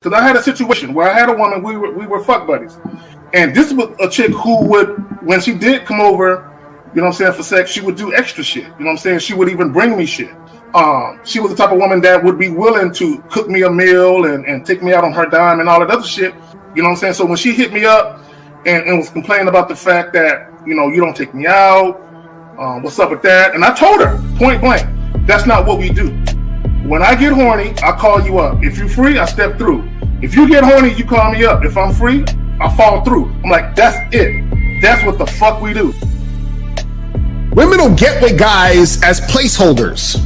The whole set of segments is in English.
Because I had a situation where I had a woman, we were fuck buddies. And this was a chick who would, when she did come over, you know what I'm saying, for sex, she would do extra shit. You know what I'm saying? She would even bring me shit. She was the type of woman that would be willing to cook me a meal and take me out on her dime and all that other shit. You know what I'm saying? So when she hit me up and was complaining about the fact that, you know, you don't take me out, what's up with that? And I told her, point blank, that's not what we do. When I get horny, I call you up. If you're free, I step through. If you get horny, you call me up. If I'm free, I fall through. I'm like, that's it. That's what the fuck we do. Women don't get with guys as placeholders.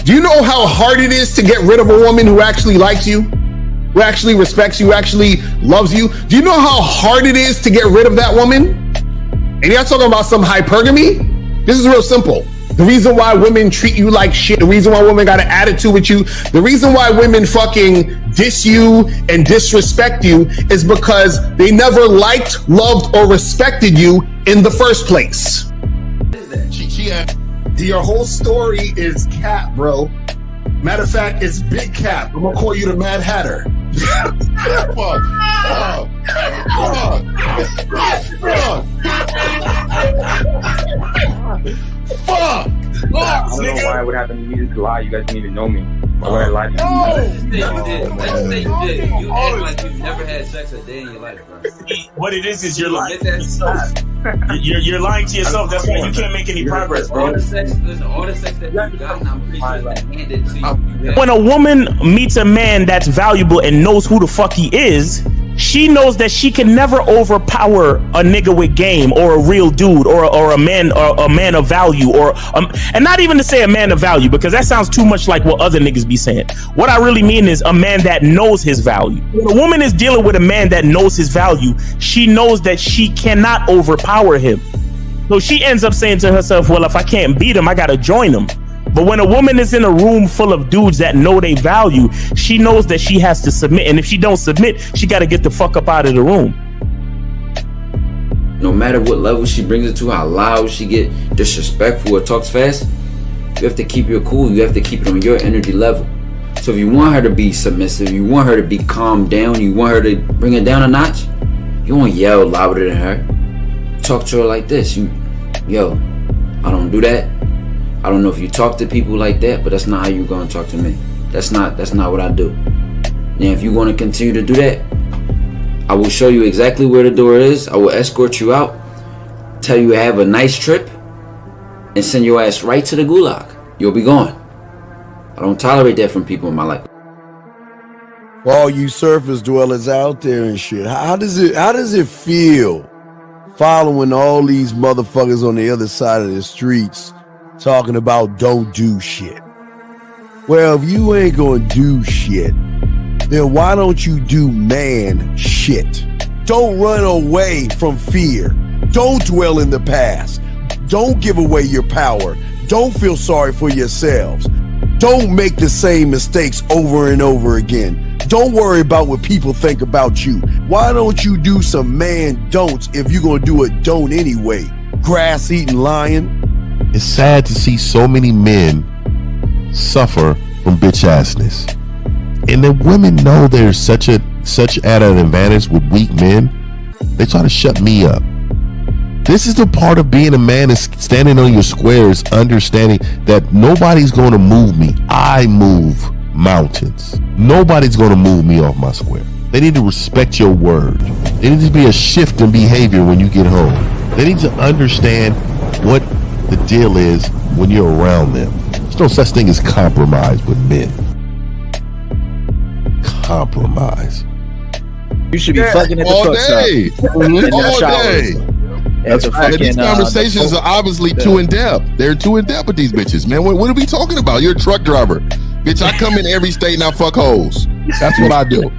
Do you know how hard it is to get rid of a woman who actually likes you, who actually respects you, who actually loves you? Do you know how hard it is to get rid of that woman? And you're not talking about some hypergamy? This is real simple. The reason why women treat you like shit, the reason why women got an attitude with you, the reason why women fucking diss you and disrespect you is because they never liked, loved, or respected you in the first place. Your whole story is cap, bro. Matter of fact, it's big cap. I'm gonna call you the Mad Hatter. Fuck! I don't know why it would happen to me to lie. You guys didn't even know me. Why would I lie to you? Let's say you did. You act like you've never had sex a day in your life, bro. What it is you're lying to yourself. You're lying to yourself. That's why you can't make any progress, bro. All the sex that you've gotten, I'm pretty sure it's been handed to you. When a woman meets a man that's valuable and knows who the fuck he is, she knows that she can never overpower a nigga with game or a real dude or a man of value and not even to say a man of value, because that sounds too much like what other niggas be saying. What I really mean is a man that knows his value. When a woman is dealing with a man that knows his value, she knows that she cannot overpower him. So she ends up saying to herself, well, if I can't beat him, I gotta join him. But when a woman is in a room full of dudes that know they value, she knows that she has to submit. And if she don't submit, she got to get the fuck up out of the room. No matter what level she brings it to, how loud she get disrespectful or talks fast, you have to keep your cool. You have to keep it on your energy level. So if you want her to be submissive, you want her to be calmed down, you want her to bring it down a notch, you won't yell louder than her. Talk to her like this. Yo, I don't do that. I don't know if you talk to people like that, but that's not how you're going to talk to me. That's not what I do. Now, if you want to continue to do that, I will show you exactly where the door is. I will escort you out, tell you have a nice trip, and send your ass right to the gulag. You'll be gone. I don't tolerate that from people in my life. For all you surface dwellers out there and shit, how does it feel following all these motherfuckers on the other side of the streets talking about don't do shit? Well, if you ain't gonna do shit, then why don't you do man shit? Don't run away from fear. Don't dwell in the past. Don't give away your power. Don't feel sorry for yourselves. Don't make the same mistakes over and over again. Don't worry about what people think about you. Why don't you do some man don'ts if you're gonna do a don't anyway? Grass-eating lion. It's sad to see so many men suffer from bitch assness. And the women know there's such at an advantage with weak men. They try to shut me up. This is the part of being a man, is standing on your squares, understanding that nobody's going to move me. I move mountains. Nobody's going to move me off my square. They need to respect your word. There needs to be a shift in behavior when you get home. They need to understand what the deal is when you're around them. There's no such thing as compromise with men. Compromise. You should be fucking at the all day. All day. These conversations are obviously too in depth. They're too in depth with these bitches, man. What are we talking about? You're a truck driver, bitch. I come in every state and I fuck hoes. That's what I do.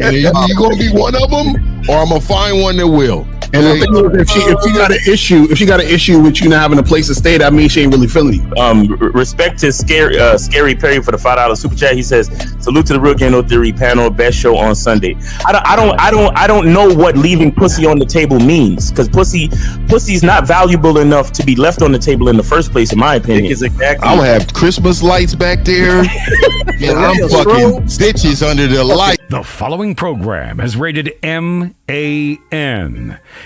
And you gonna be one of them, or I'm gonna find one that will. And the thing is, if she got an issue with you not having a place to stay, that means she ain't really feeling you. Respect to Scary Perry for the $5 super chat. He says, "Salute to the Real Game No Theory panel. Best show on Sunday." I don't know what leaving pussy on the table means, because pussy's not valuable enough to be left on the table in the first place, in my opinion. Exactly. I'll have Christmas lights back there, and I'm fucking bitches under the light. The following program is rated MAN.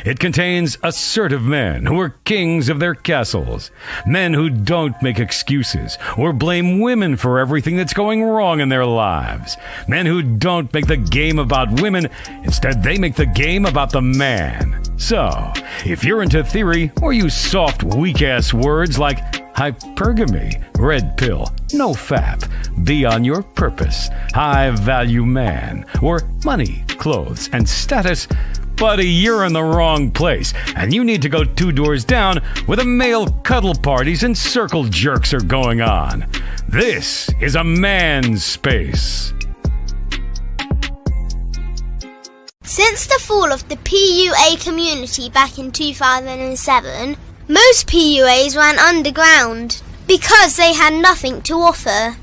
It contains assertive men who are kings of their castles, men who don't make excuses or blame women for everything that's going wrong in their lives, men who don't make the game about women, instead they make the game about the man. So, if you're into theory or use soft, weak-ass words like hypergamy, red pill, no fap, be on your purpose, high-value man, or money, clothes, and status, buddy, you're in the wrong place, and you need to go 2 doors down where the male cuddle parties and circle jerks are going on. This is a man's space. Since the fall of the PUA community back in 2007, most PUAs ran underground because they had nothing to offer.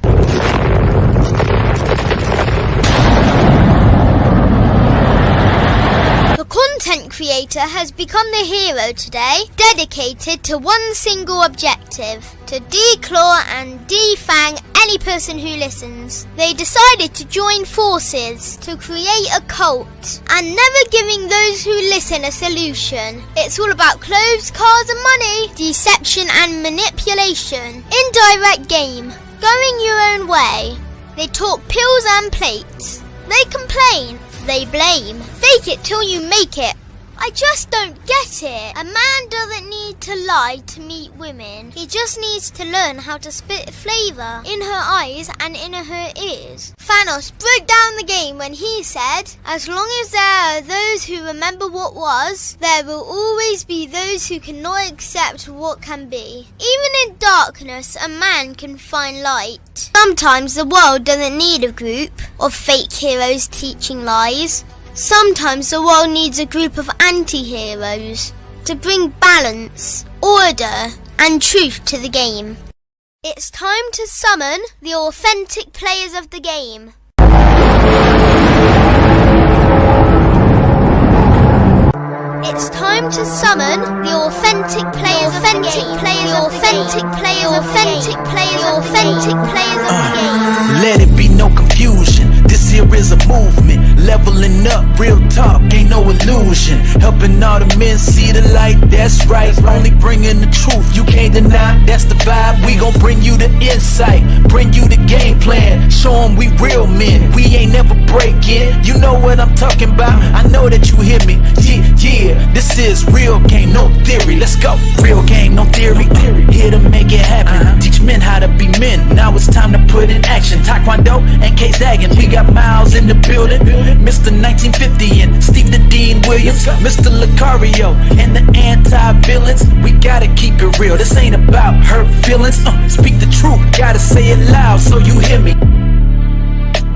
The content creator has become the hero today, dedicated to one single objective: to declaw and defang any person who listens. They decided to join forces to create a cult, and never giving those who listen a solution. It's all about clothes, cars and money, deception and manipulation, indirect game, going your own way. They talk pills and plates. They complain. They blame. Fake it till you make it. I just don't get it. A man doesn't need to lie to meet women. He just needs to learn how to spit flavour in her eyes and in her ears. Thanos broke down the game when he said, "As long as there are those who remember what was, there will always be those who cannot accept what can be." Even in darkness, a man can find light. Sometimes the world doesn't need a group of fake heroes teaching lies. Sometimes the world needs a group of anti-heroes to bring balance, order, and truth to the game. It's time to summon the authentic players of the game. It's time to summon the authentic players of the game. The authentic players of the game. Let it be no confusion. This here is a movement. Leveling up, real talk, ain't no illusion. Helping all the men see the light, that's right. Only bringing the truth, you can't deny, that's the vibe. We gon' bring you the insight, bring you the game plan. Show them we real men, we ain't never breaking. You know what I'm talking about, I know that you hear me. Yeah, this is real game, no theory. Let's go, real game, no theory. Here to make it happen, teach men how to be men. Now it's time to put in action. Taekwondo and K-Zagging, we got Miles in the building. Mr. 1950 and Steve the Dean Williams, Mr. Lucario and the anti-villains. We gotta keep it real, this ain't about hurt feelings. Speak the truth, gotta say it loud so you hear me.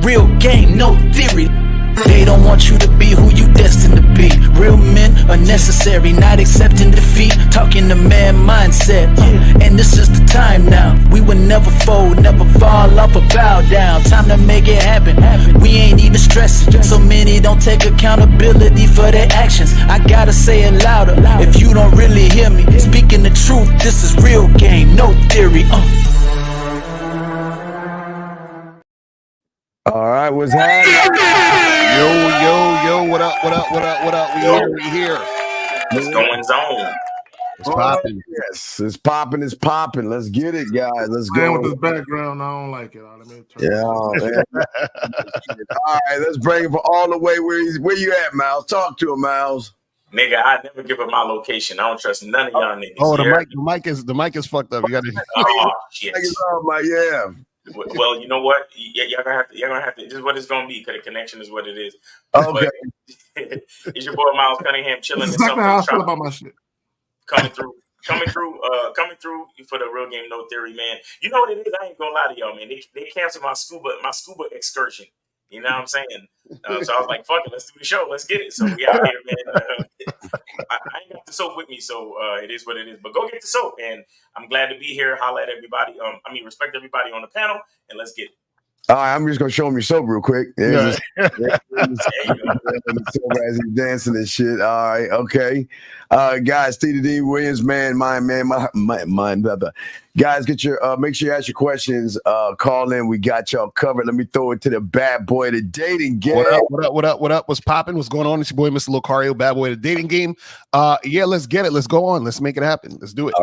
Real game, no theory. They don't want you to be who you destined to be. Real men are necessary, not accepting defeat. Talking the man mindset, and this is the time now. We will never fold, never fall off or bow down. Time to make it happen. We ain't even stressing. So many don't take accountability for their actions. I gotta say it louder if you don't really hear me. Speaking the truth, this is real game, no theory. All right, what's happening? Yo, what up? We here. What's going on? It's popping. Yes, it's popping. Let's get it, guys. Let's go. With this background, I don't like it. Let me man. All right, let's bring it all the way where you at, Miles. Talk to him, Miles. Nigga, I never give up my location. I don't trust none of y'all niggas. Oh, the mic is fucked up. You gotta. Oh shit. Yeah. Well, you know what? Y'all gonna have to. This is what it's gonna be. Cause the connection is what it is. Okay. It's your boy Miles Cunningham chilling. This is exactly how I feel about my shit. Coming through for the Real Game No Theory, man. You know what it is? I ain't gonna lie to y'all, man. They canceled my scuba excursion. You know what I'm saying? So I was like, fuck it, let's do the show. Let's get it. So we out here, man. I ain't got the soap with me, so it is what it is. But go get the soap, and I'm glad to be here. Holla at everybody. Respect everybody on the panel, and let's get it. All right, I'm just gonna show him your soap real quick. There's as he's dancing and shit. All right, okay. Guys, T.D. Williams, man, brother. Guys, get your make sure you ask your questions. Call in. We got y'all covered. Let me throw it to the bad boy, the dating game. What up? What's popping? What's going on? It's your boy, Mr. Locario, bad boy, the dating game. Yeah, let's get it. Let's go on. Let's make it happen. Let's do it.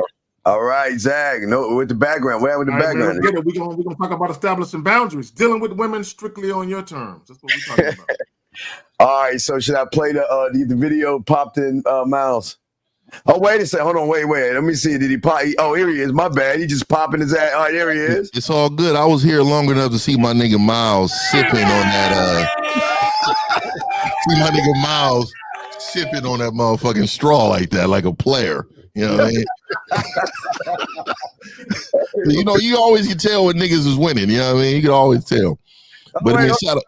All right, Zach. No, with the background. What happened with the background? Man, we're gonna talk about establishing boundaries, dealing with women strictly on your terms. That's what we're talking about. All right. So should I play the video popped in Miles? Oh, wait a second. Hold on. Wait. Let me see. Did he pop? Oh, here he is. My bad. He just popping his ass. All right, there he is. It's all good. I was here long enough to see my nigga Miles sipping on that. See my nigga Miles sipping on that motherfucking straw like that, like a player. You know what I mean? You know, you always can tell when niggas is winning. You know what I mean? You can always tell. But man, shout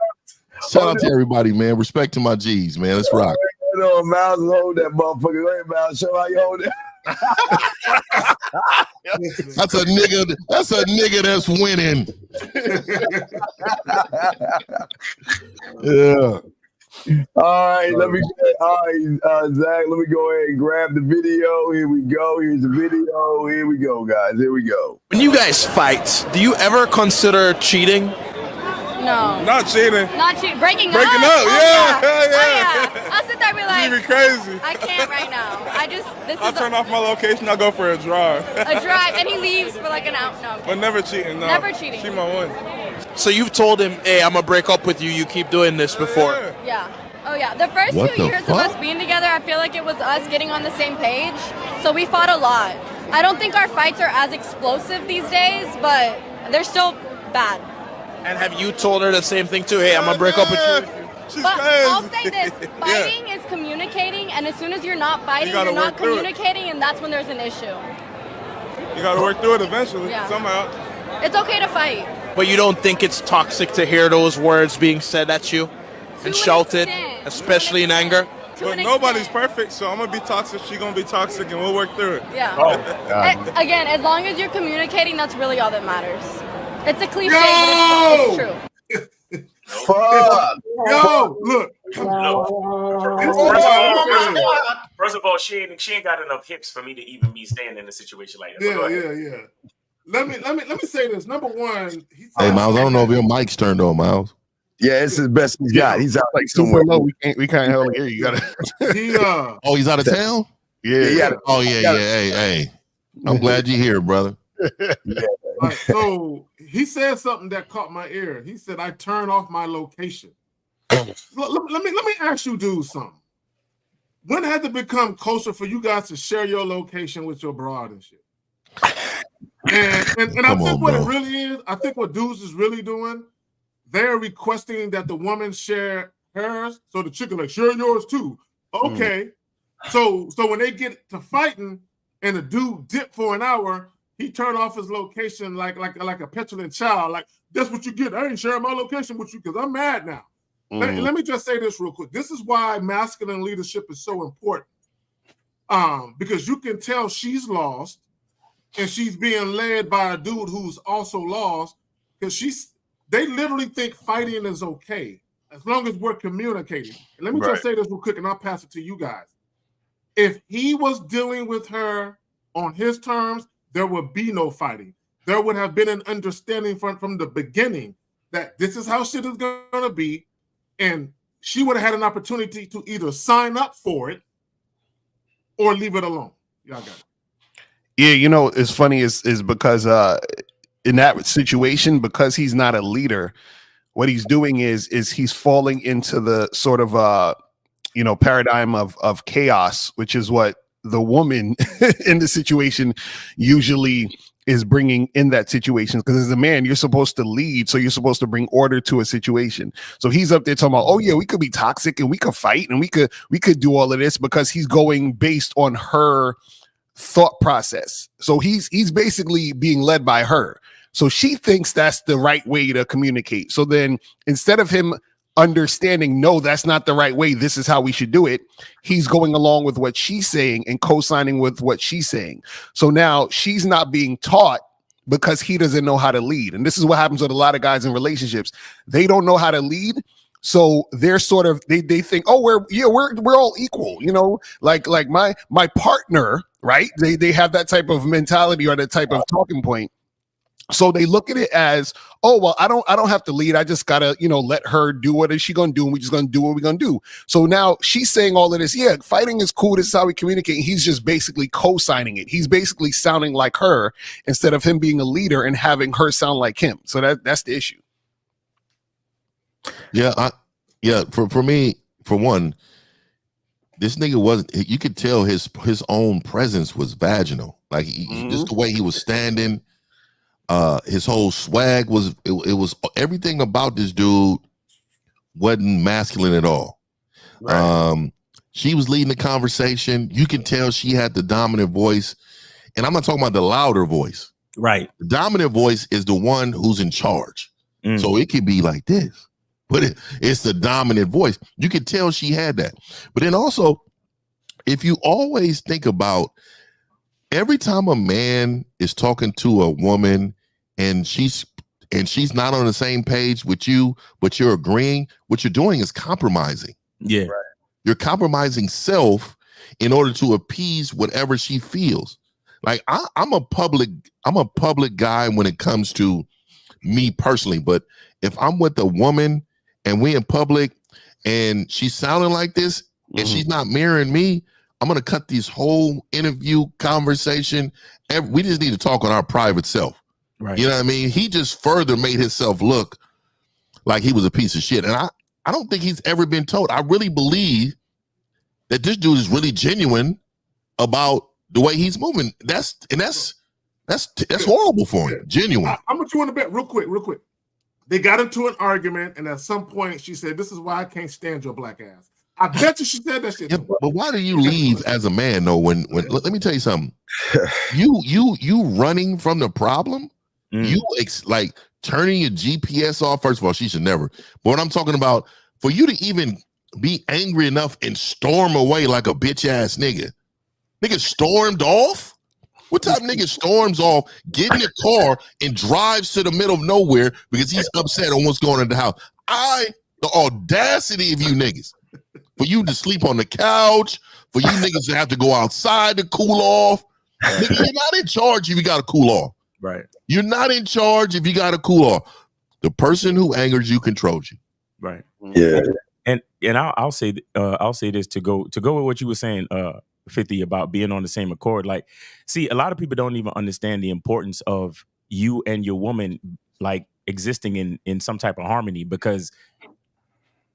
out to everybody, man. Respect to my G's, man. Let's rock. Hold on, Miles, hold that motherfucker. Go ahead, Miles. Show how you hold it. That's a nigga that's winning. Yeah. All right, Zach, let me go ahead and grab the video. Here we go. Here's the video. Here we go, guys. Here we go. When you guys fight, do you ever consider cheating? No. Not cheating. Breaking up. Yeah. I'll sit there and be like, you be crazy. I can't right now. I'll turn off my location. I'll go for a drive. And he leaves for like an hour. No. But never cheating. No. Never cheating. She my one. So you've told him, hey, I'm going to break up with you. You keep doing this before. Yeah. Oh, yeah. The first 2 years of us being together, I feel like it was us getting on the same page. So we fought a lot. I don't think our fights are as explosive these days, but they're still bad. And have you told her the same thing too? Hey, I'm going to break up with you. But I'll say this, fighting is communicating, and as soon as you're not fighting, you're not communicating, and that's when there's an issue. You got to work through it eventually, somehow. It's okay to fight. But you don't think it's toxic to hear those words being said at you and shouted, especially in anger? But nobody's perfect, so I'm going to be toxic, she's going to be toxic, and we'll work through it. Yeah. Again, as long as you're communicating, that's really all that matters. It's a cliche, but it's true. Fuck. Yo, look. First of all, she ain't got enough hips for me to even be standing in a situation like that. Yeah. Let me say this. Number one, hey Miles, I don't know if your mic's turned on, Miles. Yeah, it's his best he's got. He's out like somewhere low. We can't hardly hear you. You gotta. Oh, he's out of town. Yeah. Oh yeah. Hey. I'm glad you're here, brother. So he said something that caught my ear. He said, "I turn off my location." Let me ask you, dudes, something. When has it become kosher for you guys to share your location with your broad and shit? And I think what it really is, I think what dudes is really doing, they're requesting that the woman share hers, so the chick is like, share yours too. Okay. So when they get to fighting and the dude dip for an hour, he turned off his location like a petulant child. Like, that's what you get. I ain't sharing my location with you because I'm mad now. Let me just say this real quick. This is why masculine leadership is so important. Because you can tell she's lost and she's being led by a dude who's also lost because they literally think fighting is okay as long as we're communicating. And let me just say this real quick and I'll pass it to you guys. If he was dealing with her on his terms, there would be no fighting. There would have been an understanding from the beginning that this is how shit is going to be. And she would have had an opportunity to either sign up for it or leave it alone. Y'all got it. Yeah, you know, it's funny is because in that situation, because he's not a leader, what he's doing is he's falling into the sort of paradigm of chaos, which is what the woman in the situation usually is bringing in that situation. Because as a man, you're supposed to lead, so you're supposed to bring order to a situation. So he's up there talking about, oh yeah, we could be toxic and we could fight and we could do all of this because he's going based on her thought process. So he's basically being led by her. So she thinks that's the right way to communicate. So then instead of him understanding, no, that's not the right way. This is how we should do it. He's going along with what she's saying and co-signing with what she's saying. So now she's not being taught because he doesn't know how to lead. And this is what happens with a lot of guys in relationships. They don't know how to lead. So they're sort of, they think, oh, we're all equal, you know, like my partner, right? They have that type of mentality or that type of talking point. So they look at it as, oh, well, I don't have to lead. I just gotta, you know, let her do what is she gonna do, and we just gonna do what we're gonna do. So now she's saying all of this. Yeah, fighting is cool. This is how we communicate. He's just basically co-signing it. He's basically sounding like her instead of him being a leader and having her sound like him. So that's the issue. Yeah, for me, for one, this nigga wasn't. You could tell his own presence was vaginal. Like just the way he was standing. His whole swag was it was everything about this dude wasn't masculine at all. Right. She was leading the conversation. You can tell she had the dominant voice, and I'm not talking about the louder voice. Right. The dominant voice is the one who's in charge. So it could be like this, but it's the dominant voice. You can tell she had that. But then also, if you always think about every time a man is talking to a woman and she's not on the same page with you, but you're agreeing, what you're doing is compromising. Yeah. Right. You're compromising self in order to appease whatever she feels. Like I'm a public guy when it comes to me personally, but if I'm with a woman and we in public and she's sounding like this and she's not mirroring me, I'm going to cut this whole interview conversation. We just need to talk on our private self. Right. You know what I mean? He just further made himself look like he was a piece of shit. And I don't think he's ever been told. I really believe that this dude is really genuine about the way he's moving. That's horrible for him. Genuine. I'm going to throw in a bet real quick. They got into an argument, and at some point she said, "This is why I can't stand your black ass." I bet you she said that shit. Yeah, but why do you leave as a man though? When let me tell you something. You running from the problem. You like turning your GPS off. First of all, she should never. But what I'm talking about, for you to even be angry enough and storm away like a bitch ass nigga. Nigga stormed off. What type of nigga storms off, get in the car and drives to the middle of nowhere because he's upset on what's going on in the house? The audacity of you niggas. For you to sleep on the couch, for you niggas to have to go outside to cool off. Nigga, you're not in charge if you got to cool off. Right. You're not in charge if you got to cool off. The person who angers you controls you. Right. Yeah. And I'll say this to go with what you were saying, 50, about being on the same accord. Like, see, a lot of people don't even understand the importance of you and your woman like existing in some type of harmony, because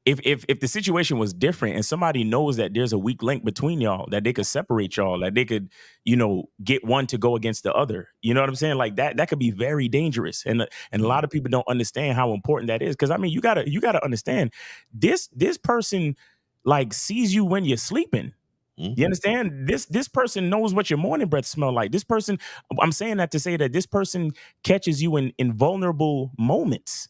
if the situation was different and somebody knows that there's a weak link between y'all, that they could separate y'all, that they could, you know, get one to go against the other. You know what I'm saying? Like that could be very dangerous. And a lot of people don't understand how important that is. Cause I mean, you gotta understand this person like sees you when you're sleeping. You understand? This person knows what your morning breath smell like. This person, I'm saying that to say that this person catches you in vulnerable moments.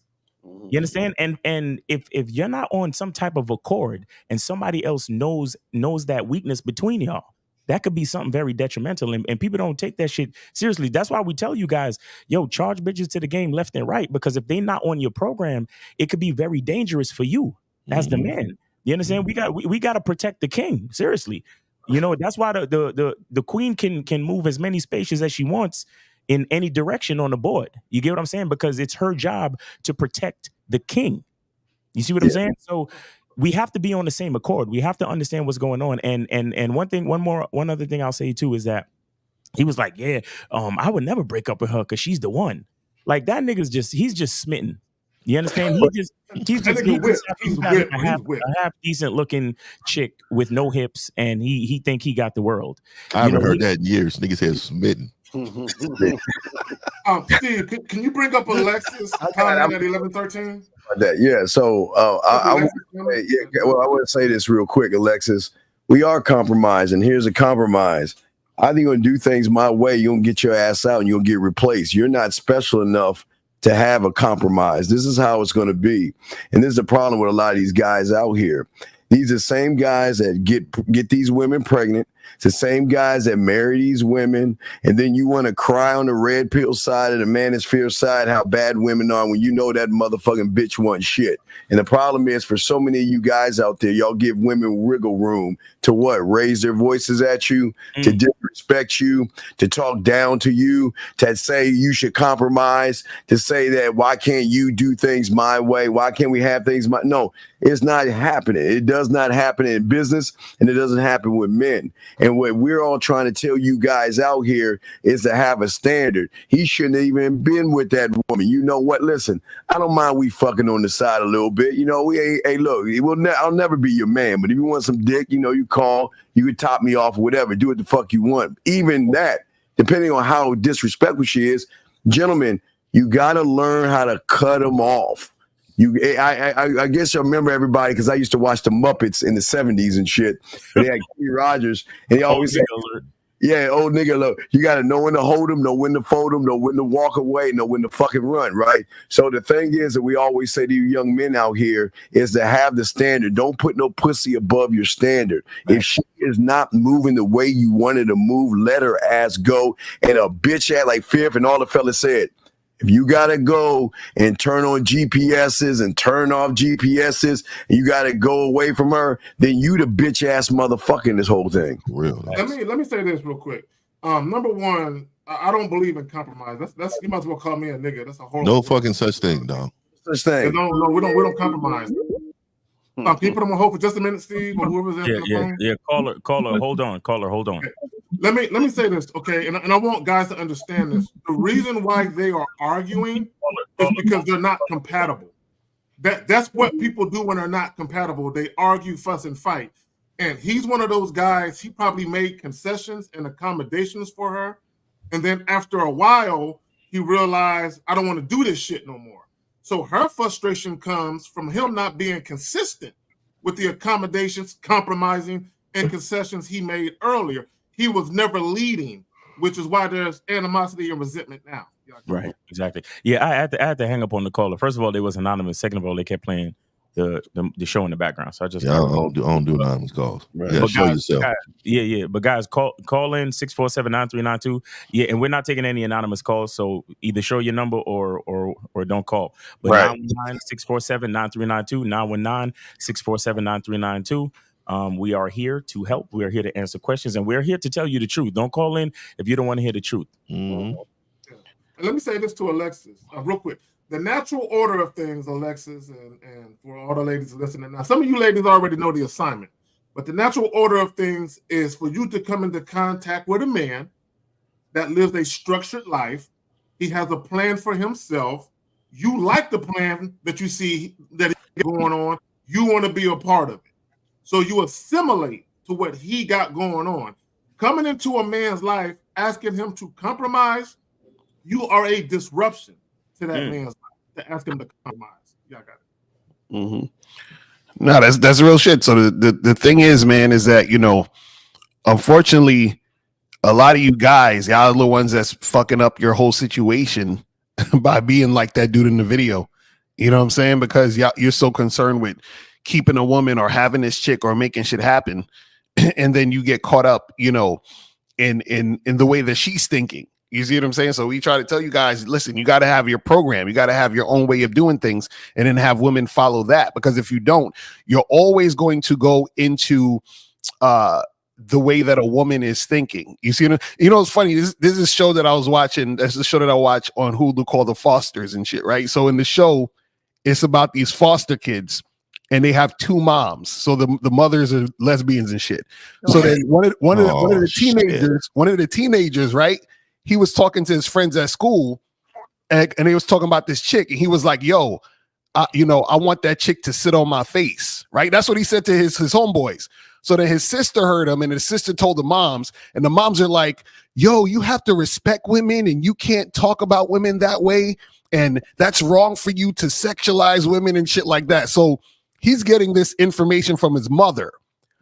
You understand? And if you're not on some type of accord and somebody else knows that weakness between y'all, that could be something very detrimental. And people don't take that shit seriously. That's why we tell you guys, yo, charge bitches to the game left and right, because if they're not on your program, it could be very dangerous for you as the man. You understand? We got to protect the king. Seriously. You know, that's why the queen can move as many spaces as she wants in any direction on the board. You get what I'm saying? Because it's her job to protect the king. You see what I'm saying? So we have to be on the same accord. We have to understand what's going on. And one other thing I'll say too is that he was like, yeah, I would never break up with her because she's the one. Like that nigga's he's just smitten. You understand? He's a half decent looking chick with no hips, and he think he got the world. I haven't heard that in years. Niggas said smitten. Steve, can you bring up Alexis comment at 11:13? Yeah. So I want to say this real quick, Alexis. We are compromised, and here's a compromise. Either you're gonna do things my way, you're gonna get your ass out, and you'll get replaced. You're not special enough to have a compromise. This is how it's going to be. And this is the problem with a lot of these guys out here. These are the same guys that get these women pregnant. It's the same guys that marry these women. And then you want to cry on the red pill side of the manosphere side how bad women are when you know that motherfucking bitch wants shit. And the problem is for so many of you guys out there, y'all give women wiggle room to what? Raise their voices at you, to disrespect you, to talk down to you, to say you should compromise, to say that why can't you do things my way? Why can't we have things my... No, it's not happening. It does not happen in business, and it doesn't happen with men. And what we're all trying to tell you guys out here is to have a standard. He shouldn't have even been with that woman. You know what? Listen, I don't mind we fucking on the side a little bit. You know, hey, look, I'll never be your man, but if you want some dick, you know, you call, you can top me off or whatever. Do what the fuck you want. Even that, depending on how disrespectful she is, gentlemen, you got to learn how to cut them off. I guess you'll remember everybody because I used to watch the Muppets in the 70s and shit. They had Kenny Rogers, and he always said, yeah, old nigga, look, you got to know when to hold him, know when to fold him, know when to walk away, know when to fucking run, right? So the thing is that we always say to you young men out here is to have the standard. Don't put no pussy above your standard. Right. If she is not moving the way you wanted to move, let her ass go. And a bitch ass like Fifth and all the fellas said, if you got to go and turn on GPSs and turn off GPSs, and you got to go away from her, then you the bitch ass motherfucker in this whole thing. Real. Let me say this real quick. Number one, I don't believe in compromise. That's you might as well call me a nigga. That's a horrible. No fucking such thing, dog. Such thing. No, we don't compromise. Can you put on hold for just a minute, Steve, or whoever's answering the phone? Yeah. Caller, hold on. Caller, hold on. Okay. Let me say this, okay, and I want guys to understand this. The reason why they are arguing is because they're not compatible. That's what people do when they're not compatible. They argue, fuss, and fight. And he's one of those guys. He probably made concessions and accommodations for her, and then after a while, he realized I don't want to do this shit no more. So her frustration comes from him not being consistent with the accommodations, compromising, and concessions he made earlier. He was never leading, which is why there's animosity and resentment now. Right, exactly. Yeah, I had to hang up on the caller. First of all, they was anonymous. Second of all, they kept playing the show in the background. So I just I don't do anonymous calls. Right. Yeah, show yourself. But guys, call in 647-9392. Yeah, and we're not taking any anonymous calls. So either show your number or don't call. But right. 919-647-9392, 919-647-9392. We are here to help. We are here to answer questions, and we're here to tell you the truth. Don't call in if you don't want to hear the truth. Mm-hmm. Let me say this to Alexis real quick. The natural order of things, Alexis, and for all the ladies listening now, some of you ladies already know the assignment, but the natural order of things is for you to come into contact with a man that lives a structured life. He has a plan for himself. You like the plan that you see that is going on. You want to be a part of it. So you assimilate to what he got going on. Coming into a man's life, asking him to compromise, you are a disruption to that man's life. To ask him to compromise. Y'all got it. Mm-hmm. No, that's real shit. So the thing is, man, is that, you know, unfortunately, a lot of you guys, y'all are the ones that's fucking up your whole situation by being like that dude in the video. You know what I'm saying? Because you're so concerned with keeping a woman or having this chick or making shit happen, and then you get caught up, you know, in the way that she's thinking. You see what I'm saying? So we try to tell you guys, listen, you got to have your program. You got to have your own way of doing things, and then have women follow that. Because if you don't, you're always going to go into the way that a woman is thinking. You see, you know, it's funny. This is a show that I was watching. That's the show that I watch on Hulu called The Fosters and shit, right? So in the show, it's about these foster kids, and they have two moms. So the mothers are lesbians and shit. So then one of the teenagers, right? He was talking to his friends at school, and he was talking about this chick, and he was like, yo, I want that chick to sit on my face, right? That's what he said to his homeboys. So then his sister heard him, and his sister told the moms, and the moms are like, yo, you have to respect women, and you can't talk about women that way, and that's wrong for you to sexualize women and shit like that. So he's getting this information from his mother.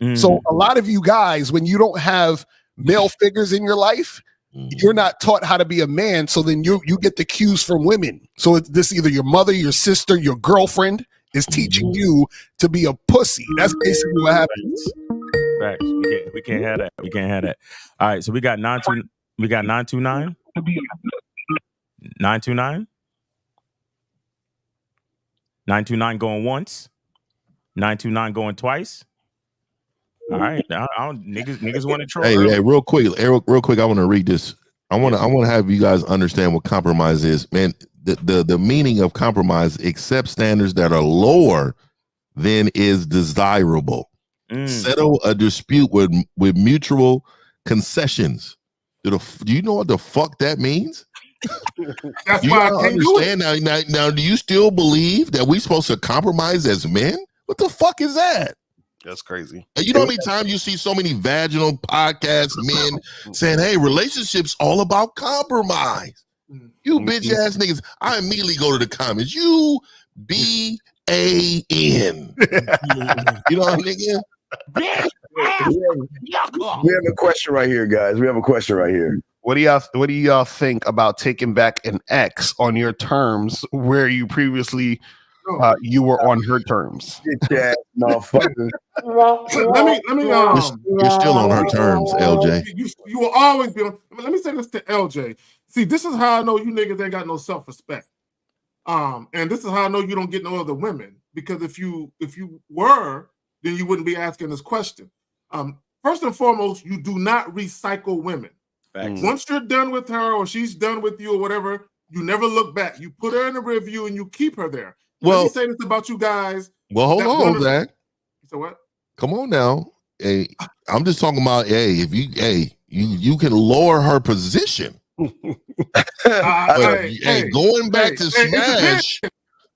Mm-hmm. So a lot of you guys, when you don't have male figures in your life, You're not taught how to be a man, so then you get the cues from women. So it's this either your mother, your sister, your girlfriend is teaching you to be a pussy. That's basically what happens. Facts. We can't have that. We can't have that. All right, so we got 929. 929. 929 going once. 929 going twice. All right, niggas want to troll. Hey, real quick, I want to read this. I want to have you guys understand what compromise is, man. The meaning of compromise: accept standards that are lower than is desirable. Settle a dispute with mutual concessions. Do you know what the fuck that means? That's you why I can't understand now. Do you still believe that we're supposed to compromise as men? What the fuck is that? That's crazy. And you know how many times you see so many vaginal podcast men saying, "Hey, relationships all about compromise." You bitch ass niggas. I immediately go to the comments. You BAN. You know what I'm thinking? We have a question right here, guys. We have a question right here. What do y'all think about taking back an ex on your terms where you previously you were on her terms? Get motherfucker. Let me. You're still on her terms, LJ. You will always be on. Let me say this to LJ. See, this is how I know you niggas ain't got no self-respect. And this is how I know you don't get no other women. Because if you were, then you wouldn't be asking this question. First and foremost, you do not recycle women. Once you're done with her or she's done with you or whatever, you never look back. You put her in a review and you keep her there. Let me say this about you guys. Well, hold on, Zach. So what? Come on now. Hey, I'm just talking about, if you can lower her position. Going back to Smash.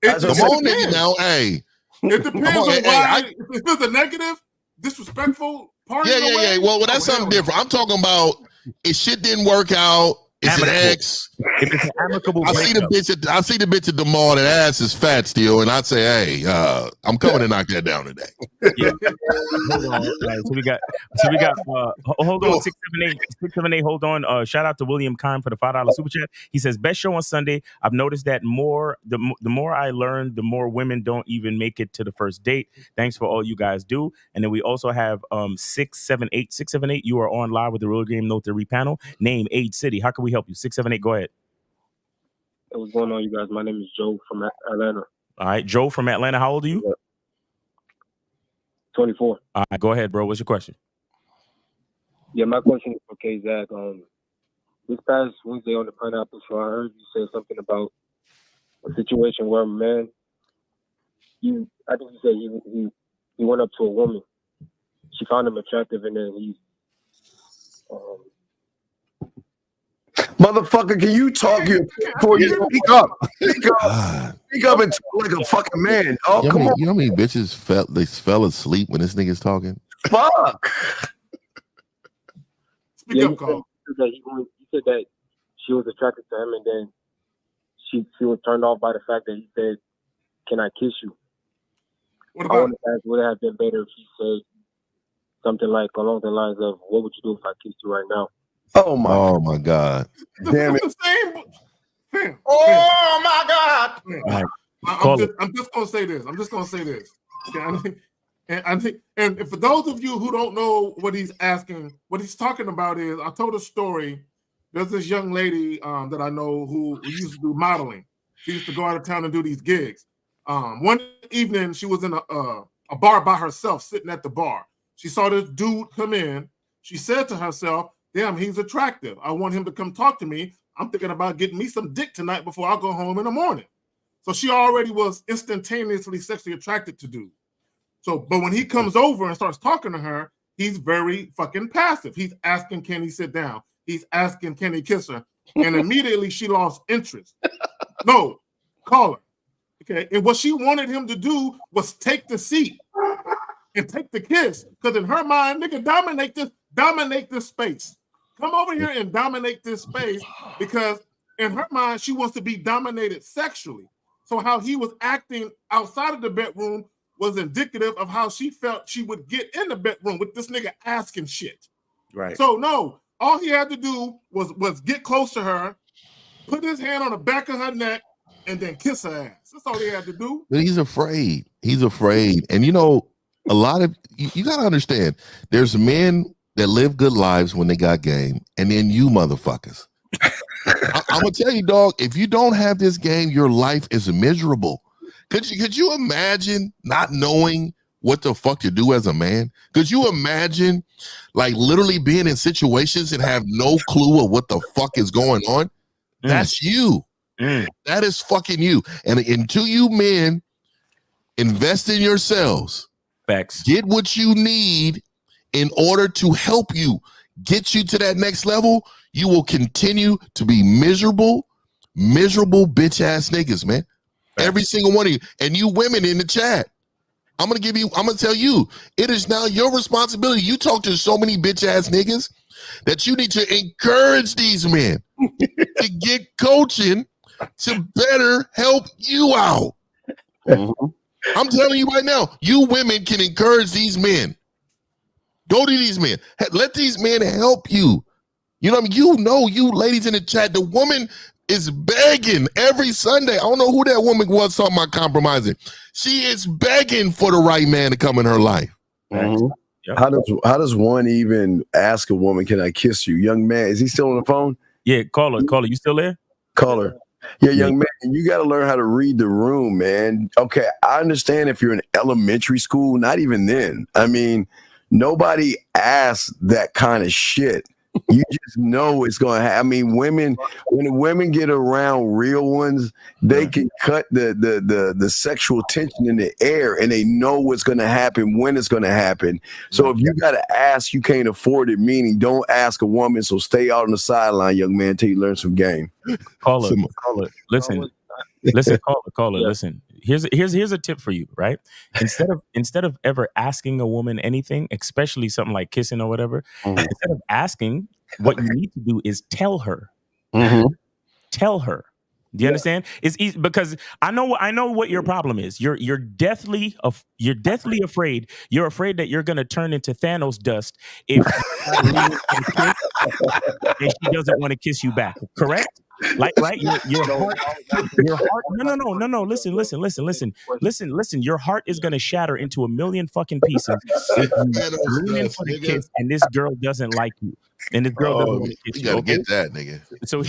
Come on, nigga, now. Hey. It depends on why. If it's a negative, disrespectful part. Yeah. Well, that's something different. I'm talking about if shit didn't work out. It's an ex. If it's an amicable, I see the bitch at the mall. That ass is fat still, and I'd say, hey, I'm coming to knock that down today. Yeah. Hold on. Right, so we got. Hold on. 678. Hold on. Shout out to William Kime for the $5 super chat. He says, best show on Sunday. I've noticed that the more I learn, the more women don't even make it to the first date. Thanks for all you guys do. And then we also have 678. You are on live with the Real Game No Theory panel. Name, age, city. How can we help you? 678. Go ahead. Hey, what's going on, you guys? My name is Joe from Atlanta. All right, Joe from Atlanta. How old are you? 24. All right, go ahead, bro. What's your question? Yeah, my question is for K-Zach. This past Wednesday on the Pineapple Show, I heard you say something about a situation where a man, I think you said he went up to a woman. She found him attractive, and then he motherfucker, can you talk before you speak up? Speak up and talk like a fucking man. Oh, come on. You know how many bitches fell asleep when this nigga's talking? Fuck. Speak up, Carl. He said that she was attracted to him, and then she was turned off by the fact that he said, "Can I kiss you?" I want to ask, would it have been better if he said something like along the lines of, "What would you do if I kissed you right now?" Oh my God! Damn it! Oh my God! Right. I'm just gonna say this. Okay, and for those of you who don't know what he's asking, what he's talking about is, I told a story. There's this young lady that I know who used to do modeling. She used to go out of town and do these gigs. One evening, she was in a bar by herself, sitting at the bar. She saw this dude come in. She said to herself, damn, he's attractive. I want him to come talk to me. I'm thinking about getting me some dick tonight before I go home in the morning. So she already was instantaneously sexually attracted to dude. So, but when he comes over and starts talking to her, he's very fucking passive. He's asking, can he sit down? He's asking, can he kiss her? And immediately she lost interest. No, call her. Okay. And what she wanted him to do was take the seat and take the kiss. Because in her mind, nigga, dominate this space. Come over here and dominate this space, because in her mind, she wants to be dominated sexually. So how he was acting outside of the bedroom was indicative of how she felt she would get in the bedroom with this nigga asking shit. Right. So no, All he had to do was get close to her, put his hand on the back of her neck, and then kiss her ass. That's all he had to do. But he's afraid. He's afraid. And you know, a lot of you got to understand, there's men that live good lives when they got game, and then you motherfuckers. I'm gonna tell you, dog, if you don't have this game, your life is miserable. Could you imagine not knowing what the fuck to do as a man? Could you imagine like literally being in situations and have no clue of what the fuck is going on? That's you. That is fucking you. And until you men invest in yourselves, facts, get what you need in order to help you get you to that next level, you will continue to be miserable bitch ass niggas, man. Every single one of you. And you women in the chat, I'm gonna tell you, it is now your responsibility. You talk to so many bitch ass niggas that you need to encourage these men to get coaching to better help you out. I'm telling you right now, you women can encourage these men. Go to these men. Let these men help you. You know what I mean? You ladies in the chat, the woman is begging every Sunday. I don't know who that woman was talking about compromising. She is begging for the right man to come in her life. Yep. How does one even ask a woman, can I kiss you? Young man, is he still on the phone? Yeah, caller, you still there? Caller. Yeah, young man, you got to learn how to read the room, man. Okay, I understand if you're in elementary school, not even then. I mean, nobody asks that kind of shit. You just know it's going to happen. I mean, when women get around real ones, they can cut the sexual tension in the air, and they know what's going to happen when it's going to happen. So if you got to ask, you can't afford it, meaning don't ask a woman. So stay out on the sideline, young man, till you learn some game. Caller, listen, caller, listen. Here's a tip for you, right? Instead of ever asking a woman anything, especially something like kissing or whatever, instead of asking, what you need to do is tell her. Tell her. Do you understand? It's easy because I know what your problem is. You're deathly afraid. You're afraid that you're gonna turn into Thanos dust if and she doesn't want to kiss you back. Correct? Like, right? Your heart. No. Listen. Your heart is gonna shatter into a million fucking pieces if you lean in for the kiss and this girl doesn't like you. And this girl doesn't want to kiss you. You gotta get that, nigga. So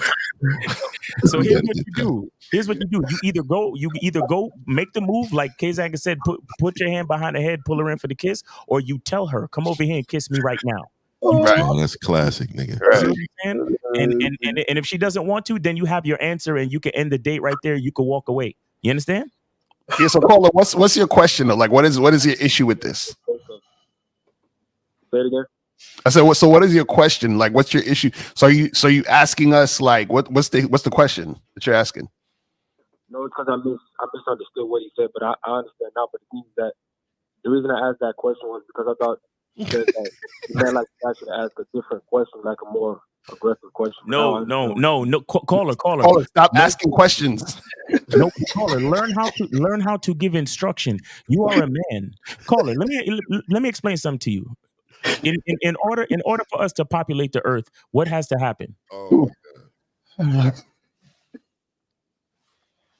here's what you do. You either go make the move like Kazak said, put your hand behind her head, pull her in for the kiss, or you tell her, come over here and kiss me right now. Oh, that's classic, nigga. And if she doesn't want to, then you have your answer and you can end the date right there. You can walk away. You understand? Yeah. So, Paula, what's your question? Like, what is your issue with this? Say it again. I said, so what is your question? Like, what's your issue? So you asking us like, what's the question that you're asking? No, it's because I misunderstood what he said, but I understand now. But the thing is that the reason I asked that question was because I thought he said that the man like I should ask a different question, like a more aggressive question. No. Caller. Stop asking questions. No, caller. Learn how to give instruction. You are a man. Caller, let me explain something to you. In order for us to populate the earth, what has to happen? Oh,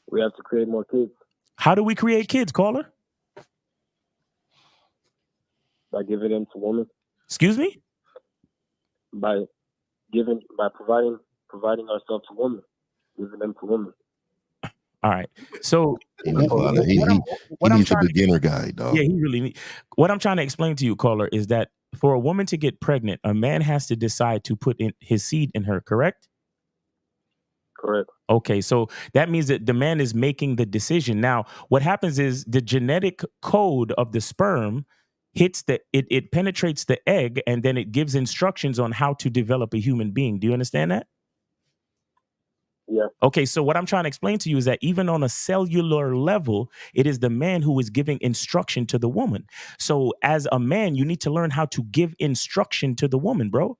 we have to create more kids. How do we create kids, caller? By giving them to women. Excuse me? By providing ourselves to women, giving them to women. All right. So he needs a beginner guide, dog. Yeah, he really needs. What I'm trying to explain to you, caller, is that for a woman to get pregnant, a man has to decide to put in his seed in her, correct? Correct. Okay, so that means that the man is making the decision. Now, what happens is the genetic code of the sperm hits it penetrates the egg, and then it gives instructions on how to develop a human being. Do you understand that? Yeah. Okay, so what I'm trying to explain to you is that even on a cellular level, it is the man who is giving instruction to the woman. So as a man, you need to learn how to give instruction to the woman, bro.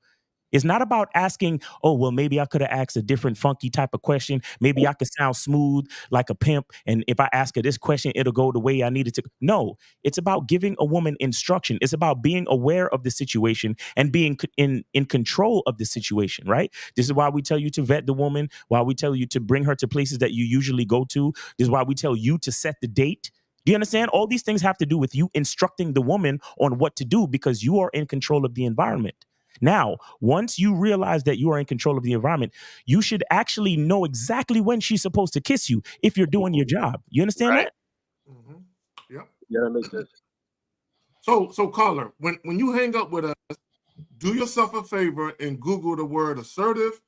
It's not about asking, oh, well, maybe I could have asked a different funky type of question. Maybe I could sound smooth like a pimp. And if I ask her this question, it'll go the way I needed to. No, it's about giving a woman instruction. It's about being aware of the situation and being in control of the situation, right? This is why we tell you to vet the woman, why we tell you to bring her to places that you usually go to. This is why we tell you to set the date. Do you understand? All these things have to do with you instructing the woman on what to do because you are in control of the environment. Now, once you realize that you are in control of the environment, you should actually know exactly when she's supposed to kiss you if you're doing your job. You understand that? Mm-hmm. Yep. Yeah, that makes sense. So caller, when you hang up with us, do yourself a favor and Google the word assertive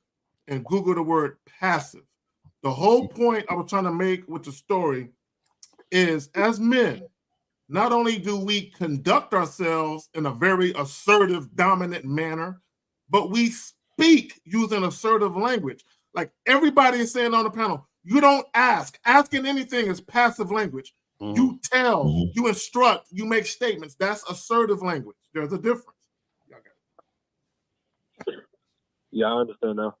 and Google the word passive. The whole point I was trying to make with the story is, as men, not only do we conduct ourselves in a very assertive, dominant manner, but we speak using assertive language. Like everybody is saying on the panel, you don't ask. Asking anything is passive language. Mm-hmm. You tell, you instruct, you make statements. That's assertive language. There's a difference. Yeah, I understand now.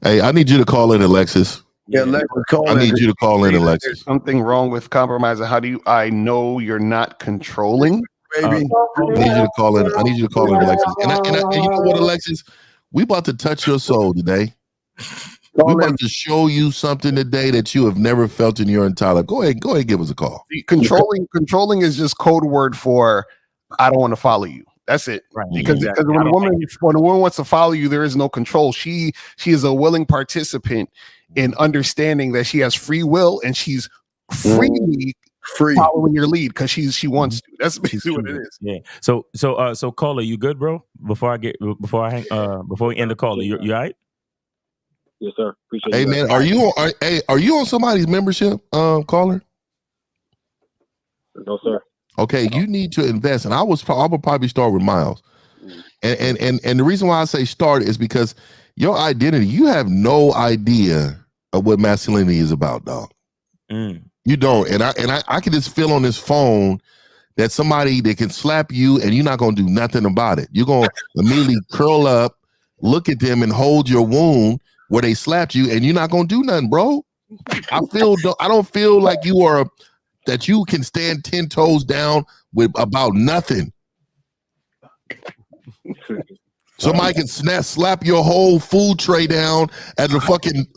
Hey, I need you to call in, Alexis. Yeah, I need you to call in, Alexis. There's something wrong with compromise. How do I know you're not controlling? Baby, I need you to call in. I need you to call in, Alexis. And you know what, Alexis? We about to touch your soul today. We about to show you something today that you have never felt in your entire life. Go ahead, give us a call. Controlling is just code word for I don't want to follow you. That's it. Right. Because when a woman wants to follow you, there is no control. She is a willing participant in understanding that she has free will and she's freely following your lead because she wants to. That's basically what it is. Yeah. So caller, you good, bro? Before we end the call, you all right? Yes, sir. Appreciate hey, man, are you on somebody's membership, caller? No, sir. Okay, you need to invest, and I will probably start with Miles. And the reason why I say start is because your identity, you have no idea of what masculinity is about, dog. You don't, and I can just feel on this phone that somebody that can slap you and you're not gonna do nothing about it. You're gonna immediately curl up, look at them, and hold your wound where they slapped you, and you're not gonna do nothing, bro. I don't feel like you are that you can stand 10 toes down with about nothing. Somebody can slap your whole food tray down at the fucking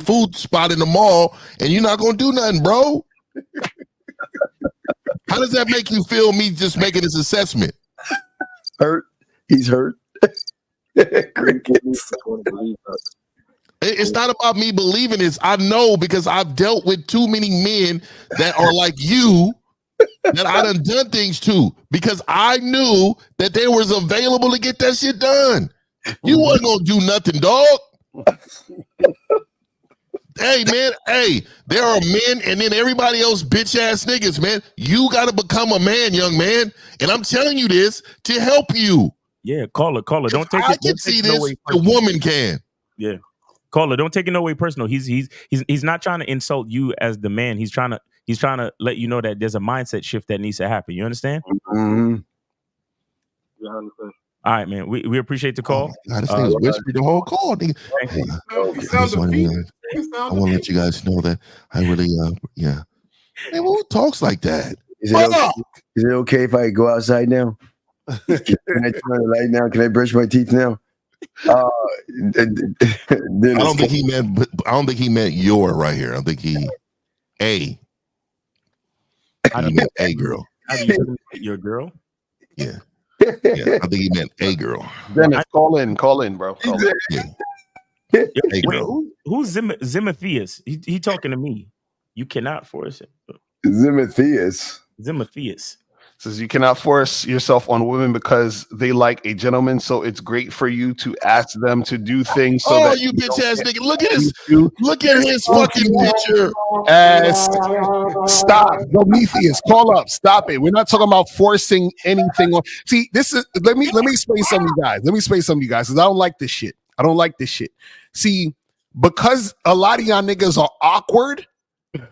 food spot in the mall, and you're not gonna do nothing, bro. How does that make you feel? Me just making this assessment. Hurt. He's hurt. Crickets. It's not about me believing this. I know because I've dealt with too many men that are like you that I done things to because I knew that they was available to get that shit done. You wasn't gonna do nothing, dog. Hey, man. Hey, there are men and then everybody else bitch ass niggas, man. You gotta become a man, young man. And I'm telling you this to help you. Yeah, caller. Don't take it. I can see this. The woman can. Yeah. Caller, don't take it no way personal. He's not trying to insult you as the man. He's trying to let you know that there's a mindset shift that needs to happen. You understand? Mm-hmm. Yeah, I understand. All right, man. We appreciate the call. God, this thing is whispering the whole call. I want to let you guys know that I really, yeah. Hey, who talks like that? Is it okay if I go outside now? Can I turn the light now? Can I brush my teeth now? I don't think he meant your right here. I think he meant a girl. Your girl? Yeah. Yeah, I think he meant a girl. Dennis, call in, bro. Call in. Yeah. Wait, who's Zimotheus? He talking to me. You cannot force it. Zimotheus. Says you cannot force yourself on women because they like a gentleman, so it's great for you to ask them to do things. So that you bitch ass nigga! Look at his fucking picture. Stop, Prometheus, call up. Stop it. We're not talking about forcing anything on. See, this is. Let me explain something, you guys. Because I don't like this shit. See, because a lot of y'all niggas are awkward.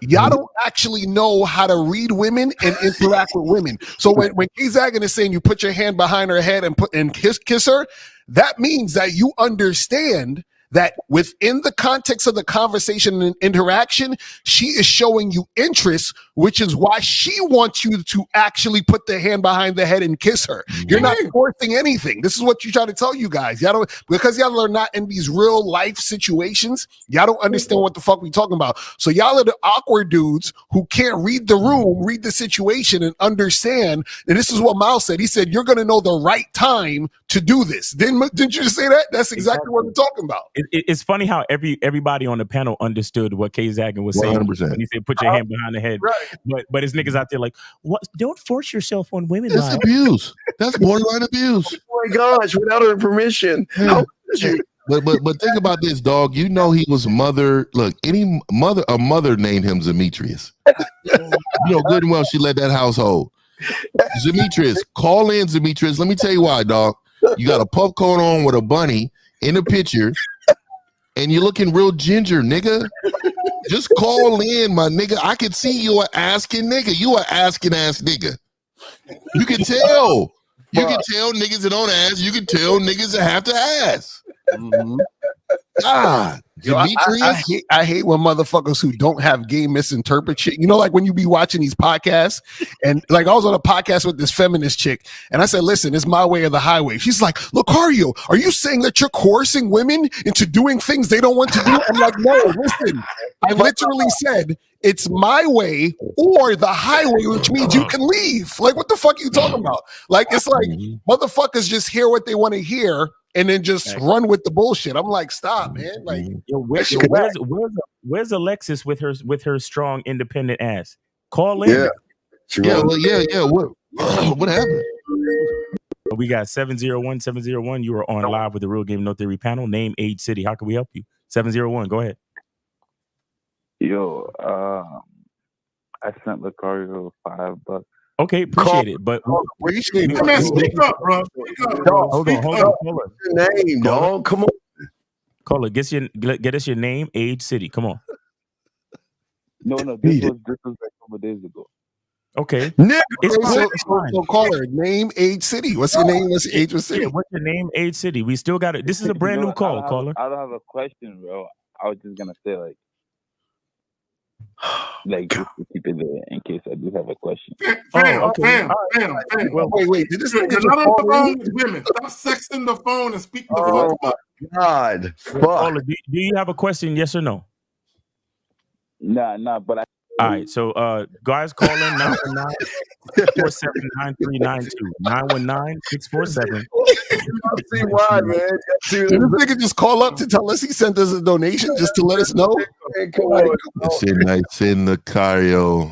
Y'all don't actually know how to read women and interact with women. So when K-Zagan is saying you put your hand behind her head and kiss her, that means that you understand that within the context of the conversation and interaction, she is showing you interest, which is why she wants you to actually put the hand behind the head and kiss her. You're not forcing anything. This is what you try to tell you guys. Y'all don't, because y'all are not in these real life situations, y'all don't understand what the fuck we talking about. So y'all are the awkward dudes who can't read the room, read the situation, and understand. And this is what Miles said. He said, you're going to know the right time to do this. Didn't you just say that? That's exactly what we're talking about. It's funny how everybody on the panel understood what K-Zagan was saying 100%. when he said put your hand behind the head. Right. But it's niggas out there like, what? Don't force yourself on women. That's abuse. That's borderline abuse. Oh my gosh, without her permission. How could you? But think about this, dog. You know he was mother. Look, a mother named him Demetrius. You know good and well she led that household. Demetrius, call in, Demetrius. Let me tell you why, dog. You got a puff coat on with a bunny in the picture, and you're looking real ginger, nigga. Just call in, my nigga. I can see you are asking nigga. You are asking ass nigga. You can tell. You can tell niggas that don't ask. You can tell niggas that have to ask. Mm-hmm. God, I hate when motherfuckers who don't have game misinterpret shit. You know, like when you be watching these podcasts, and like I was on a podcast with this feminist chick, and I said, listen, it's my way or the highway. She's like, Lucario, are you saying that you're coercing women into doing things they don't want to do? I'm like, no, listen, I literally said it's my way or the highway, which means you can leave. Like, what the fuck are you talking about? Like, it's like motherfuckers just hear what they want to hear and then just run with the bullshit. I'm like, stop, man. Like, where's Alexis with her strong, independent ass? Call in. Yeah. What happened? We got 701. You are on live with the Real Game No Theory panel. Name, age, city. How can we help you? 701. Go ahead. Yo, I sent Lucario $5. Okay, appreciate it. But appreciate it. Man, speak up, bro. Speak up, bro. Hold on. Your name, dog. Come on. Caller, get us your name, age, city. Come on. No, this was like a couple days ago. Okay. So caller, name, age, city. What's your name? What's your age, what's city? Yeah, what's your name, age, city? We still got it. This is a brand new call, caller. I don't have a question, bro. I was just gonna say just to keep it there in case I do have a question. Fam. Well, wait. Did this You're not on the phone with women. Stop sexting the phone and speak the Oh fuck. my God. Caller, do you have a question? Yes or no? Nah, but all right, so guys, call in 919-647-9392. 919-647. See why, man. Did this nigga just call up to tell us he sent us a donation just to let us know? Hey, come on. Send the Cario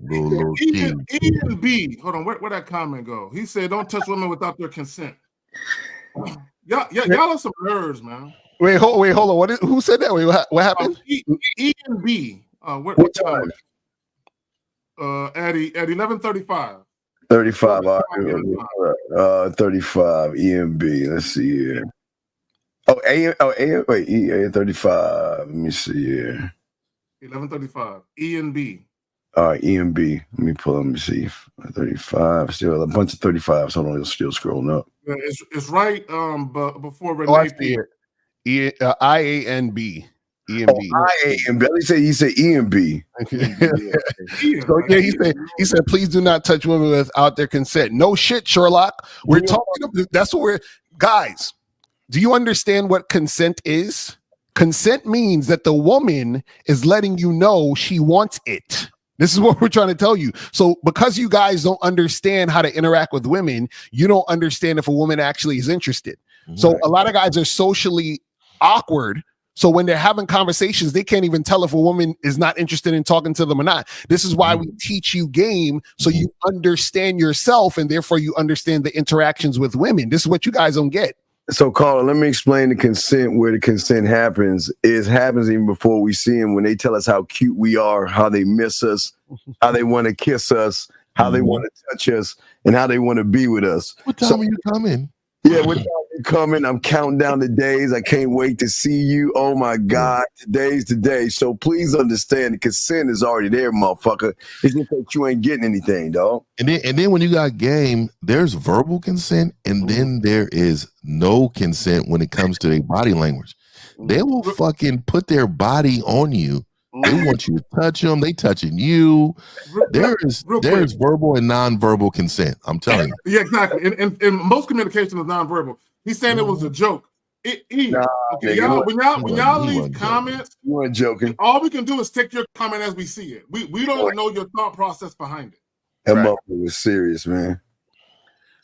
little E and B. Hold on, where that comment go? He said, "Don't touch women without their consent." Y'all are some nerds, man. Wait, hold on. Who said that? Wait, what happened? E and B. What time? At 11:35. 35. 35. EMB. Let's see here. Oh, AM. Wait, EA 35. Let me see here. 11:35. E and B. All right, EMB. Let me pull. Let me see. 35. Still a bunch of 35s. Hold on, it's still scrolling up. Yeah, it's right. But before Renee. Oh, I see it. IANB. EMB. IANB. He said EMB. So yeah, he said, please do not touch women without their consent. No shit, Sherlock. We're talking about, that's what we're, guys, do you understand what consent is? Consent means that the woman is letting you know she wants it. This is what we're trying to tell you. So because you guys don't understand how to interact with women, you don't understand if a woman actually is interested. So a lot of guys are socially awkward. So when they're having conversations, they can't even tell if a woman is not interested in talking to them or not. This is why we teach you game, so you understand yourself, and therefore you understand the interactions with women. This is what you guys don't get. So, Carl, let me explain the consent. Where the consent happens happens even before we see them. When they tell us how cute we are, how they miss us, how they want to kiss us, how they want to touch us, and how they want to be with us. What time are you coming? Yeah, what time you coming. I'm counting down the days. I can't wait to see you. Oh my God, today's the day. So please understand the consent is already there, motherfucker. It's just that you ain't getting anything, dog. And then when you got game, there's verbal consent, and then there is no consent when it comes to their body language. They will fucking put their body on you. They want you to touch them. They touching you. There's verbal and non-verbal consent. I'm telling you. Yeah, exactly. And most communication is non-verbal. He's saying it was a joke. When y'all leave comments, you weren't joking. All we can do is take your comment as we see it. We don't know your thought process behind it. That motherfucker was serious, man.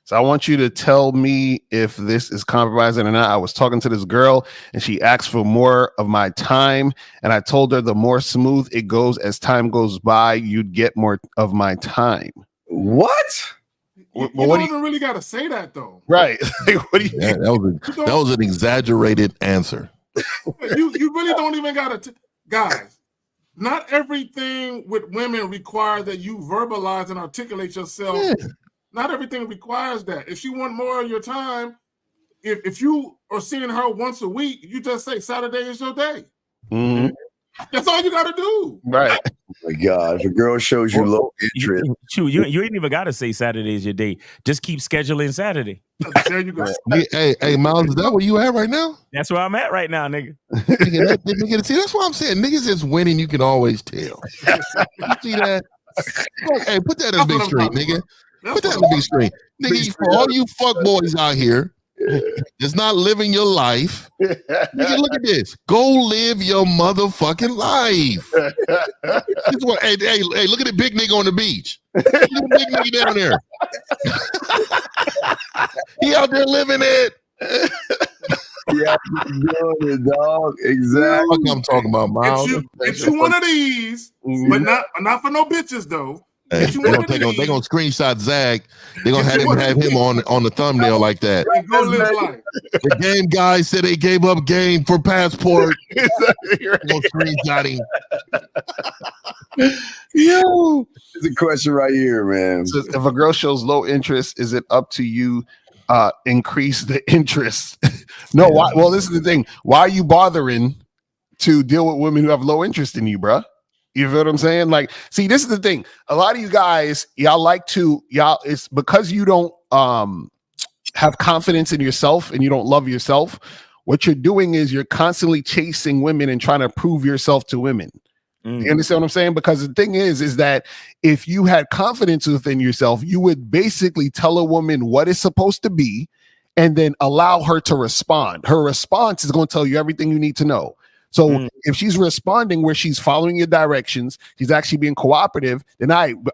So I want you to tell me if this is compromising or not. I was talking to this girl and she asked for more of my time. And I told her the more smooth it goes as time goes by, you'd get more of my time. What? You don't even really got to say that, though. Right. What do you think? That was an exaggerated answer. You really don't even got to. Guys, not everything with women requires that you verbalize and articulate yourself. Yeah. Not everything requires that. If she want more of your time, if you are seeing her once a week, you just say Saturday is your day. Mm-hmm. That's all you got to do. Right. Oh my God. If a girl shows you low interest. You ain't even got to say Saturday is your day. Just keep scheduling Saturday. There you go. Hey, Miles, is that where you at right now? That's where I'm at right now, nigga. See, that's what I'm saying. Niggas is winning. You can always tell. You see that? Hey, put that in the big screen, nigga. Put that in the big screen. Nigga, for all you fuck boys out here that's not living your life, nigga, look at this. Go live your motherfucking life. This one, hey, look at the big nigga on the beach. Look at the big nigga down there. He out there living it. Yeah, doing it, dog. Exactly. What I'm talking about, Miles. Get you one of these, but not for no bitches though. Hey, they gonna screenshot Zag. They're gonna have him on the thumbnail like that. The game guys said they gave up game for passport. Gonna screenshot him. Yo, it's a question right here, man. So if a girl shows low interest, is it up to you? Increase the interest. No, why? Well, this is the thing. Why are you bothering to deal with women who have low interest in you, bruh? You feel what I'm saying? Like, see, this is the thing. A lot of you guys, it's because you don't have confidence in yourself and you don't love yourself. What you're doing is you're constantly chasing women and trying to prove yourself to women. You understand what I'm saying? Because the thing is that if you had confidence within yourself, you would basically tell a woman what it's supposed to be and then allow her to respond. Her response is going to tell you everything you need to know. So if she's responding where she's following your directions, she's actually being cooperative, then I'm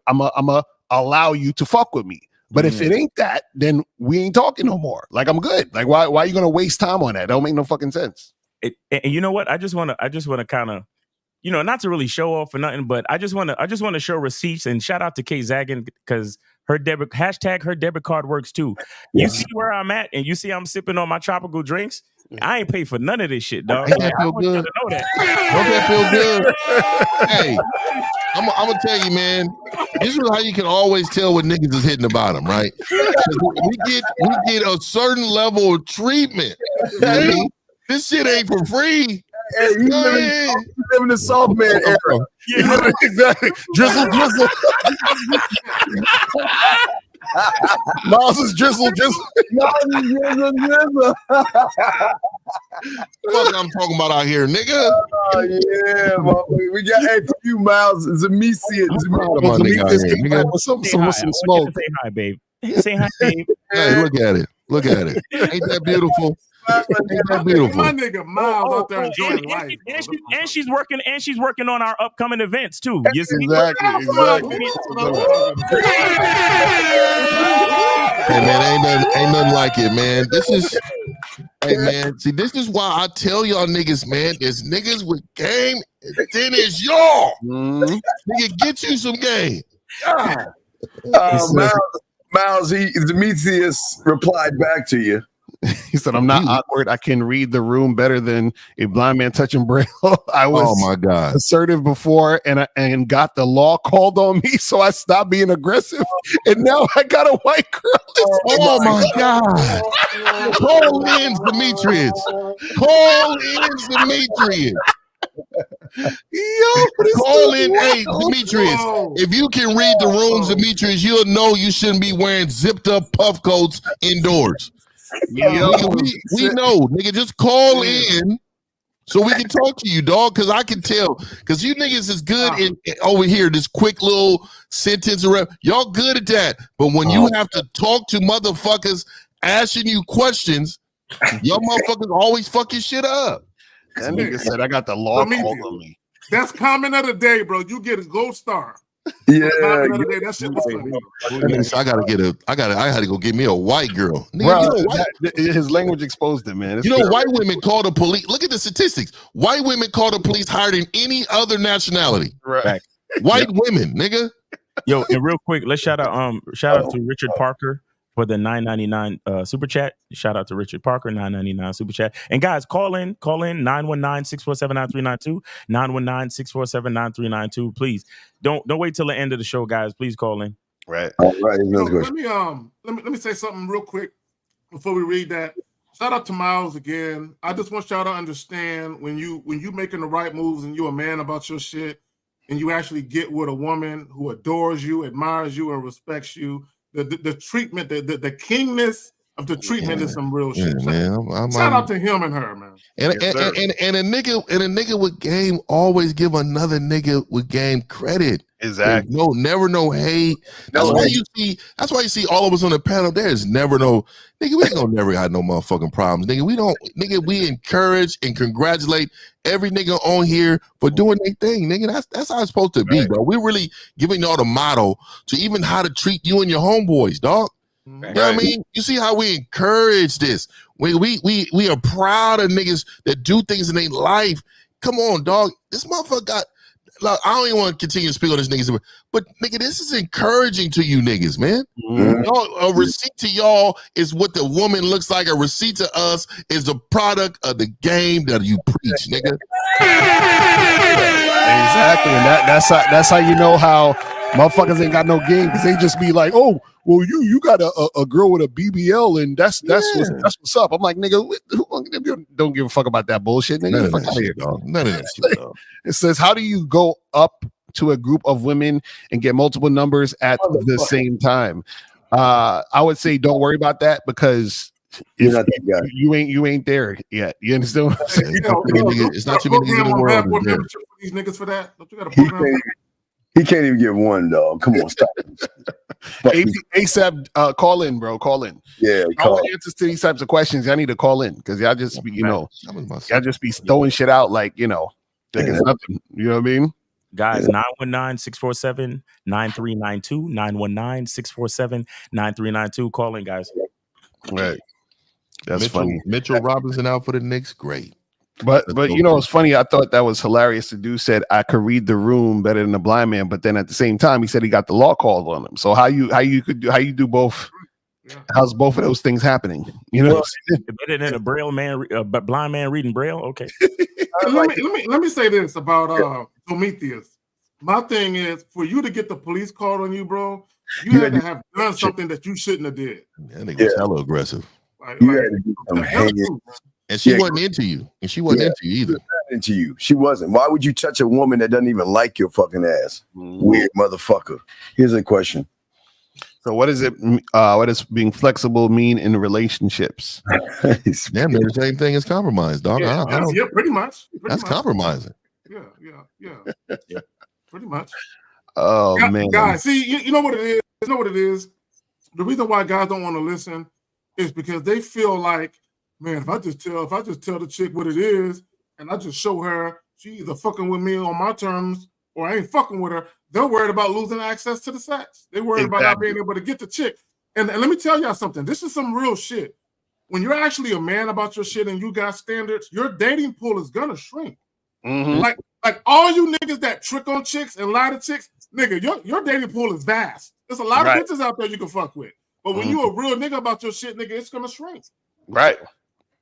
allow you to fuck with me. But if it ain't that, then we ain't talking no more. Like, I'm good. Like, why are you going to waste time on that? That don't make no fucking sense. And you know what? I just want to kind of, not to really show off or nothing, but I just want to show receipts and shout out to Kay Zagan because her debit card works too. You see where I'm at and you see I'm sipping on my tropical drinks. I ain't paid for none of this shit, dog. Don't that feel good? Don't that feel good? Hey, I'm gonna tell you, man. This is how you can always tell when niggas is hitting the bottom, right? We get a certain level of treatment. You know what I mean? This shit ain't for free. Hey, you live in the soft man era. Yeah, exactly. Drizzle. Miles is drizzle. What I'm talking about out here, nigga. Oh yeah, we got for you, Miles. Zamisian. Some smoke. Say hi, babe. Say hi, babe. Hey, look at it. Ain't that beautiful? Ain't that beautiful? My nigga Miles out there enjoying life. And she's working on our upcoming events too. You see? Exactly. Hey man, ain't nothing like it, man. Hey man, see, this is why I tell y'all niggas, man, there's niggas with game, and then it's y'all. Nigga, get you some game. Miles, Demetrius replied back to you. He said, I'm not awkward. I can read the room better than a blind man touching braille. I was oh my God. assertive before and got the law called on me. So I stopped being aggressive. And now I got a white girl. Oh my God. Call in, Demetrius. Call in, Demetrius. Yo, call in. Hey, Demetrius, if you can read the rooms, Demetrius, you'll know you shouldn't be wearing zipped up puff coats indoors. Yo, we know, nigga. Just call in so we can talk to you, dog. Because I can tell. Because you niggas is good in over here. This quick little sentence or y'all good at that. But when you have to talk to motherfuckers asking you questions, y'all motherfuckers always fucking shit up. That nigga said I got the law called on me. That's comment of the day, bro. You get a gold star. Yeah, that shit was funny. I had to go get me a white girl. Bro, his language exposed it, man. White women call the police. Look at the statistics. White women call the police higher than any other nationality. Right. White women, nigga. Yo, and real quick, let's shout out to Richard Parker for the $9.99 super chat. Shout out to Richard Parker, $9.99 super chat. And guys, call in 919-647-9392, 919-647-9392. Please don't wait till the end of the show, guys. Please call in. Right. All right. Let me say something real quick before we read that. Shout out to Miles again. I just want y'all to understand when you making the right moves and you a man about your shit and you actually get with a woman who adores you, admires you, and respects you. The treatment, the kingness of the treatment is some real shit. Man, Shout out to him and her, man. And a nigga with game always give another nigga with game credit. Exactly. Never no hate. That's why you see all of us on the panel. There's never no nigga. We ain't gonna never have no motherfucking problems, nigga. We encourage and congratulate every nigga on here for doing their thing, nigga. That's how it's supposed to be, bro. We're really giving y'all the model to even how to treat you and your homeboys, dog. You know what I mean? You see how we encourage this. We are proud of niggas that do things in their life. Come on, dog. This motherfucker got. Like, I don't even want to continue to speak on this niggas, but nigga, this is encouraging to you niggas, man. A receipt to y'all is what the woman looks like. A receipt to us is the product of the game that you preach, nigga. Exactly, and that's how you know how motherfuckers ain't got no game, because they just be like, oh, well, you got a girl with a BBL, and that's what's up. I'm like, nigga, don't give a fuck about that bullshit, nigga. None of that shit, dog. It says, how do you go up to a group of women and get multiple numbers at the same time? I would say don't worry about that, because you're not that guy. You ain't there yet. You understand what I'm saying? It's not too many niggas in the world. These niggas for that? Don't you got a program? He can't even get one, dog. Come on, stop. ASAP, call in, bro. Call in. Yeah, all answers to these types of questions, y'all need to call in, because y'all just be, y'all just be throwing shit out like, like it's nothing. You know what I mean? Guys, 919-647-9392, 919-647-9392. Call in, guys. Right. That's funny. Mitchell Robinson out for the Knicks. Great. But it's funny. I thought that was hilarious. The dude said I could read the room better than a blind man, but then at the same time he said he got the law called on him. So how you do both? How's both of those things happening? Better than a braille man, but blind man reading braille. Okay. Let me say this about Prometheus. My thing is, for you to get the police called on you, bro, you had to have done something that you shouldn't have did. That nigga was hella aggressive. And she wasn't into you. And she wasn't into you either. Into you. She wasn't. Why would you touch a woman that doesn't even like your fucking ass? Weird motherfucker. Here's a question. So what is it? What does being flexible mean in relationships? Damn, they're the same thing as compromise, dog. Yeah, pretty much. That's compromising. Yeah. Pretty much. Oh man, guys, see, you know what it is. You know what it is. The reason why guys don't want to listen is because they feel like, man, if I just tell the chick what it is, and I just show her she either fucking with me on my terms or I ain't fucking with her, they're worried about losing access to the sex. They're worried about not being able to get the chick. And let me tell y'all something. This is some real shit. When you're actually a man about your shit and you got standards, your dating pool is gonna shrink. Like all you niggas that trick on chicks and lie to chicks, nigga, your dating pool is vast. There's a lot of bitches out there you can fuck with. But when you a real nigga about your shit, nigga, it's gonna shrink. Right.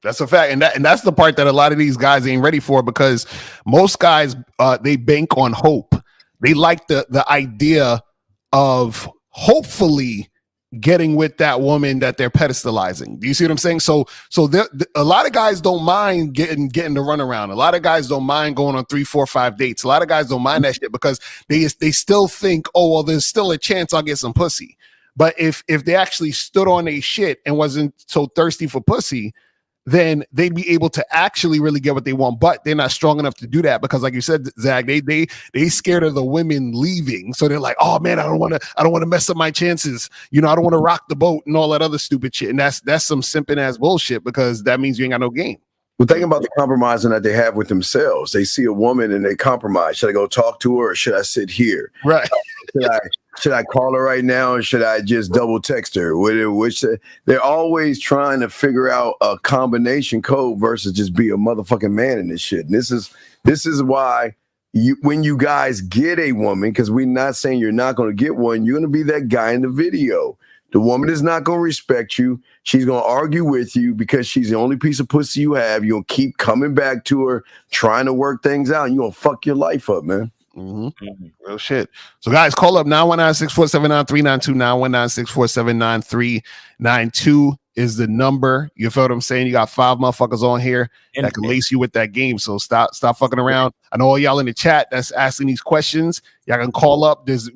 That's a fact. And that's the part that a lot of these guys ain't ready for, because most guys, they bank on hope. They like the idea of hopefully getting with that woman that they're pedestalizing. Do you see what I'm saying? So a lot of guys don't mind getting the runaround. A lot of guys don't mind going on 3, 4, 5 dates. A lot of guys don't mind that shit because they still think, oh, well, there's still a chance I'll get some pussy. But if they actually stood on a shit and wasn't so thirsty for pussy, then they'd be able to actually really get what they want. But they're not strong enough to do that because, like you said, Zach, they scared of the women leaving. So they're like, oh man, I don't want to mess up my chances. You know, I don't want to rock the boat and all that other stupid shit. And that's some simping ass bullshit, because that means you ain't got no game. Well, think about the compromising that they have with themselves. They see a woman and they compromise. Should I go talk to her or should I sit here? Right. Should I call her right now or should I just double text her? Which they're always trying to figure out a combination code versus just be a motherfucking man in this shit. And this is why when you guys get a woman, because we're not saying you're not going to get one, you're going to be that guy in the video. The woman is not going to respect you. She's going to argue with you because she's the only piece of pussy you have. You'll keep coming back to her, trying to work things out, and you're going to fuck your life up, man. Mm-hmm. Real shit. So guys, call up 919-647-9392, 919-647-9392 is the number. You feel what I'm saying? You got 5 motherfuckers on here that can lace you with that game. So stop fucking around. I know all y'all in the chat that's asking these questions. Y'all can call up. There's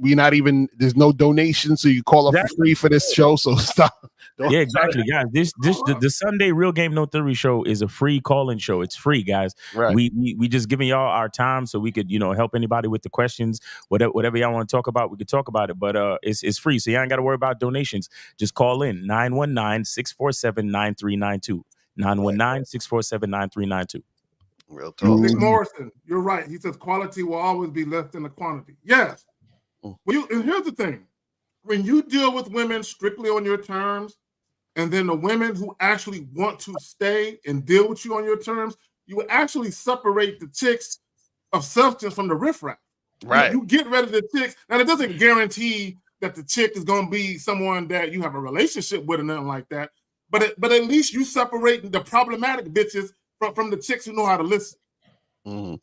no donation, so you call up for free for this show. So stop. Yeah, exactly, guys. The Sunday Real Game No Theory show is a free call-in show. It's free, guys. Right. We just giving y'all our time so we could, help anybody with the questions. Whatever y'all want to talk about, we could talk about it. But it's free, so y'all ain't got to worry about donations. Just call in 919-647-9392. 919-647-9392. Real talk. Nick Morrison, you're right. He says quality will always be less than the quantity. Yes. And here's the thing. When you deal with women strictly on your terms, and then the women who actually want to stay and deal with you on your terms, you will actually separate the chicks of substance from the riffraff. Right. You get rid of the chicks. Now, it doesn't guarantee that the chick is going to be someone that you have a relationship with or nothing like that. But at least you separate the problematic bitches from the chicks who know how to listen. Mm-hmm.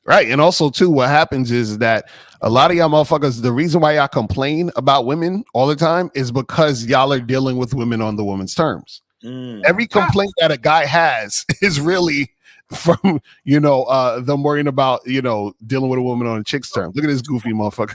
Right. And also, too, what happens is that a lot of y'all motherfuckers, the reason why y'all complain about women all the time is because y'all are dealing with women on the woman's terms. Every complaint that a guy has is really from, them worrying about, dealing with a woman on a chick's terms. Look at this goofy motherfucker.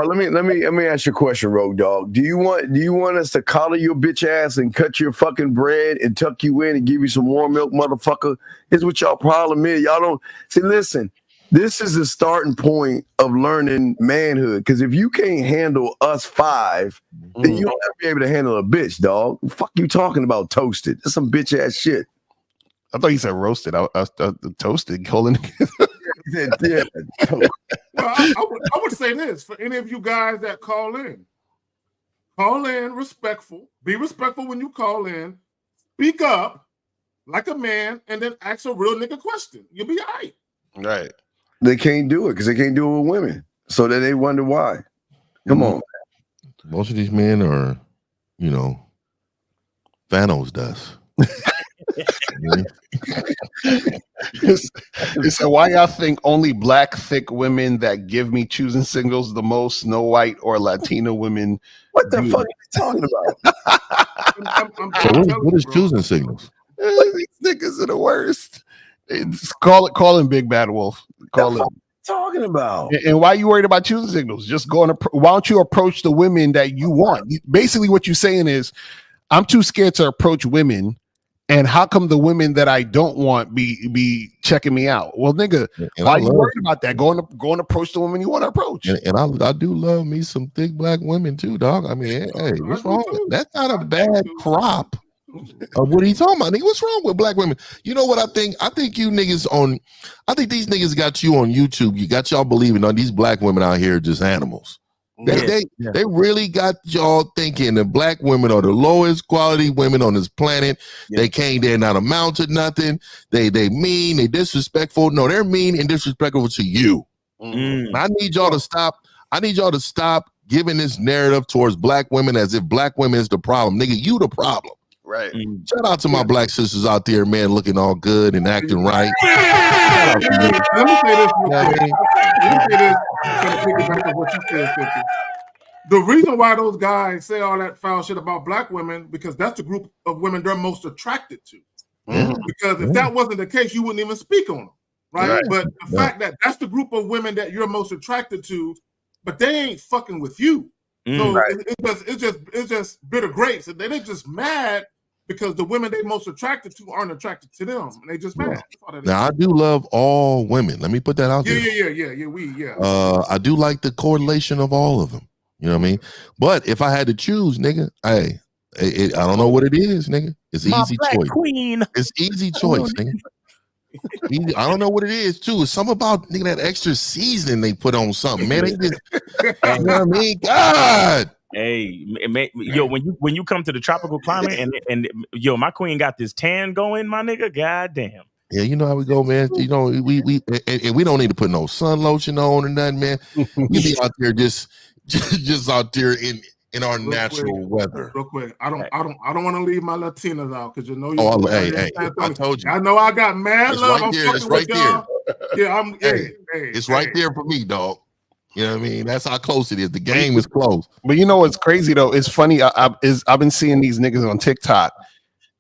Let me ask you a question, Rogue Dog. Do you want us to collar your bitch ass and cut your fucking bread and tuck you in and give you some warm milk, motherfucker? Here's what y'all problem is. Y'all don't see. Listen. This is the starting point of learning manhood. Because if you can't handle us 5, then you don't ever be able to handle a bitch, dog. The fuck you talking about toasted? That's some bitch ass shit. I thought you said roasted. I toasted. Well, I would say this for any of you guys that call in respectful. Be respectful when you call in. Speak up like a man, and then ask a real nigga question. You'll be all right. Right. They can't do it because they can't do it with women. So then they wonder why. Come on. Most of these men are, Thanos does. So why y'all think only black thick women that give me choosing signals the most, no white or Latino women? What the fuck are you talking about? What is choosing signals? These niggas are the worst. Call him Big Bad Wolf. Call him. Talking about. And why are you worried about choosing signals? Just why don't you approach the women that you want? Basically, what you're saying is, I'm too scared to approach women, and how come the women that I don't want be checking me out? Well, nigga, why are you worried about that? Go and approach the women you want to approach. And I do love me some thick black women too, dog. I mean, hey, what's wrong? That's not a bad crop. What are you talking about, nigga? What's wrong with black women? You know what I think? I think these niggas got you on YouTube. You got y'all believing on these black women out here are just animals. They really got y'all thinking that black women are the lowest quality women on this planet. They're not amount to nothing. They mean, they disrespectful. No, they're mean and disrespectful to you. I need y'all to stop. I need y'all to stop giving this narrative towards black women as if black women is the problem. Nigga, you the problem. Right. Shout out to my black sisters out there, man, looking all good and acting right. Let me say this real quick. Let me say this. To piggyback on what you said, 50. The reason why those guys say all that foul shit about black women, because that's the group of women they're most attracted to. Because if that wasn't the case, you wouldn't even speak on them, right? But the fact that that's the group of women that you're most attracted to, but they ain't fucking with you. So it's just bitter grapes. They ain't just mad because the women they most attracted to aren't attracted to them, and they just mad. Now I do love all women. Let me put that out there. Yeah. I do like the correlation of all of them. You know what I mean? But if I had to choose, nigga, hey, I don't know what it is, nigga. It's easy choice. Queen. It's easy choice, nigga. I don't know what it is too. It's something about nigga that extra seasoning they put on something, man. They just, you know what I mean? God. Hey, yo, when you come to the tropical climate and yo, my queen got this tan going, my nigga. God damn. Yeah, you know how we go, man. You know, we don't need to put no sun lotion on or nothing, man. We be out there just out there in our natural weather. Real quick, I don't want to leave my Latinas out because you know. I told you. I know I got mad it's love. Right there. It's right there. Yeah, it's right there for me, dog. You know what I mean? That's how close it is. The game is close. But you know what's crazy though? It's funny. I've been seeing these niggas on TikTok.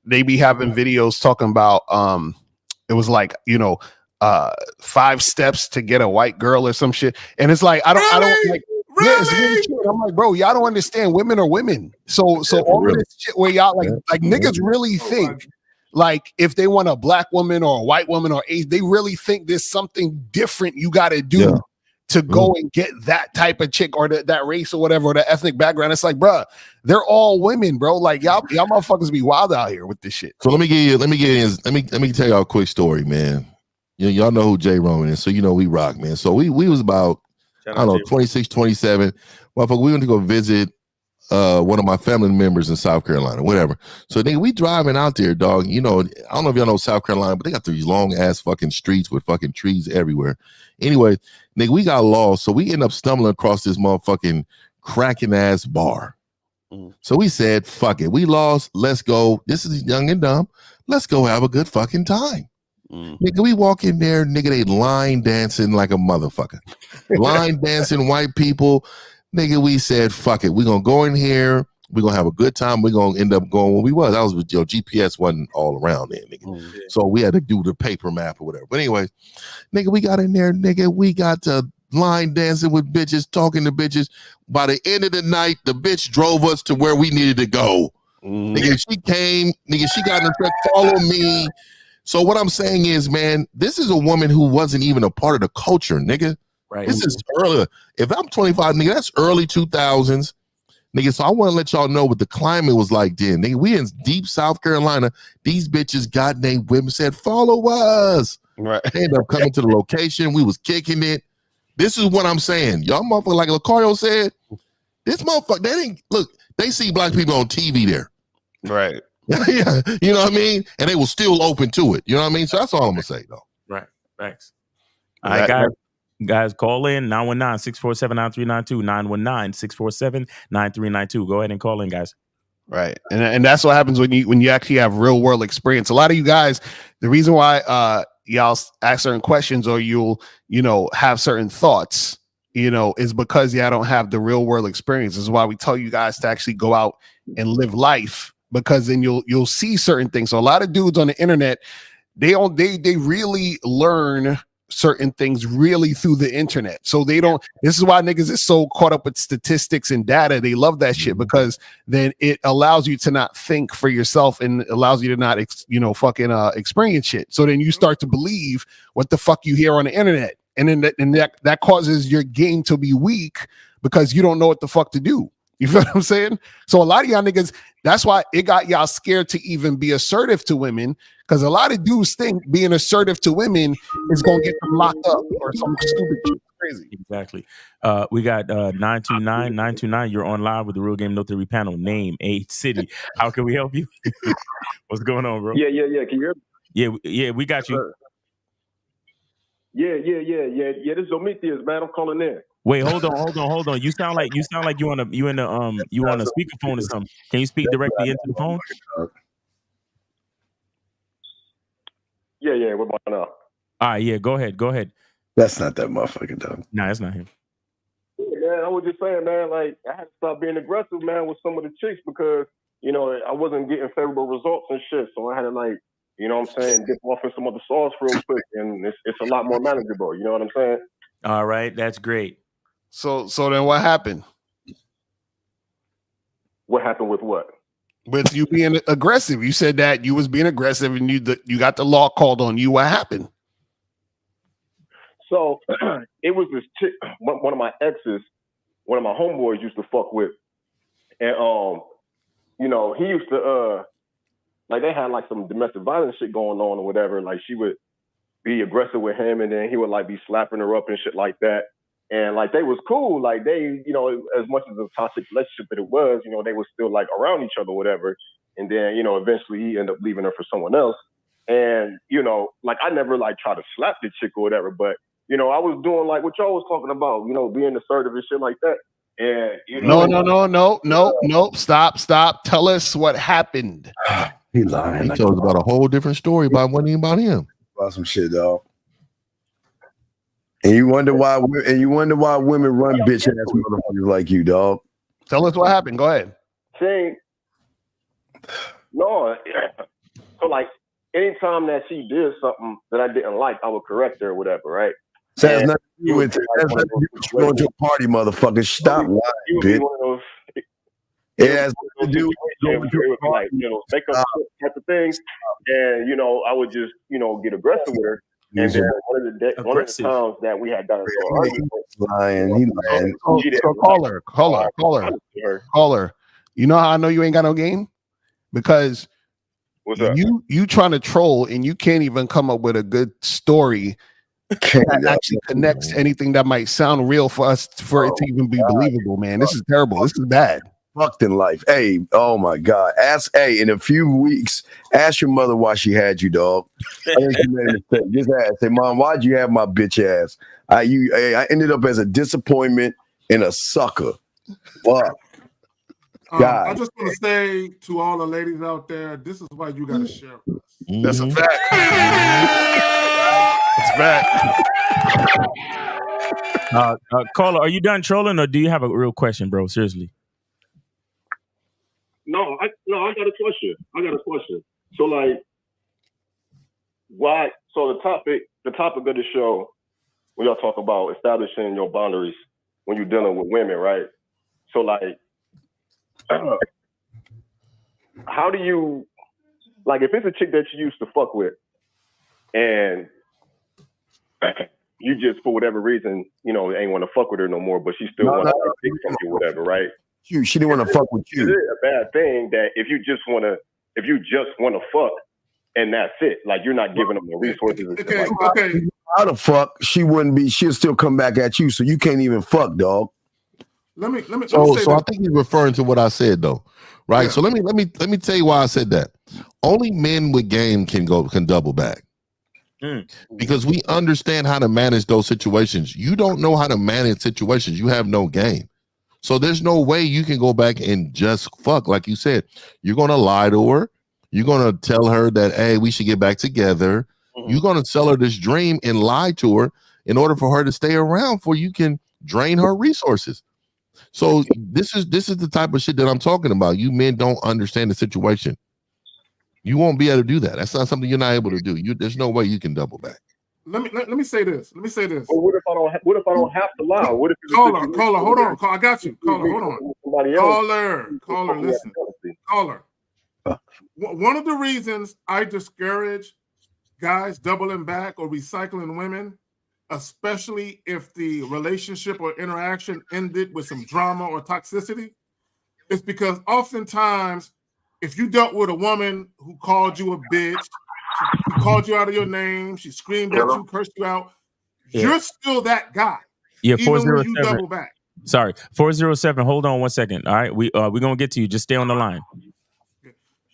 They be having videos talking about it was like 5 steps to get a white girl or some shit, and it's like I don't like. Really? Yeah, it's really true. I'm like, bro, y'all don't understand. Women are women. So all of this shit where y'all like niggas really think like if they want a black woman or a white woman or age, they really think there's something different you got to do to go and get that type of chick or that race or whatever or the ethnic background. It's like, bro, they're all women, bro. Like y'all motherfuckers be wild out here with this shit. So let me tell y'all a quick story, man. Y'all know who J Roman is, so you know we rock, man. So we was about 26, 27. Motherfucker, we went to go visit one of my family members in South Carolina, whatever. So nigga, we driving out there, dog. You know, I don't know if y'all know South Carolina, but they got these long ass fucking streets with fucking trees everywhere. Anyway, nigga, we got lost, so we end up stumbling across this motherfucking cracking ass bar. So we said, fuck it, we lost. Let's go. This is young and dumb. Let's go have a good fucking time. Nigga, we walk in there, nigga, they line dancing like a motherfucker. Line dancing white people. Nigga, we said, fuck it. We're going to go in here. We're going to have a good time. We're going to end up going where we was. I was with GPS wasn't all around there, nigga. So we had to do the paper map or whatever. But anyway, nigga, we got in there, nigga. We got to line dancing with bitches, talking to bitches. By the end of the night, the bitch drove us to where we needed to go. Nigga, she came. Nigga, she got in the truck, follow me. So what I'm saying is, man, this is a woman who wasn't even a part of the culture, nigga. Right. This is early. If I'm 25, nigga, that's early 2000s, nigga. So I want to let y'all know what the climate was like then, nigga. We in deep South Carolina. These bitches got named women, said, follow us. Right. They ended up coming to the location. We was kicking it. This is what I'm saying. Y'all motherfucker, like Lucario said, this motherfucker, they see black people on TV there. Right. Yeah, you know what I mean? And they were still open to it. You know what I mean? So that's all I'm gonna say, though. Right. Thanks. All right, guys, call in 919-647-9392, 919-647-9392. Go ahead and call in, guys. Right. And that's what happens when you actually have real world experience. A lot of you guys, the reason why y'all ask certain questions or you'll have certain thoughts, is because y'all don't have the real world experience. This is why we tell you guys to actually go out and live life, because then you'll see certain things. So a lot of dudes on the internet, they really learn certain things really through the internet. So they don't, this is why niggas is so caught up with statistics and data. They love that shit because then it allows you to not think for yourself and allows you to not, experience shit. So then you start to believe what the fuck you hear on the internet. And then that causes your game to be weak because you don't know what the fuck to do. You feel what I'm saying? So a lot of y'all niggas, that's why it got y'all scared to even be assertive to women, because a lot of dudes think being assertive to women is going to get them locked up or some stupid shit. Crazy. Exactly. We got 929. You're on live with the Real Game No Theory panel. Name, age, city. How can we help you? What's going on, bro? Yeah. Can you hear me? Yeah, we got you. Yeah. This is Prometheus, man. I'm calling in. Wait, hold on. You sound like you on a speakerphone or something. Can you speak directly into the phone? Yeah. What about now? All right, yeah, go ahead. That's not that motherfucker, dog. No, that's not him. Yeah, man, I was just saying, man, like, I had to stop being aggressive, man, with some of the chicks because, you know, I wasn't getting favorable results and shit. So I had to, like, you know what I'm saying, dip off in some other sauce real quick. And it's a lot more manageable. You know what I'm saying? All right, that's great. So then what happened? What happened with what? With you being aggressive. You said that you was being aggressive and you got the law called on you. What happened? So it was this chick, one of my exes, one of my homeboys used to fuck with. And, you know, he used to, like, they had, like, some domestic violence shit going on or whatever. Like, she would be aggressive with him, and then he would, like, be slapping her up and shit like that. And, like, they was cool. Like, they, you know, as much as a toxic relationship that it was, you know, they were still, like, around each other or whatever. And then, you know, eventually he ended up leaving her for someone else. And, you know, like, I never, like, tried to slap the chick or whatever, but, you know, I was doing, like, what y'all was talking about, you know, being assertive and shit like that. And, you know, No. Stop. Tell us what happened. He lying. He told us about a whole different story about what ain't about him. About some shit, dog. And you wonder why women run bitch ass motherfuckers like you, dog. Tell us what happened. Go ahead. See, no. So, like, anytime that she did something that I didn't like, I would correct her or whatever, right? So that's nothing to do with you going to a party, motherfucker. Stop lying, bitch. It has nothing to do with like, you know, make up type of things. And, you know, I would just, you know, get aggressive with her. And then one of the times that we had done lying. So caller. You know how I know you ain't got no game? Because you trying to troll and you can't even come up with a good story that actually connects anything that might sound real for us for it to even be believable, man. This is terrible. This is bad. Fucked in life. Hey, oh my God. In a few weeks, ask your mother why she had you, dog. Just ask. Say, Mom, why'd you have my bitch ass? I ended up as a disappointment and a sucker. Fuck. I just want to say to all the ladies out there, this is why you got to share with us. That's a fact. That's a fact. Caller, are you done trolling or do you have a real question, bro? Seriously. No, I got a question. So, like, why? So the topic of the show, we all talk about establishing your boundaries when you're dealing with women, right? So, like, how do you, like, if it's a chick that you used to fuck with, and you just for whatever reason, you know, ain't want to fuck with her no more, but she still wants to take from you, whatever, right? She didn't want to fuck with you. Is it a bad thing that if you just want to fuck and that's it, like you're not giving them the resources? Okay. How the fuck she wouldn't be? She'll still come back at you, so you can't even fuck, dog. Let me So I think he's referring to what I said though, right? Yeah. So let me tell you why I said that. Only men with game can double back. Because we understand how to manage those situations. You don't know how to manage situations. You have no game. So there's no way you can go back and just fuck. Like you said, you're going to lie to her. You're going to tell her that, hey, we should get back together. You're going to sell her this dream and lie to her in order for her to stay around for you can drain her resources. So this is the type of shit that I'm talking about. You men don't understand the situation. You won't be able to do that. That's not something you're not able to do. There's no way you can double back. Let me say this. Well, what if I don't have to lie? What if caller, hold on. I got you. Caller, hold on. Caller, listen. Caller. One of the reasons I discourage guys doubling back or recycling women, especially if the relationship or interaction ended with some drama or toxicity, is because oftentimes if you dealt with a woman who called you a bitch, she called you out of your name, she screamed at you, cursed you out, you're still that guy. Yeah, even when you double back. Sorry, 407. Hold on 1 second. All right, we're gonna get to you. Just stay on the line.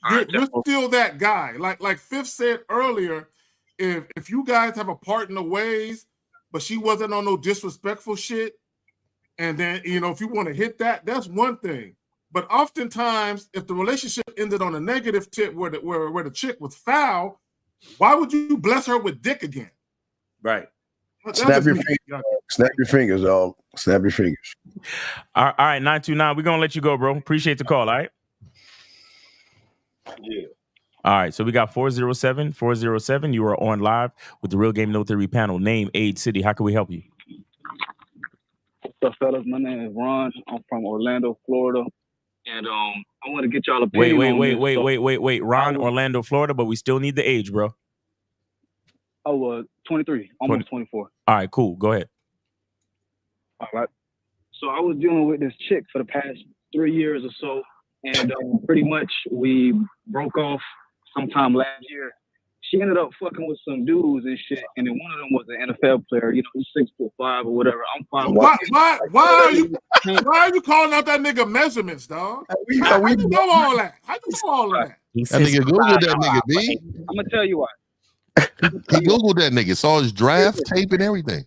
You're still that guy. Like Fifth said earlier, if you guys have a part in the ways, but she wasn't on no disrespectful shit, and then if you want to hit that, that's one thing. But oftentimes, if the relationship ended on a negative tip where the chick was foul, Why would you bless her with dick again? Right. Snap your fingers. Snap your fingers, dog. Snap your fingers. All right, 929. We're gonna let you go, bro. Appreciate the call. All right. Yeah. All right. So we got 407. 407. You are on live with the Real Game No Theory panel. Name, age, city. How can we help you? What's up, fellas? My name is Ron. I'm from Orlando, Florida, and I want to get y'all opinion. Wait. Ron, Orlando, Florida, but we still need the age, bro. 23, almost 24. All right, cool. Go ahead. All right. So I was dealing with this chick for the past 3 years or so, and pretty much we broke off sometime last year. She ended up fucking with some dudes and shit, and then one of them was an NFL player. You know, he's 6'5" or whatever. I'm 5'1". Why are you calling out that nigga measurements, dog? How you know all that? How you know all that? That nigga Googled that nigga, B. I'm gonna tell you why. He Googled that nigga, saw his draft tape and everything.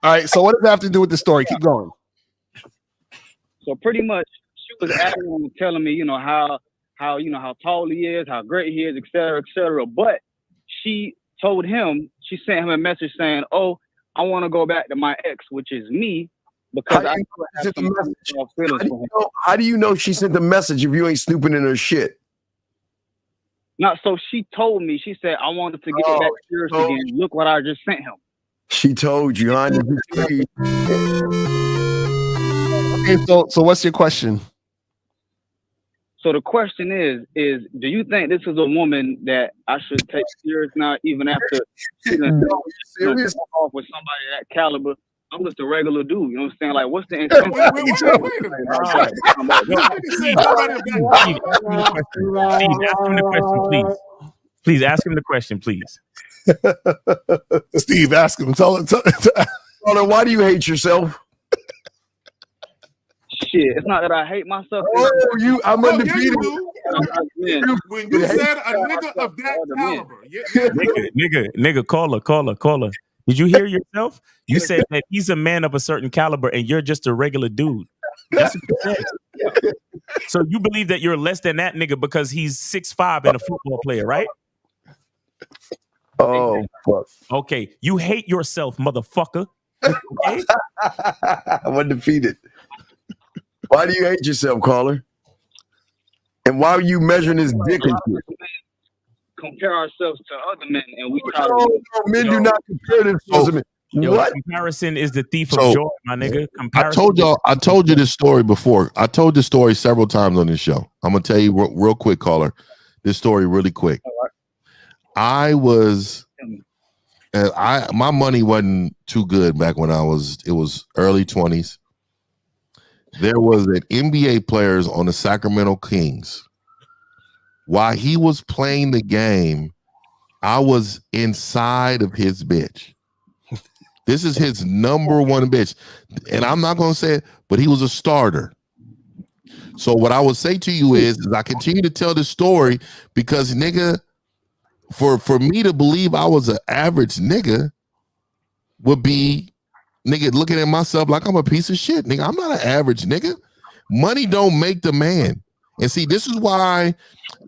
All right, so what does that have to do with the story? Keep going. So pretty much, she was asking, telling me, you know, how tall he is, how great he is, et cetera, et cetera. But she told him, she sent him a message saying, "Oh, I want to go back to my ex, which is me, because how do you know she sent the message if you ain't snooping in her shit? Not so she told me. She said, "I wanted to get back serious again. Look what I just sent him." She told you, huh? Okay, so what's your question? So the question is do you think this is a woman that I should take serious now, even after serious off with somebody that caliber? I'm just a regular dude, you know what I'm saying? Like, what's the intent? Please ask him the question, please. Steve, ask him. Tell him, why do you hate yourself? Shit, it's not that I hate myself. I'm undefeated. When you said a nigga of that caliber, nigga, caller. Did you hear yourself? You said that he's a man of a certain caliber and you're just a regular dude. That's what you said. So you believe that you're less than that nigga because he's 6'5" and a football player, right? Oh, fuck. Okay, you hate yourself, motherfucker. Okay? I'm undefeated. Why do you hate yourself, caller? And why are you measuring his dick and shit? Compare ourselves to other men, and we men do not compare themselves to men. What? Comparison is the thief of joy, my nigga. I told you this story before. I told this story several times on this show. I'm gonna tell you real quick, caller. This story really quick. My money wasn't too good back when it was early 20s. There was an NBA players on the Sacramento Kings. While he was playing the game, I was inside of his bitch. This is his number one bitch. And I'm not going to say it, but he was a starter. So what I would say to you is I continue to tell this story because, nigga, for me to believe I was an average nigga would be, nigga, looking at myself like I'm a piece of shit. Nigga, I'm not an average nigga. Money don't make the man. And see, this is why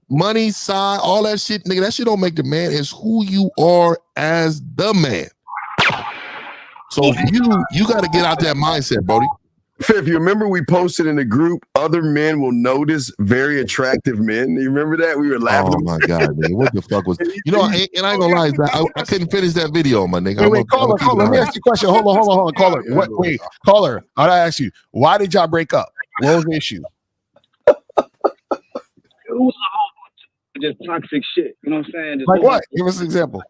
money, side, all that shit, nigga, that shit don't make the man. It's who you are as the man. So you got to get out that mindset, Brody. If you remember, we posted in the group, other men will notice very attractive men. You remember that? We were laughing. Oh, my God, man. What the fuck was... You know, and I ain't gonna lie, I couldn't finish that video, my nigga. Wait, caller, let me ask you a question. Hold on, caller. Wait, caller, I ask you, why did y'all break up? What was the issue? It was a whole bunch of just toxic shit. You know what I'm saying? Just like what? Give us an example.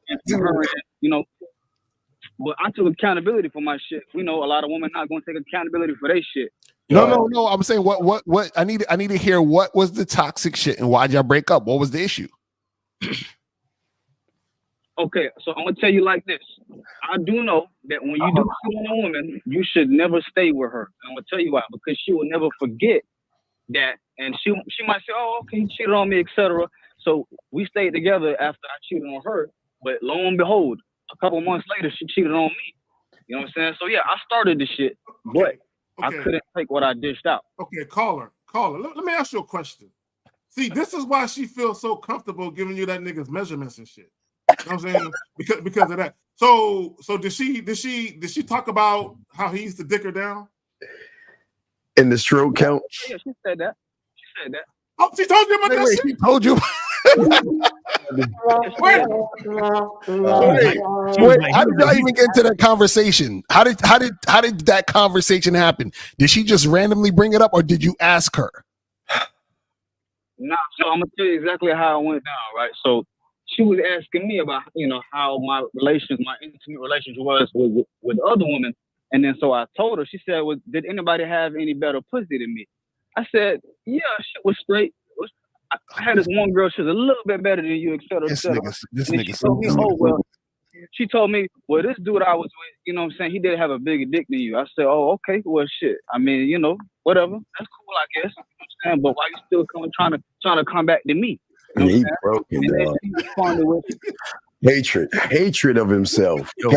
You know, but I took accountability for my shit. We know a lot of women not going to take accountability for their shit. No. I'm saying what I need to hear what was the toxic shit and why'd y'all break up? What was the issue? Okay, so I'm gonna tell you like this. I do know that when you do cheat on a woman, you should never stay with her. And I'm gonna tell you why, because she will never forget that, and she might say, "Oh, okay, he cheated on me, etc." So we stayed together after I cheated on her, but lo and behold, a couple months later, she cheated on me. You know what I'm saying? So yeah, I started the shit, but I couldn't take what I dished out. Okay, caller. Let me ask you a question. See, this is why she feels so comfortable giving you that nigga's measurements and shit. You know what I'm saying? Because of that. So did she talk about how he used to dick her down? In the stroke count? Yeah, she said that. Oh, she told you about that shit? She told you. Wait, how did y'all even get into that conversation? How did that conversation happen? Did she just randomly bring it up, or did you ask her? Nah, so I'm gonna tell you exactly how it went down, right? So she was asking me about, how my intimate relations was with other women, and then so I told her. She said, "Well, did anybody have any better pussy than me?" I said, "Yeah, shit was straight. I had this one girl. She was a little bit better than you, etc." This nigga. She told me, "Well, this dude I was with, what I'm saying, he did have a bigger dick than you." I said, "Oh, okay. Well, shit. I mean, whatever. That's cool, I guess. You know what I'm saying? But why you still trying to come back to me?" He broken, dog. Hatred of himself. Yo,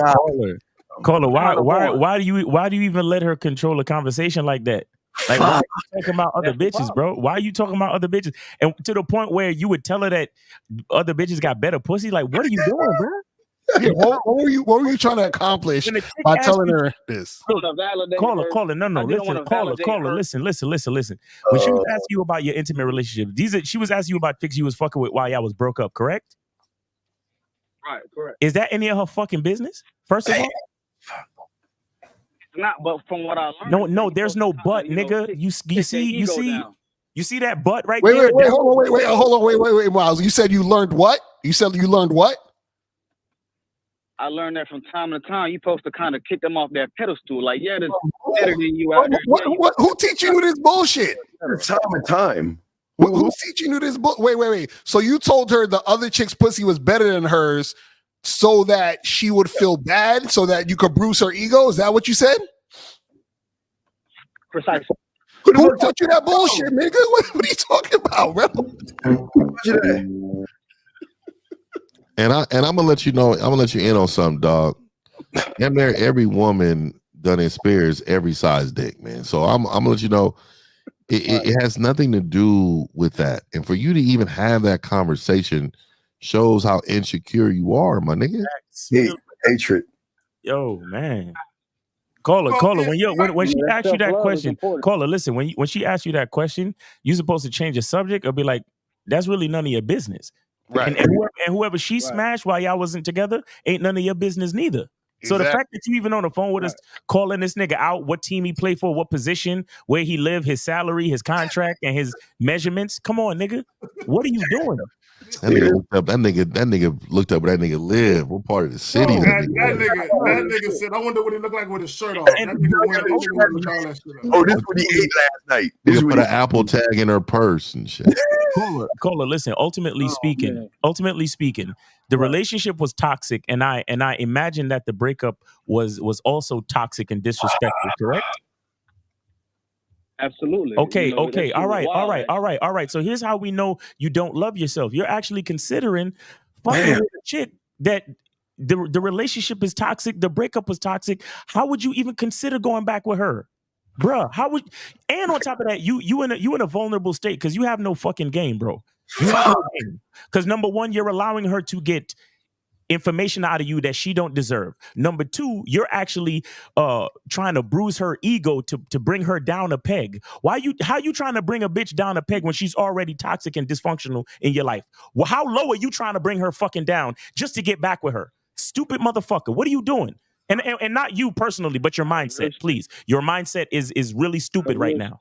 caller, why do you even let her control a conversation like that? Like, why are you talking about other bitches, bro? Why are you talking about other bitches? And to the point where you would tell her that other bitches got better pussy? Like, what are you doing, bro? Yeah, what were you trying to accomplish by telling her this? Caller, no, listen, caller, listen. When she was asking you about your intimate relationship, she was asking you about chicks you was fucking with while y'all was broke up, correct? Right, correct. Is that any of her fucking business? First of all, it's not. But from what I learned, no, there's no but, nigga. You see that butt right there? Wait, hold on, wait, Miles. You said you learned what? You said you learned what? I learned that from time to time, you're supposed to kind of kick them off that pedestal. Like, yeah, there's better than you out there. Who teaching you this bullshit? Time and time. Who's teaching you this bullshit? Wait. So you told her the other chick's pussy was better than hers so that she would feel bad, so that you could bruise her ego? Is that what you said? Precisely. Who taught you that bullshit, nigga? What are you talking about, bro? And I'm gonna let you know. I'm gonna let you in on something, dog. Every woman done experience every size dick, man. So I'm gonna let you know. It has nothing to do with that. And for you to even have that conversation shows how insecure you are, my nigga. Hatred. Yo, man. Caller, when she asks you that question, caller, listen, when she asks you that question, you're supposed to change the subject or be like, that's really none of your business. Right. And whoever she smashed while y'all wasn't together ain't none of your business neither. So the fact that you even on the phone with us calling this nigga out, what team he played for, what position, where he lived, his salary, his contract, and his measurements. Come on, nigga. What are you doing? That nigga looked up where that nigga lived. What part of the city? That nigga said, I wonder what he looked like with his shirt off. That nigga went all that shit up. Oh, this is what he ate last night. This put an Apple tag in her purse and shit. Caller, listen, ultimately speaking, the relationship was toxic, and I imagine that the breakup was also toxic and disrespectful, correct? Absolutely. Okay. All right. So here's how we know you don't love yourself. You're actually considering fucking with a chick that the relationship is toxic, the breakup was toxic. How would you even consider going back with her? Bruh, how would, and on top of that, you in a vulnerable state because you have no fucking game, bro. You have no game. Because number one, you're allowing her to get information out of you that she don't deserve. Number two, you're actually trying to bruise her ego to bring her down a peg. How you trying to bring a bitch down a peg when she's already toxic and dysfunctional in your life? Well, how low are you trying to bring her fucking down just to get back with her? Stupid motherfucker. What are you doing? And not you personally, but your mindset, please. Your mindset is really stupid right now.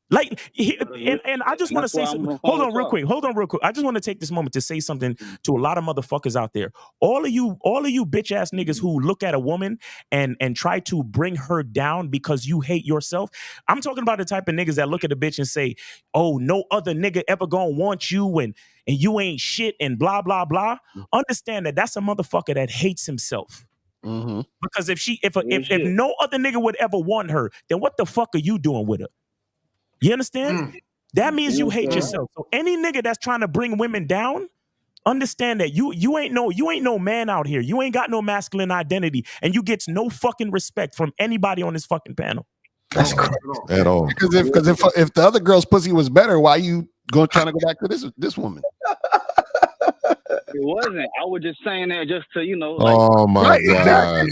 Like, and I just want to say something. Hold on real quick. I just want to take this moment to say something to a lot of motherfuckers out there. All of you bitch ass niggas who look at a woman and try to bring her down because you hate yourself. I'm talking about the type of niggas that look at a bitch and say, oh, no other nigga ever gonna want you and you ain't shit and blah, blah, blah. Understand that that's a motherfucker that hates himself. Mm-hmm. Because if no other nigga would ever want her, then what the fuck are you doing with her? You understand? That means you hate yourself. So any nigga that's trying to bring women down, understand that you ain't no man out here. You ain't got no masculine identity, and you get no fucking respect from anybody on this fucking panel. That's at all. Because if the other girl's pussy was better, why you trying to go back to this woman. It wasn't. I was just saying that just to, Oh my God. Exactly.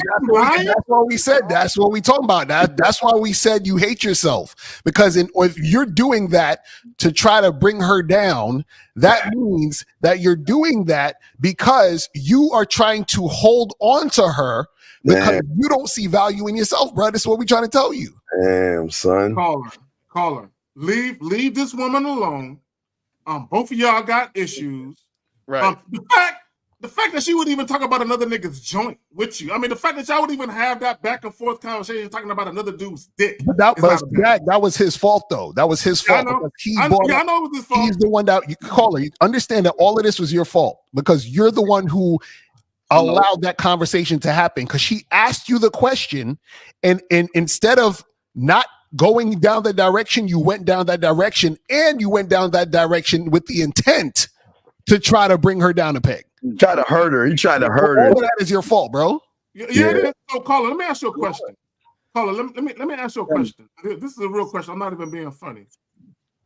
That's what we said. That's what we talking about. That's why we said you hate yourself. Because if you're doing that to try to bring her down, that means that you're doing that because you are trying to hold on to her because you don't see value in yourself, bro. That's what we're trying to tell you. Damn, son. Call her. Leave this woman alone. Both of y'all got issues. Right. The fact that she would even talk about another nigga's joint with you. I mean, the fact that y'all would even have that back and forth conversation talking about another dude's dick. But that was his fault, though. That was his fault. I know it was his fault. He's the one that you call her. You understand that all of this was your fault because you're the one who allowed that conversation to happen because she asked you the question and instead of not going down that direction, you went down that direction and you went down that direction with the intent to try to bring her down a peg. Try to hurt her. He tried to hurt her. All of that is your fault, bro. Yeah. It is. So, caller, let me ask you a question. Caller, let me ask you a question. This is a real question. I'm not even being funny.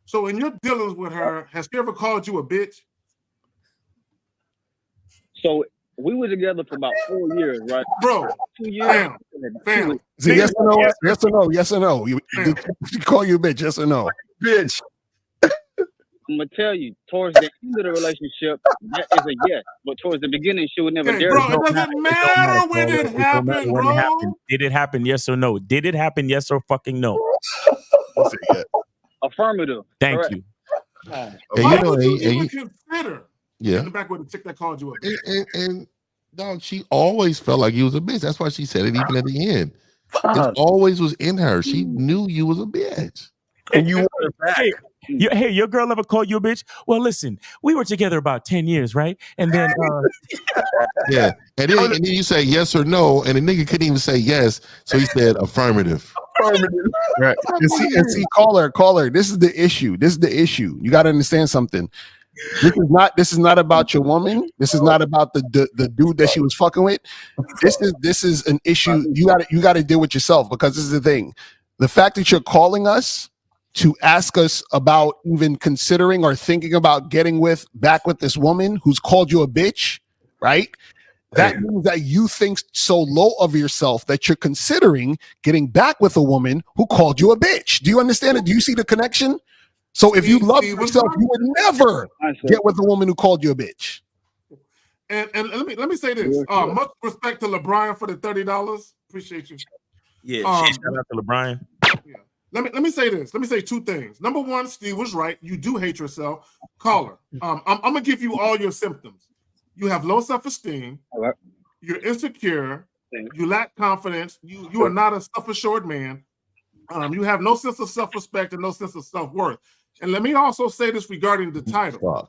So, in your dealings with her, has she ever called you a bitch? So we were together for about 4 years, right? Bro, 2 years. Fam. So yes or no? Yes or no? Yes or no? She call you a bitch? Yes or no? Bitch. I'm gonna tell you, towards the end of the relationship, that is a yes. But towards the beginning, she would never dare. Bro, it doesn't matter when it happened, bro. Did it happen? Yes or no? Did it happen? Yes or fucking no? Affirmative. Thank Correct. you. Why would you even consider getting back with a chick that called you a bitch? And dog, she always felt like you was a bitch. That's why she said it even at the end. It always was in her. She knew you was a bitch. And you want it back. Hey, your girl ever called you a bitch? Well, listen, we were together about 10 years, right? And then yeah. And then you say yes or no, and the nigga couldn't even say yes, so he said affirmative. Right. And see, caller. This is the issue. You got to understand something. This is not about your woman. This is not about the dude that she was fucking with. This is an issue you got to deal with yourself because this is the thing. The fact that you're calling us to ask us about even considering or thinking about getting back with this woman who's called you a bitch, right? That means that you think so low of yourself that you're considering getting back with a woman who called you a bitch. Do you understand it? Do you see the connection? So if you love yourself, you would never get with a woman who called you a bitch. And let me say this. Much respect to LeBron for the $30. Appreciate you. Yeah, shout out to LeBron. Yeah. Let me say this. Let me say two things. Number one, Steve was right. You do hate yourself. Caller, I'm gonna give you all your symptoms. You have low self-esteem. Right. You're insecure. You lack confidence. You are not a self-assured man. You have no sense of self-respect and no sense of self-worth. And let me also say this regarding the title.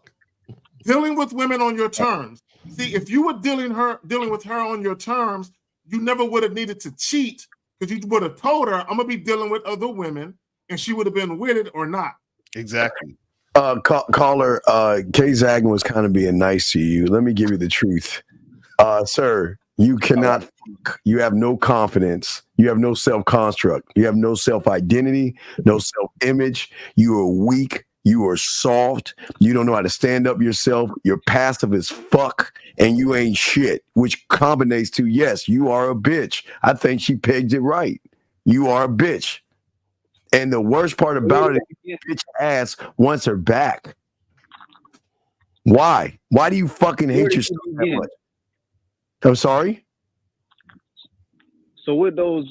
Dealing with women on your terms. See, if you were dealing with her on your terms, you never would have needed to cheat because you would have told her, I'm gonna be dealing with other women, and she would have been with it or not. Exactly. Caller, Kay Zagan was kind of being nice to you. Let me give you the truth. Sir, you cannot, you have no confidence. You have no self-construct. You have no self-identity, no self-image. You are weak. You are soft. You don't know how to stand up yourself. You're passive as fuck, and you ain't shit, which combines to, yes, you are a bitch. I think she pegged it right. You are a bitch. And the worst part about it, bitch ass wants her back. Why? Why do you fucking hate yourself that much? I'm sorry? So with those,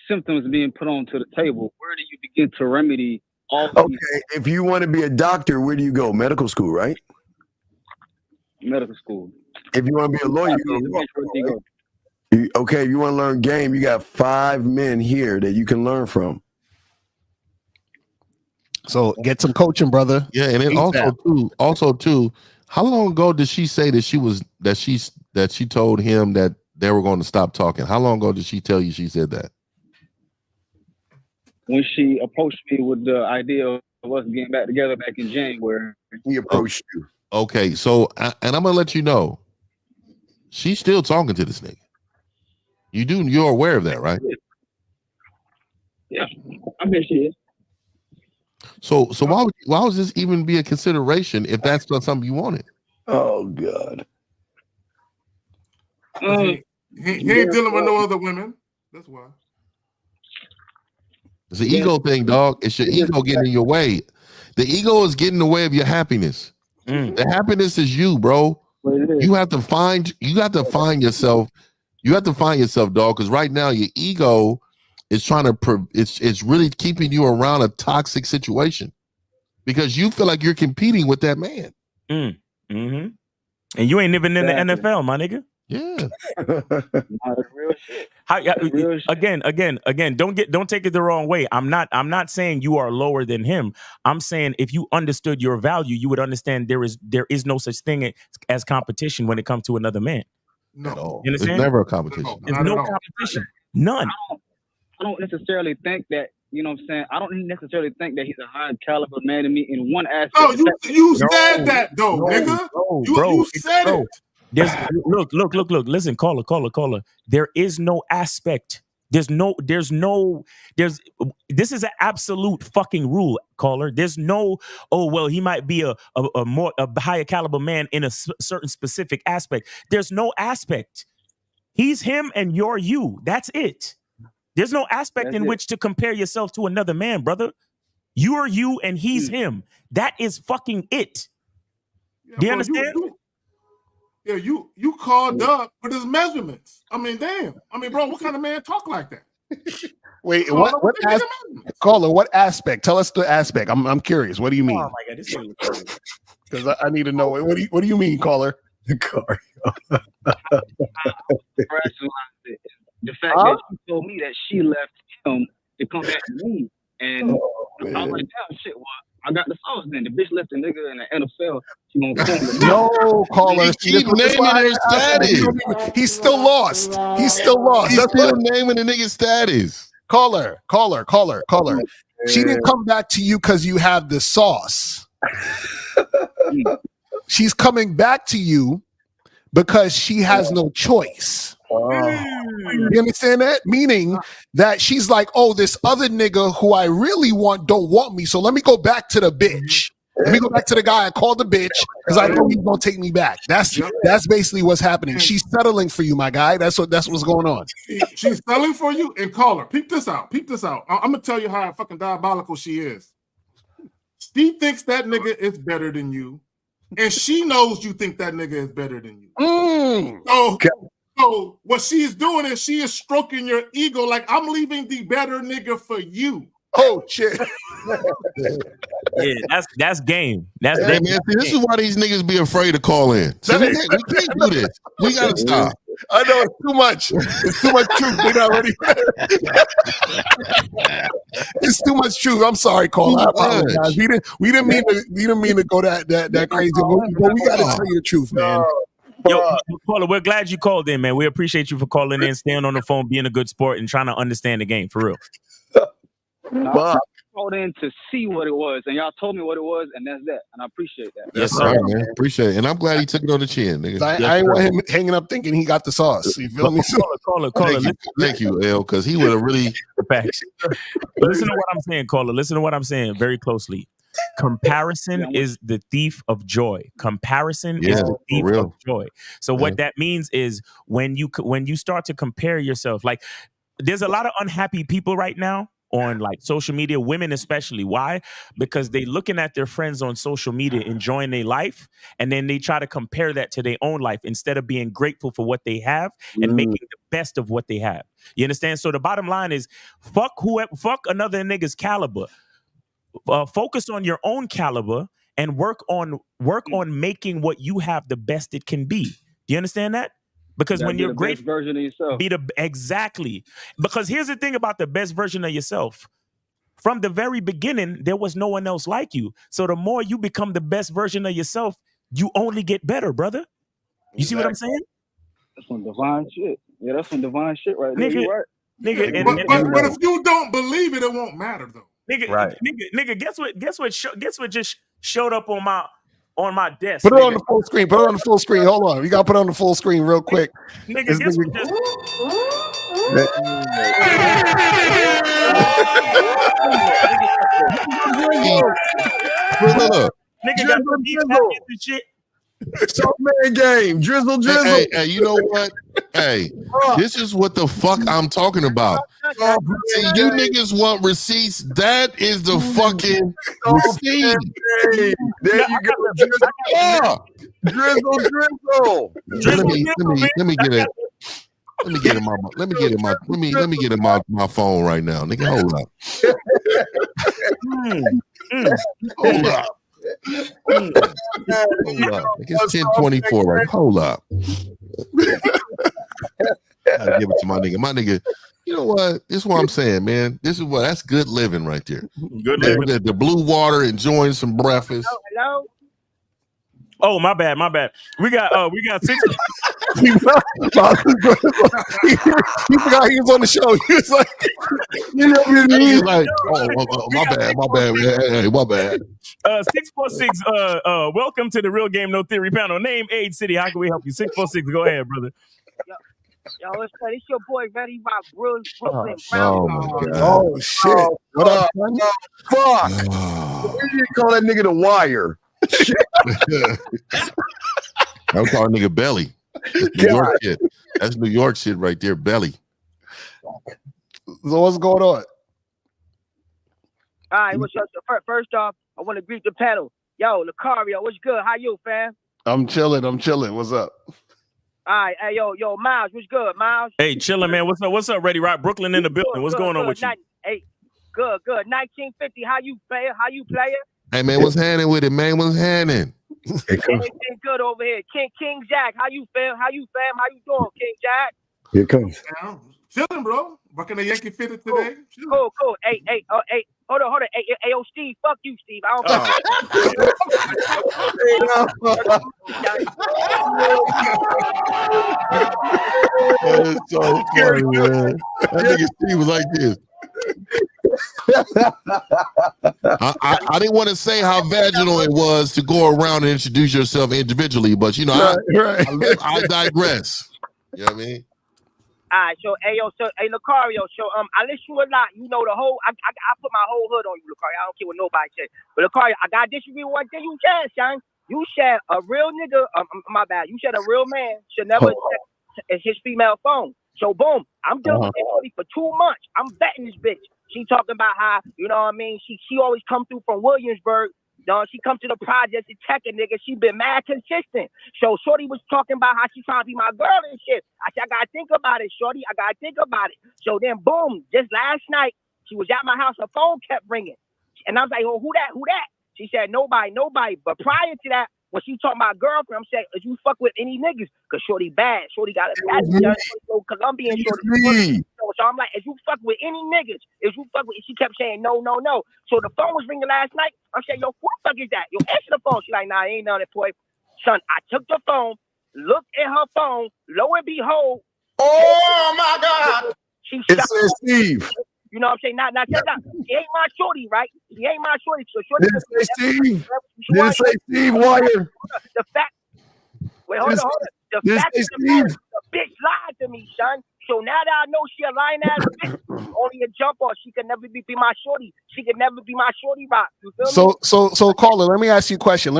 symptoms being put onto the table, where do you begin to remedy all of these? If you want to be a doctor, where do you go? Medical school, right? Medical school. If you want to be a lawyer, you go to law school, right? Okay, if you want to learn game, you got 5 men here that you can learn from. So get some coaching, brother. Yeah, and then also too, how long ago did she say that she told him that they were going to stop talking? How long ago did she tell you she said that? When she approached me with the idea of us getting back together back in January. He approached you. Okay, so and I'm gonna let you know, she's still talking to this nigga. You're aware of that, right? Yeah, I bet she is. So why would this even be a consideration if that's not something you wanted? Oh God. He ain't dealing with no other women. That's why. It's an ego thing, dog. It's your ego getting in your way. The ego is getting in the way of your happiness. The happiness is you, bro. You have to find yourself. You have to find yourself, dog. Because right now your ego is trying to. It's really keeping you around a toxic situation because you feel like you're competing with that man. And you ain't even in the NFL, my nigga. Yeah. Real shit. Again, don't take it the wrong way. I'm not saying you are lower than him. I'm saying if you understood your value, you would understand there is no such thing as competition when it comes to another man. No. You understand? There's never a competition. There's no competition. None. I don't necessarily think that, you know what I'm saying? I don't necessarily think that he's a high caliber man to me in one aspect. Oh, you said that though, nigga. You said it. There's look. Listen, caller. There is no aspect. This is an absolute fucking rule, caller. There's no, oh, well, he might be a higher caliber man in a certain specific aspect. There's no aspect. He's him and you're you. That's it. There's no aspect in which to compare yourself to another man, brother. You are you and he's him. That is fucking it. Do you understand? You called up with his measurements. I mean, damn. I mean, bro, what kind of man talk like that? Wait, what caller? What aspect? Tell us the aspect. I'm curious. What do you mean? Oh my god, this is because I need to know. What do you mean, caller? The car. The fact that she told me that she left him to come back to me, and I was like, damn, shit. Well, I got the sauce. Then the bitch left the nigga in the NFL. She gonna film no, caller. Keep naming her status. He's still lost. He's still lost. He's still naming the nigga status. Caller. She didn't come back to you because you have the sauce. She's coming back to you because she has no choice. You understand that? Meaning that she's like, oh, this other nigga who I really want don't want me. So let me go back to the bitch. Let me go back to the guy I called the bitch because I know he's gonna take me back. That's basically what's happening. She's settling for you, my guy. That's what's going on. She's settling for you. And call her. Peep this out. I'm gonna tell you how fucking diabolical she is. She thinks that nigga is better than you, and she knows you think that nigga is better than you. So what she's doing is she is stroking your ego like I'm leaving the better nigga for you. Oh shit. Yeah, that's game. That's hey, man, this is why these niggas be afraid to call in. So we can't do this. We gotta stop. I know it's too much. It's too much truth. We're not ready. It's too much truth. I'm sorry, caller. I apologize. We didn't mean to go that crazy. But we gotta tell you the truth, man. Yo, caller, we're glad you called in, man. We appreciate you for calling in, staying on the phone, being a good sport, and trying to understand the game for real. I called in to see what it was, and y'all told me what it was, and that's that. And I appreciate that. Yes, sir, man. Appreciate it. And I'm glad he took it on the chin, nigga. I ain't want him hanging up thinking he got the sauce. You feel me? Caller. Thank you, L, because he would have really. Listen to what I'm saying, caller. Listen to what I'm saying very closely. Comparison is the thief of joy. Comparison is the thief of joy. So what that means is when you start to compare yourself, like there's a lot of unhappy people right now on like social media, women especially. Why? Because they looking at their friends on social media enjoying their life, and then they try to compare that to their own life instead of being grateful for what they have and making the best of what they have. You understand? So the bottom line is fuck another nigga's caliber. Focus on your own caliber and work on making what you have the best it can be. Do you understand that? Because when you're great version of yourself, exactly. Because here's the thing about the best version of yourself. From the very beginning, there was no one else like you. So the more you become the best version of yourself, you only get better, brother. You see what I'm saying? That's some divine shit. Yeah, that's some divine shit right there. You're right. Nigga, but if you don't believe it, it won't matter though. Nigga, guess what just showed up on my desk. Put it on the full screen. Hold on. You gotta put it on the full screen real quick. Nigga, guess what just Look. Nigga got the deep and shit. Soft man game. Drizzle. Hey, you know what? Hey, this is what the fuck I'm talking about. See, you niggas want receipts. That is the fucking receipt. There you go. Drizzle. Let me get it. Let me get in my phone right now. Nigga, hold up. Hold up. Hold up. It's 10:24 right. Hold up. Gotta give it to my nigga. My nigga, you know what? This is what I'm saying, man. That's good living right there. Good living. The blue water, enjoying some breakfast. Hello? Oh, my bad. We got 6. He forgot he was on the show. He was like, my bad. Hey, my bad. 646. Welcome to the Real Game No Theory panel. Name, age, city. How can we help you? 646. Go ahead, brother. Yo, it's your boy, Ready Rock, Brooklyn. Oh my God. Oh shit. What up? Fuck. Why you call that nigga the Wire? I'm calling nigga Belly. That's New York shit. That's New York shit right there, Belly. So what's going on? All right, what's up? First off, I want to greet the panel. Yo, Lucario, what's good? How you, fam? I'm chilling. What's up? All right, hey, yo, Miles, what's good, Miles? Hey, chilling, man. What's up, Ready Rock? Brooklyn in the building. What's going on with you? Hey, good. 1950. How you, player? Hey, man, what's happening with it, man? What's happening? Everything good over here. King Jack, how you, fam? How you doing, King Jack? Here it comes. Chilling, bro. Rocking a Yankee fitted today. Cool. Hey, hold on. Hey, yo, Steve, fuck you, Steve. I That is so funny, man. That nigga Steve was like this. I didn't want to say how vaginal it was to go around and introduce yourself individually, but you know, I digress. You know what I mean? All right, so Lucario, I listen to a lot. You know the whole. I put my whole hood on you, Lucario. I don't care what nobody says. But Lucario, I got to disagree with one thing you said, son. You said a real nigga. My bad. You said a real man should never check his female phone. So boom, I'm dealing with this for 2 months. I'm betting this bitch. She talking about how, you know what I mean? She always come through from Williamsburg. She come to the projects to check a nigga. She been mad consistent. So Shorty was talking about how she trying to be my girl and shit. I said, I gotta think about it, Shorty. I gotta think about it. So then boom, just last night, she was at my house. Her phone kept ringing. And I was like, oh, who that? She said, nobody. But prior to that, when she talking about girlfriend, I'm saying, if you fuck with any niggas, because Shorty bad. Shorty got a bad Colombian Shorty. So I'm like, if you fuck with any niggas, she kept saying, no. So the phone was ringing last night. I'm saying, yo, who the fuck is that? Yo, answer the phone. She like, nah, ain't none of that, boy. Son, I took the phone, looked at her phone, lo and behold. Oh, my God. It says Steve. You know what I'm saying? Now, she ain't my shorty, right? She ain't my shorty. So shorty didn't say Steve. Didn't say Steve Wire. The fact. Wait, hold on. The fact is the bitch lied to me, son. So now that I know she a lying ass bitch, only a jump off. She could never be my shorty. She could never be my shorty rock. You feel me? So caller, let me ask you a question.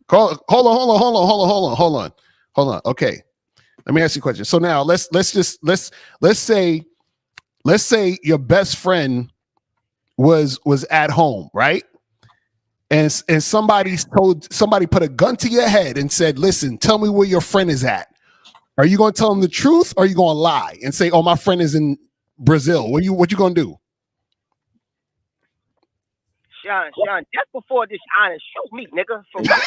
Hold on. Okay. Let me ask you a question. So now let's say your best friend was at home, right? And somebody put a gun to your head and said, listen, tell me where your friend is at. Are you going to tell them the truth, or are you going to lie and say, oh, my friend is in Brazil? What you going to do? Sean, just before this honest, show me, nigga. For never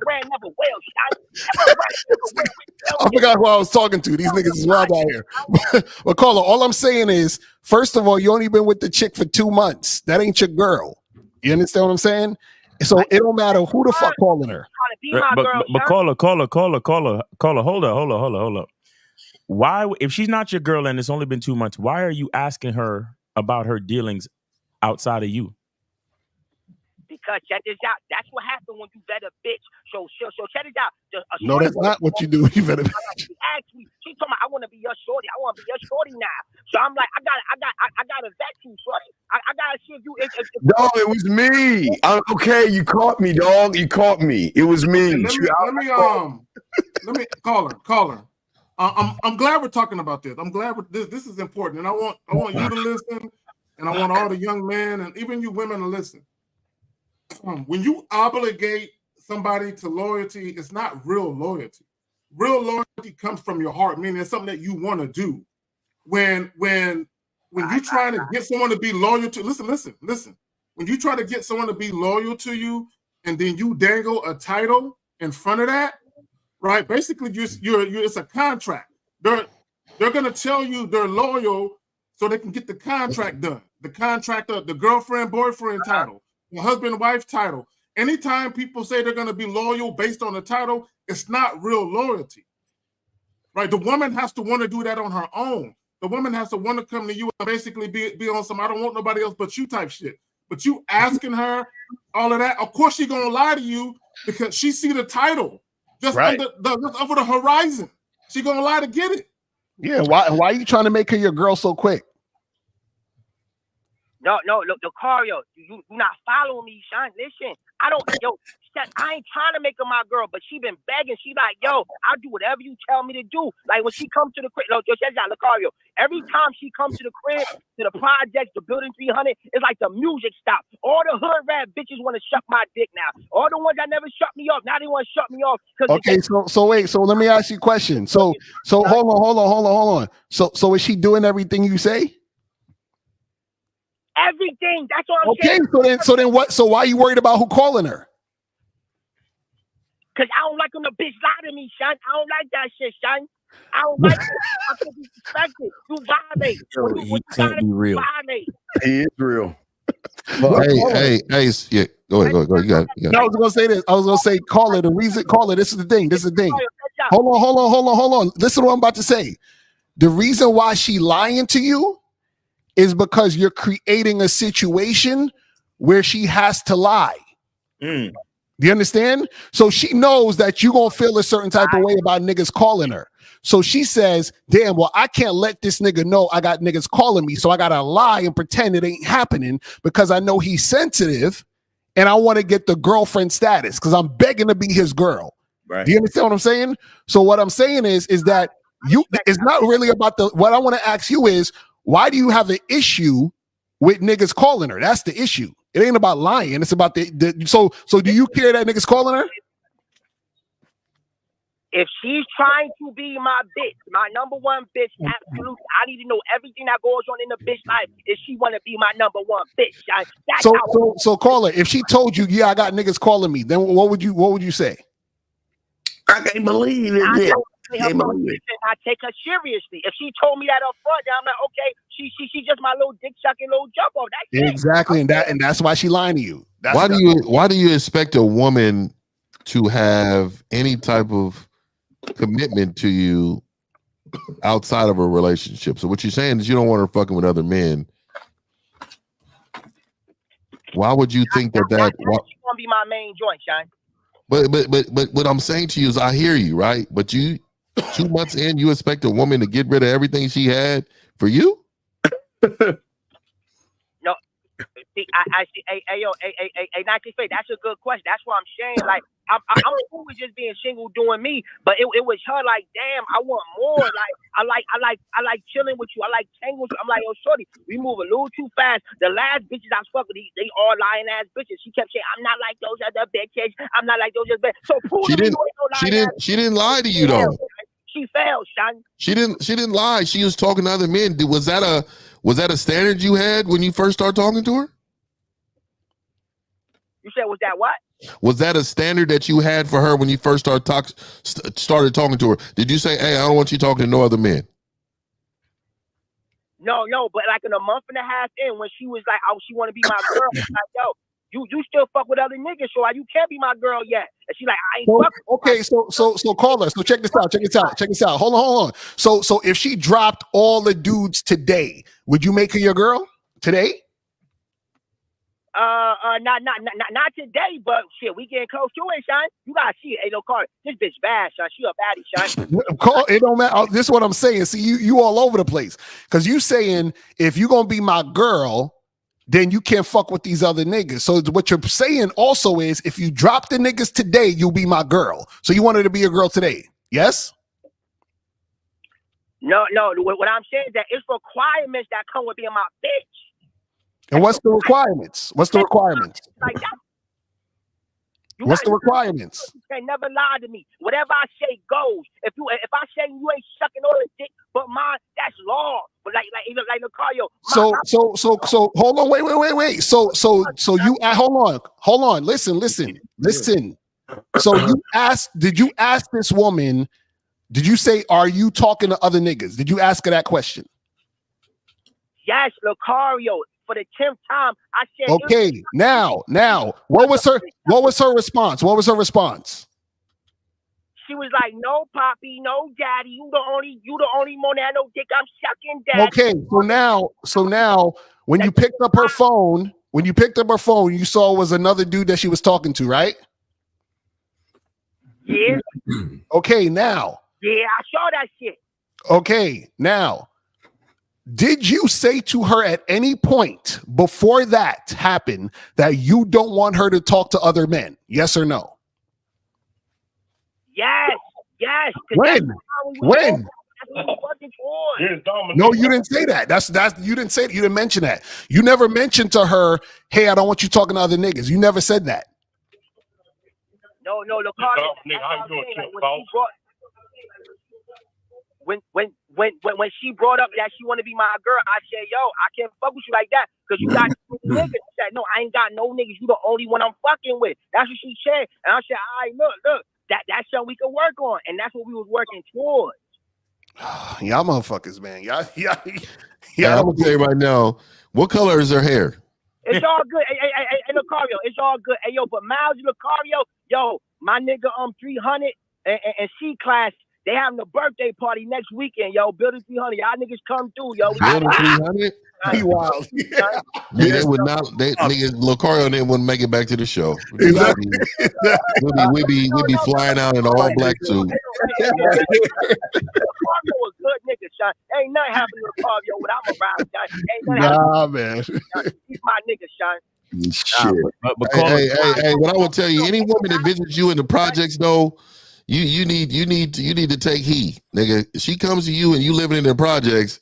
ran, never will, Sean. I forgot who I was talking to. These niggas is wild out here. But caller, all I'm saying is, first of all, you only been with the chick for 2 months. That ain't your girl. You understand what I'm saying? So it don't matter who the fuck calling her. But caller, hold up. Why, if she's not your girl and it's only been 2 months, why are you asking her about her dealings outside of you? Because check this out. That's what happened when you vet a bitch. So check this out. No, that's not what you do when you vet a bitch. She asked me. She told me, I want to be your shorty. I want to be your shorty now. So I'm like, I gotta vet you, shorty. I gotta see if you. Dog, it was me. Okay, you caught me, dog. You caught me. It was me. Let me caller. I'm glad we're talking about this. I'm glad this is important, and I want you to listen, and I want all the young men and even you women to listen. When you obligate somebody to loyalty, it's not real loyalty. Real loyalty comes from your heart, meaning it's something that you want to do. When you're trying to get someone to be loyal to, listen. When you try to get someone to be loyal to you, and then you dangle a title in front of that, right? Basically, it's a contract. They're gonna tell you they're loyal so they can get the contract done. The contract, the girlfriend, boyfriend title, the husband, wife title. Anytime people say they're gonna be loyal based on the title, it's not real loyalty, right? The woman has to want to do that on her own. The woman has to want to come to you and basically be on some I don't want nobody else but you type shit. But you asking her all of that, of course she's gonna lie to you because she see the title just over the horizon. She gonna lie to get it. Yeah, why are you trying to make her your girl so quick? No, look, Lucario, you not following me, Sean. Listen, I ain't trying to make her my girl, but she been begging. She like, yo, I'll do whatever you tell me to do. Like when she comes to the crib, Lucario, every time she comes to the crib, to the project, the building 300, it's like the music stops. All the hood rat bitches want to suck my dick now. All the ones that never shut me off, now they want to shut me off. Okay, so wait, so let me ask you a question. So hold on. So is she doing everything you say? Everything. That's what I'm saying. Okay, so then what? So why are you worried about who calling her? Because I don't like when the bitch lie to me, son. I don't like that shit, son. I don't like it. I feel disrespected. You violate. He can't be real. He is real. Hey, yeah. Go ahead. You got it. No, I was gonna say this. I was gonna say, caller. This is the thing. Hold on. Listen to what I'm about to say. The reason why she lying to you is because you're creating a situation where she has to lie. Do you understand? So she knows that you're going to feel a certain type of way about niggas calling her. So she says, damn, well, I can't let this nigga know I got niggas calling me. So I got to lie and pretend it ain't happening because I know he's sensitive and I want to get the girlfriend status because I'm begging to be his girl. Right. Do you understand what I'm saying? So what I'm saying is that it's not really about what I want to ask you is, why do you have an issue with niggas calling her? That's the issue. It ain't about lying. It's about so do you care that niggas calling her? If she's trying to be my bitch, my number one bitch, absolutely. I need to know everything that goes on in the bitch life. If she want to be my number one bitch, so call her. If she told you, yeah, I got niggas calling me, then what would you say? I can't believe it. I take her seriously. If she told me that up front, then I'm like, okay, she just my little dick sucking little jump off. That's exactly, and that's why she lying to you. Why do you expect a woman to have any type of commitment to you outside of a relationship? So what you're saying is you don't want her fucking with other men. Why would you think that? She's gonna be my main joint, Sean. But what I'm saying to you is I hear you, right? But you 2 months in, you expect a woman to get rid of everything she had for you? No, see, I see. Hey, that's a good question. That's what I'm saying. Like, I'm cool with just being single, doing me. But it was her. Like, damn, I want more. Like, I like chilling with you. I like hanging with you. I'm like, yo, shorty, we move a little too fast. The last bitches I fuck with, they all lying ass bitches. She kept saying, I'm not like those other bitches. I'm not like those other bitches. So she didn't lie to you though. She failed, son. She didn't lie. She was talking to other men. Was that a standard you had when you first started talking to her? You said, was that what? Was that a standard that you had for her when you first started talking to her? Did you say, hey, I don't want you talking to no other men? No, but like in a month and a half in, when she was like, oh, she want to be my girl, I'm like, yo, you still fuck with other niggas, so you can't be my girl yet. And she like, I ain't fucking. Okay, so call her. So check this out. Hold on. So if she dropped all the dudes today, would you make her your girl today? Not today, but shit, we getting close to it, son. You gotta see it. Hey, no, Carter, this bitch bad, son. She a baddie, son. It don't matter. This is what I'm saying. See, you all over the place because you saying if you gonna be my girl, then you can't fuck with these other niggas. So what you're saying also is if you drop the niggas today, you'll be my girl. So you want her to be your girl today, yes? No. What I'm saying is that it's requirements that come with being my bitch. And what's the requirements? What's the requirements? Like that. What's the requirements? You can never lie to me. Whatever I say goes. If I say you ain't sucking all the dick but mine, that's law. But like Lucario. So hold on, wait. So you hold on. Listen. So did you ask this woman? Did you say, are you talking to other niggas? Did you ask her that question? Yes, Lucario. For the 10th time, I said. Okay, now, what was her response? What was her response? She was like, "No, Poppy, no, Daddy. You the only one that no dick I'm sucking, Daddy." Okay, so now, when you picked up her phone, you saw it was another dude that she was talking to, right? Yeah. Okay, now. Yeah, I saw that shit. Okay, now. Did you say to her at any point before that happened that you don't want her to talk to other men? Yes or no? Yes. When? No, you didn't say that. That's you didn't say it. You didn't mention that. You never mentioned to her, "Hey, I don't want you talking to other niggas." You never said that. No, look, When she brought up that she want to be my girl, I said, "Yo, I can't fuck with you like that because you got niggas." She said, "No, I ain't got no niggas. You the only one I'm fucking with." That's what she said, and I said, "All right, look, that's something we can work on," and that's what we was working towards. Y'all motherfuckers, man. Y'all. I'm gonna tell you right now, what color is her hair? It's all good. Hey, Lucario, it's all good. Hey, yo, but Miles Lucario, yo, my nigga, 300 and C class. They having a birthday party next weekend, yo. Building 300, y'all niggas come through, yo. Building 300? He wild. Yeah, they would not. Niggas, Lucario didn't want to make it back to the show. Exactly. We be flying out in an all black suit. Lucario a good nigga, son. Ain't nothing happening to Lucario without I'm around, son. Ain't nothing man. He's my nigga, son. Shit. Hey, what I will tell you, any woman that visits you in the projects, though, you need to take heed, nigga. She comes to you and you living in the projects.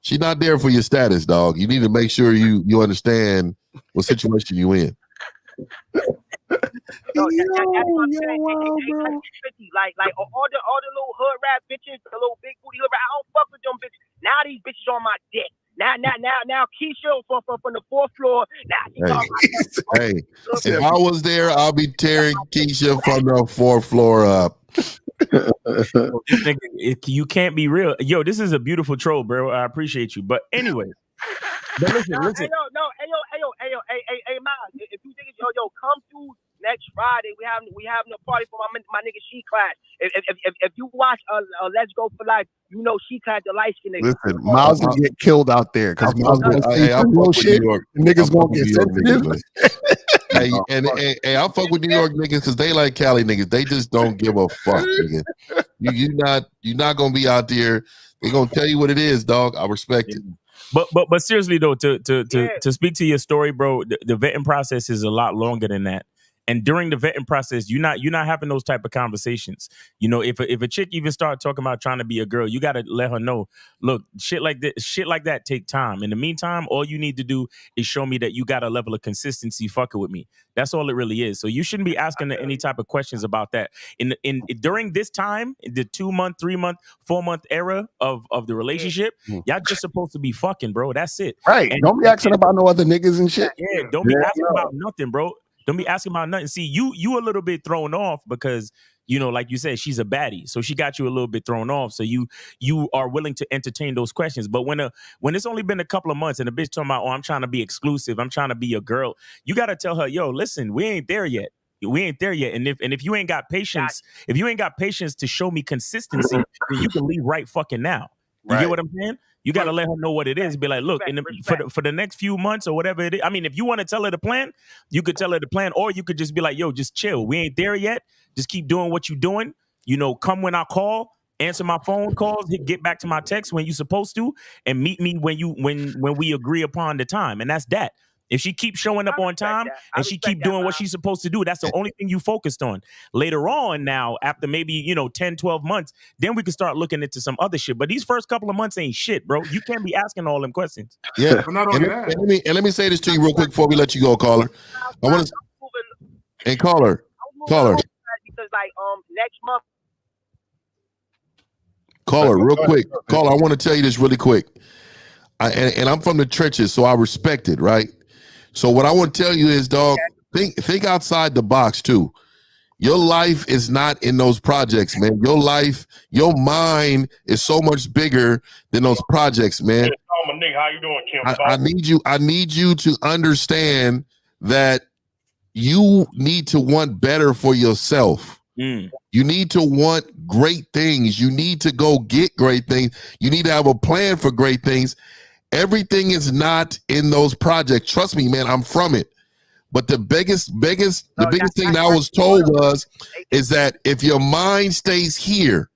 She's not there for your status, dog. You need to make sure you understand what situation you in. No, that's what I'm saying. Like all the little hood rap bitches, the little big booty hood rap. I don't fuck with them bitches. Now these bitches on my dick. Now Keisha from the 4th floor. Now Hey, if I was there, I'll be tearing Keisha from the 4th floor up. You can't be real. Yo, this is a beautiful troll, bro. I appreciate you. But anyway. But listen. Hey, Miles, if you think yo, come through next Friday. We having a party for my nigga She Class. If you watch Let's Go for Life, you know She Class the light skin nigga. Listen, Miles will get killed out there because Miles gonna say some real shit. Niggas gonna get sensitive. Hey, I fuck with New York niggas because they like Cali niggas. They just don't give a fuck, nigga. You're not gonna be out there. They're gonna tell you what it is, dog. I respect it. But seriously though, to speak to your story, bro, the vetting process is a lot longer than that. And during the vetting process, you're not having those type of conversations. You know, if a chick even start talking about trying to be a girl, you got to let her know, look, shit like that take time. In the meantime, all you need to do is show me that you got a level of consistency fucking with me. That's all it really is. So you shouldn't be asking any type of questions about that. During this time, the 2 month, 3 month, 4 month era of the relationship, y'all just supposed to be fucking, bro. That's it. Right. And don't be asking about no other niggas and shit. Yeah, don't be asking about nothing, bro. Don't be asking about nothing. See, you a little bit thrown off because, you know, like you said, she's a baddie. So she got you a little bit thrown off. So you are willing to entertain those questions. But when it's only been a couple of months and a bitch talking about, oh, I'm trying to be exclusive, I'm trying to be a girl, you got to tell her, yo, listen, we ain't there yet. We ain't there yet. And if you ain't got patience, to show me consistency, then you can leave right fucking now. You get what I'm saying? You got to let her know what it is. Be like, look, for the next few months or whatever it is. I mean, if you want to tell her the plan, you could tell her the plan, or you could just be like, yo, just chill. We ain't there yet. Just keep doing what you're doing. You know, come when I call, answer my phone calls, get back to my text when you're supposed to, and meet me when we agree upon the time. And that's that. If she keeps showing up on time and she keep doing what she's supposed to do, that's the only thing you focused on. Later on now, after maybe, 10, 12 months, then we can start looking into some other shit. But these first couple of months ain't shit, bro. You can't be asking all them questions. Yeah. And let me say this to you real quick before we let you go, caller. I want to and caller. Because next month. Caller, real quick. Caller, I want to tell you this really quick. And I'm from the trenches, so I respect it, right? So what I want to tell you is, dog, think outside the box too. Your life is not in those projects, man. Your life, your mind is so much bigger than those projects, man. How you doing, Kim? I need you to understand that you need to want better for yourself. You need to want great things. You need to go get great things. You need to have a plan for great things. Everything is not in those projects. Trust me, man, I'm from it. But the biggest thing that I was told is that if your mind stays here,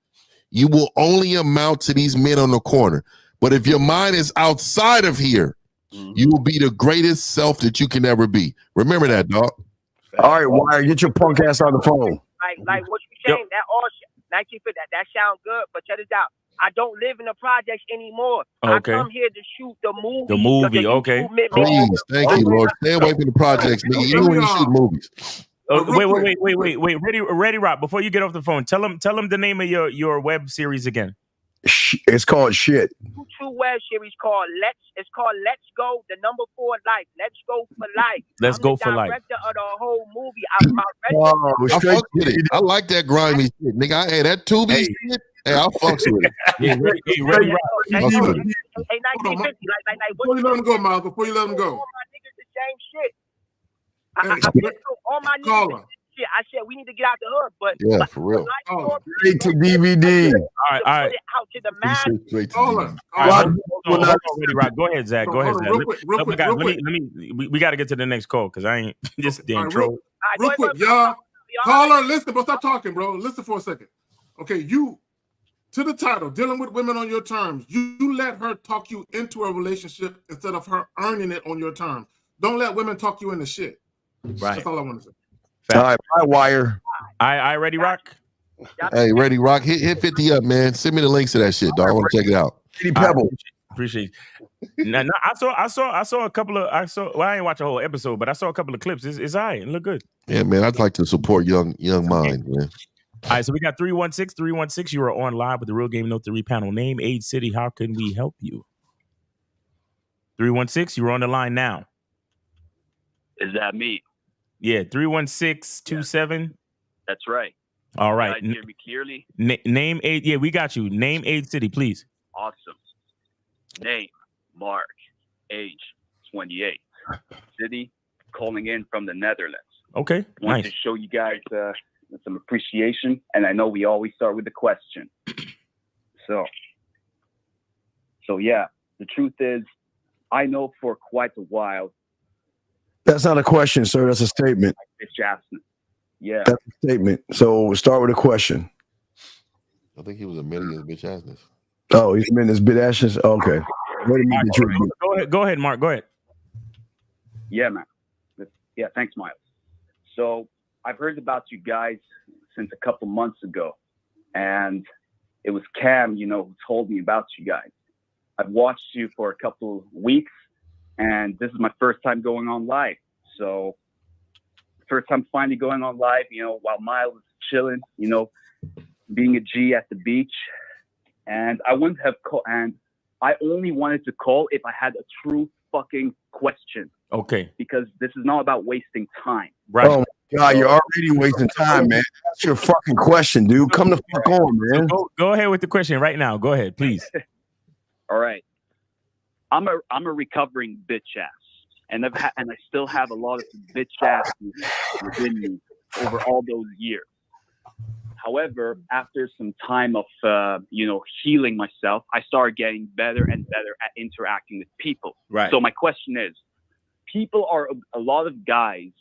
you will only amount to these men on the corner. But if your mind is outside of here, you will be the greatest self that you can ever be. Remember that, dog. All right, Wire, get your punk ass on the phone. Like what you saying, that all 1950, that sound good, but check this out. I don't live in the projects anymore. Okay. I come here to shoot the movie. The movie, okay. Please, thank you, Lord. Stay away from the projects, nigga. Even when you shoot movies. Wait. Ready, Rock. Before you get off the phone, tell him the name of your web series again. It's called Shit. Two web series called Let's Go, the number 4 life. Let's Go for Life. Let's Go for Life. Director of the whole movie. I like that grimy shit, nigga. Hey, that Tubi shit. Hey, I'll fuck with it. Ready, Rock. Hey, 1950. Before you let him go, Miles. Before you let him go. All my niggas the same shit. All my niggas. Shit, I said we need to get out the hood, but yeah, for real. Straight to DVD. All right. Put it out to the mass. Go ahead, Zach. Go ahead, Zach. We got to get to the next call because I ain't just the intro. Real quick, y'all. Caller, listen, but stop talking, bro. Listen for a second. Okay, you to the title, dealing with women on your terms. You let her talk you into a relationship instead of her earning it on your terms. Don't let women talk you into shit. Right. That's all I want to say. All right, bye, Wire. I ready, Rock? Hey, ready, Rock. Hit 50 up, man. Send me the links to that shit, dog. I want to check it out. Pebble. Appreciate it. Now, I saw a couple of well, I ain't watch a whole episode, but I saw a couple of clips. It's all right. It look good. Yeah, man. I'd like to support young minds, man. All right, so we got 316. You are on live with the Real Game No 3 panel. Name, age, city. How can we help you? 316. You're on the line now. Is that me? Yeah, 316-27. That's right. All right. Can you hear me clearly? Name, age. Yeah, we got you. Name, age, city, please. Awesome. Name, Mark. Age, 28. City, calling in from the Netherlands. Okay, Want to show you guys some appreciation, and I know we always start with the question. So yeah, the truth is, I know for quite a while. That's not a question, sir. That's a statement. Yeah. That's a statement. So we'll start with a question. I think he was admitting his bitch assness. Oh, he's admitting his bitch assness? Okay. Go ahead, Mark. Go ahead. Yeah, man. Yeah, thanks, Miles. So I've heard about you guys since a couple months ago. And it was Cam, who told me about you guys. I've watched you for a couple weeks. And this is my first time going on live. So first time finally going on live, while Miles was chilling, being a G at the beach. And I wouldn't have and I only wanted to call if I had a true fucking question. Okay. Because this is not about wasting time. Right. Oh my God, you're already wasting time, man. That's your fucking question, dude. Come the fuck on, man. Go ahead with the question right now. Go ahead, please. All right. I'm a recovering bitch ass, and I still have a lot of bitch ass within me over all those years. However, after some time of, healing myself, I started getting better and better at interacting with people. Right. So my question is, a lot of guys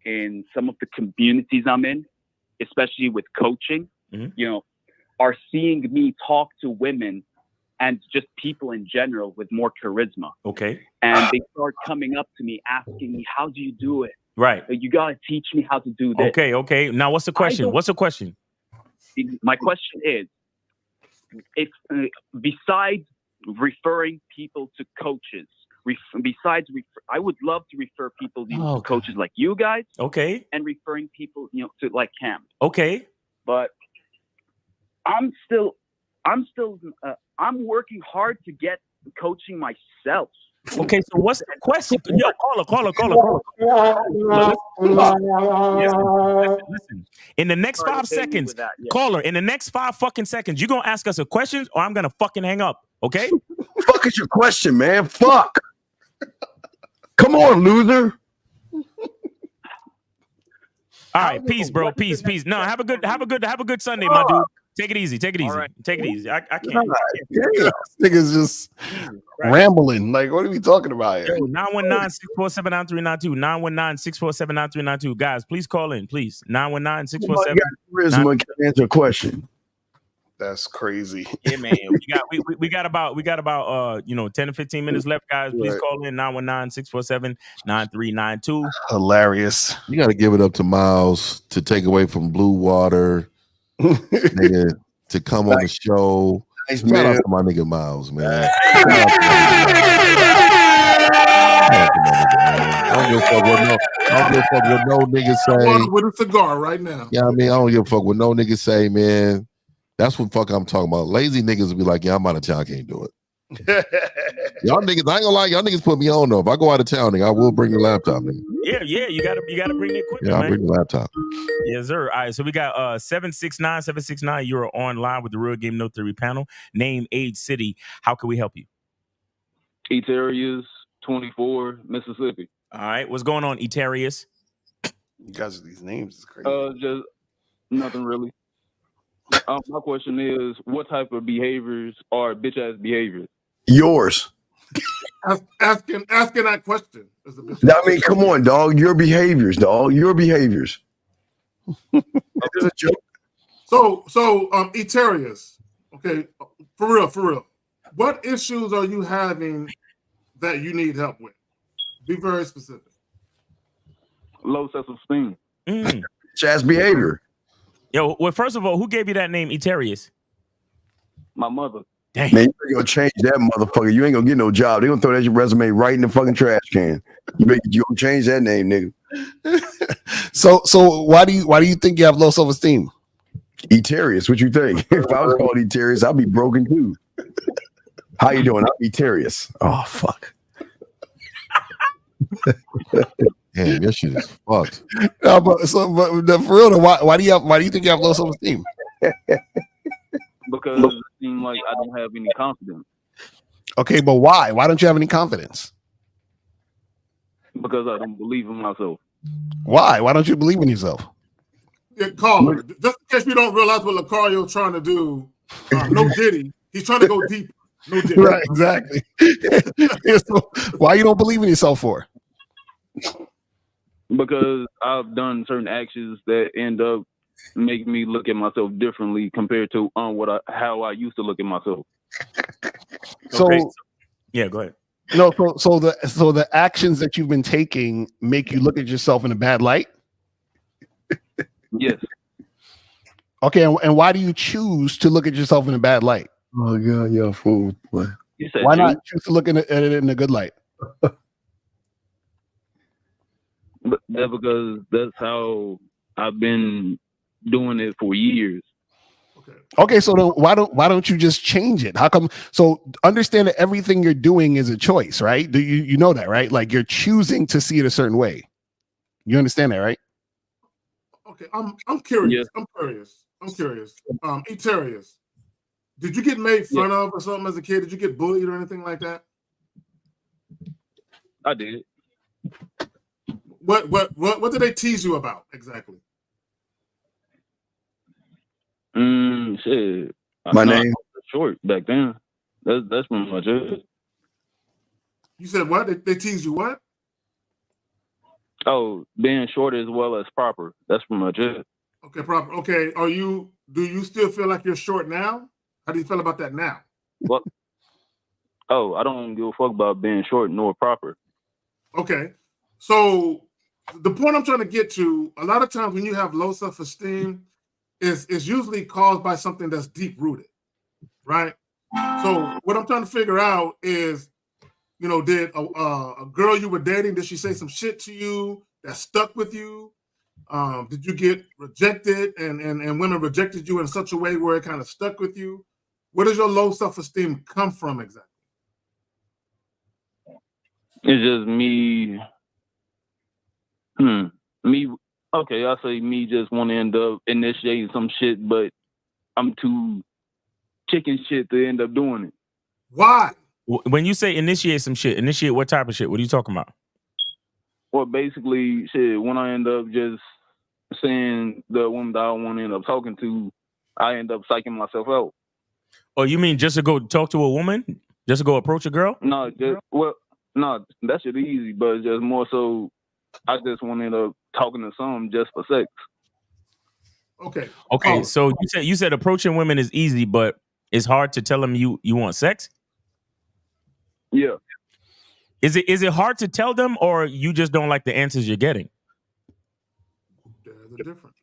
in some of the communities I'm in, especially with coaching, are seeing me talk to women and just people in general with more charisma. Okay. And they start coming up to me asking me, how do you do it? Right. You got to teach me how to do this. Okay. Now, what's the question? My question is, if besides referring people to coaches, I would love to refer people to coaches like you guys. Okay. And referring people, to like Cam. Okay. But I'm working hard to get coaching myself. Okay, so what's the question? Yo, caller. Listen. In the next 5 seconds, caller, in the next 5 fucking seconds, you're gonna ask us a question or I'm gonna fucking hang up. Okay? Fuck is your question, man? Fuck. Come on, loser. All right, peace, bro. Peace. No, have a good Sunday, my dude. Take it easy. Right. Take it easy. I can't. This nigga's just rambling. Like, what are we talking about here? 919-647-9392. 919-647-9392. Guys, please call in, please. 919-647. Charisma can answer a question. That's crazy. Yeah, man. We got about 10 to 15 minutes left, guys. Please call in 919-647-9392. Hilarious. You got to give it up to Miles to take away from Blue Water. Nigga, to come on the show. Nice, Shout out to my nigga Miles, man. I don't give a fuck what no niggas say. With a cigar right now. Yeah, I don't give a fuck what no niggas say, man. That's what fuck I'm talking about. Lazy niggas will be like, yeah, I'm out of town, I can't do it. Y'all niggas, I ain't gonna lie, y'all niggas put me on though. If I go out of town, nigga, I will bring the laptop, nigga. Yeah, you gotta bring the equipment. Yeah, I'll bring the laptop. Yes, sir. All right, so we got 769. You're online with the Real Game No Theory panel. Name, age, city. How can we help you? Eterius, 24, Mississippi. All right, what's going on, Eterius? You guys, these names is crazy. Just nothing really. My question is, what type of behaviors are bitch ass behaviors? Yours. Asking that question. I mean, come on, dog. Your behaviors, dog. Your behaviors. Is this a joke? So, Eterius. Okay, for real. What issues are you having that you need help with? Be very specific. Low self-esteem. Jazz behavior. Yo, well, first of all, who gave you that name, Eterius? My mother. Dang. Man, you gonna change that motherfucker. You ain't gonna get no job. They gonna throw that resume right in the fucking trash can. You gonna change that name, nigga. So why do you think you have low self-esteem? Eterius, what you think? If I was called Eterius, I'd be broken too. How you doing? I'm Eterius. Oh fuck. Damn, your shit is fucked. No, but for real, why do you think you have low self-esteem? Because it seems like I don't have any confidence. Okay, but why? Why don't you have any confidence? Because I don't believe in myself. Why? Why don't you believe in yourself? Yeah, caller. Just in case you don't realize what Lucario's trying to do, no Diddy. He's trying to go deeper. No Diddy. Right, exactly. So why you don't believe in yourself for? Because I've done certain actions that end up making me look at myself differently compared to how I used to look at myself. So, okay. Yeah, go ahead. No, so the actions that you've been taking make you look at yourself in a bad light? Yes. Okay, and why do you choose to look at yourself in a bad light? Oh god, you're a fool. Why not choose to look at it in a good light? But that's because that's how I've been doing it for years. Okay, so then why don't you just change it? How come? So understand that everything you're doing is a choice, right? Do you know that, right? Like you're choosing to see it a certain way. You understand that, right? Okay, I'm curious. Yeah. I'm curious. Eterius, did you get made fun of or something as a kid? Did you get bullied or anything like that? I did. What did they tease you about exactly? Shit. My name? Short back then. That's pretty much it. You said what? They tease you what? Oh, being short as well as proper. That's pretty much it. Okay, proper. Okay, do you still feel like you're short now? How do you feel about that now? What? Oh, I don't give a fuck about being short nor proper. Okay. So the point I'm trying to get to, a lot of times when you have low self-esteem, is usually caused by something that's deep rooted, right? So what I'm trying to figure out is, you know, did a girl you were dating, did she say some shit to you that stuck with you? Did you get rejected and women rejected you in such a way where it kind of stuck with you? Where does your low self-esteem come from exactly? It's just me. Me. Okay, I say me just want to end up initiating some shit, but I'm too chicken shit to end up doing it. Why? When you say initiate some shit, initiate what type of shit? What are you talking about? Well, basically, shit, when I end up just saying the woman that I want to end up talking to, I end up psyching myself out. Oh, you mean just to go talk to a woman? Just to go approach a girl? No, that shit easy, but just more so, I just want to end up talking to some just for sex. Okay. Okay, so you said approaching women is easy, but it's hard to tell them you want sex? Yeah. Is it hard to tell them, or you just don't like the answers you're getting? There's a difference.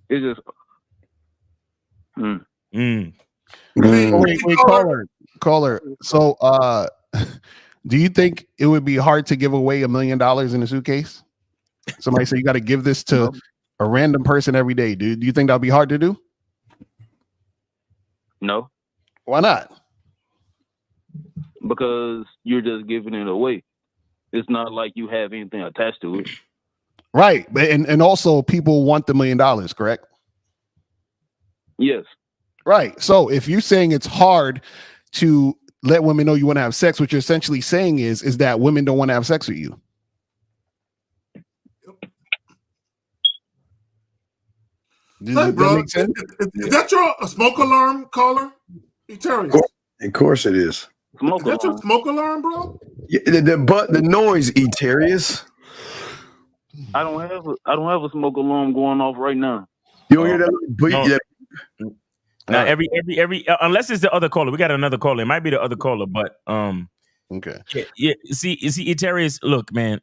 It's just. Wait, caller. So, do you think it would be hard to give away $1 million in a suitcase? Somebody say you got to give this to a random person every day. Do you think that'll be hard to do? No. Why not? Because you're just giving it away. It's not like you have anything attached to it. Right. And also people want the $1 million, correct? Yes. Right. So if you're saying it's hard to let women know you want to have sex, what you're essentially saying is that women don't want to have sex with you. Hey, bro, is that your smoke alarm, caller? Eterius. Of course it is. Is that your smoke alarm, bro? Yeah, the noise, Eterius. I don't have a smoke alarm going off right now. You don't hear that? Now every unless it's the other caller, we got another caller. It might be the other caller, but okay. Yeah. See, Eterius, look, man,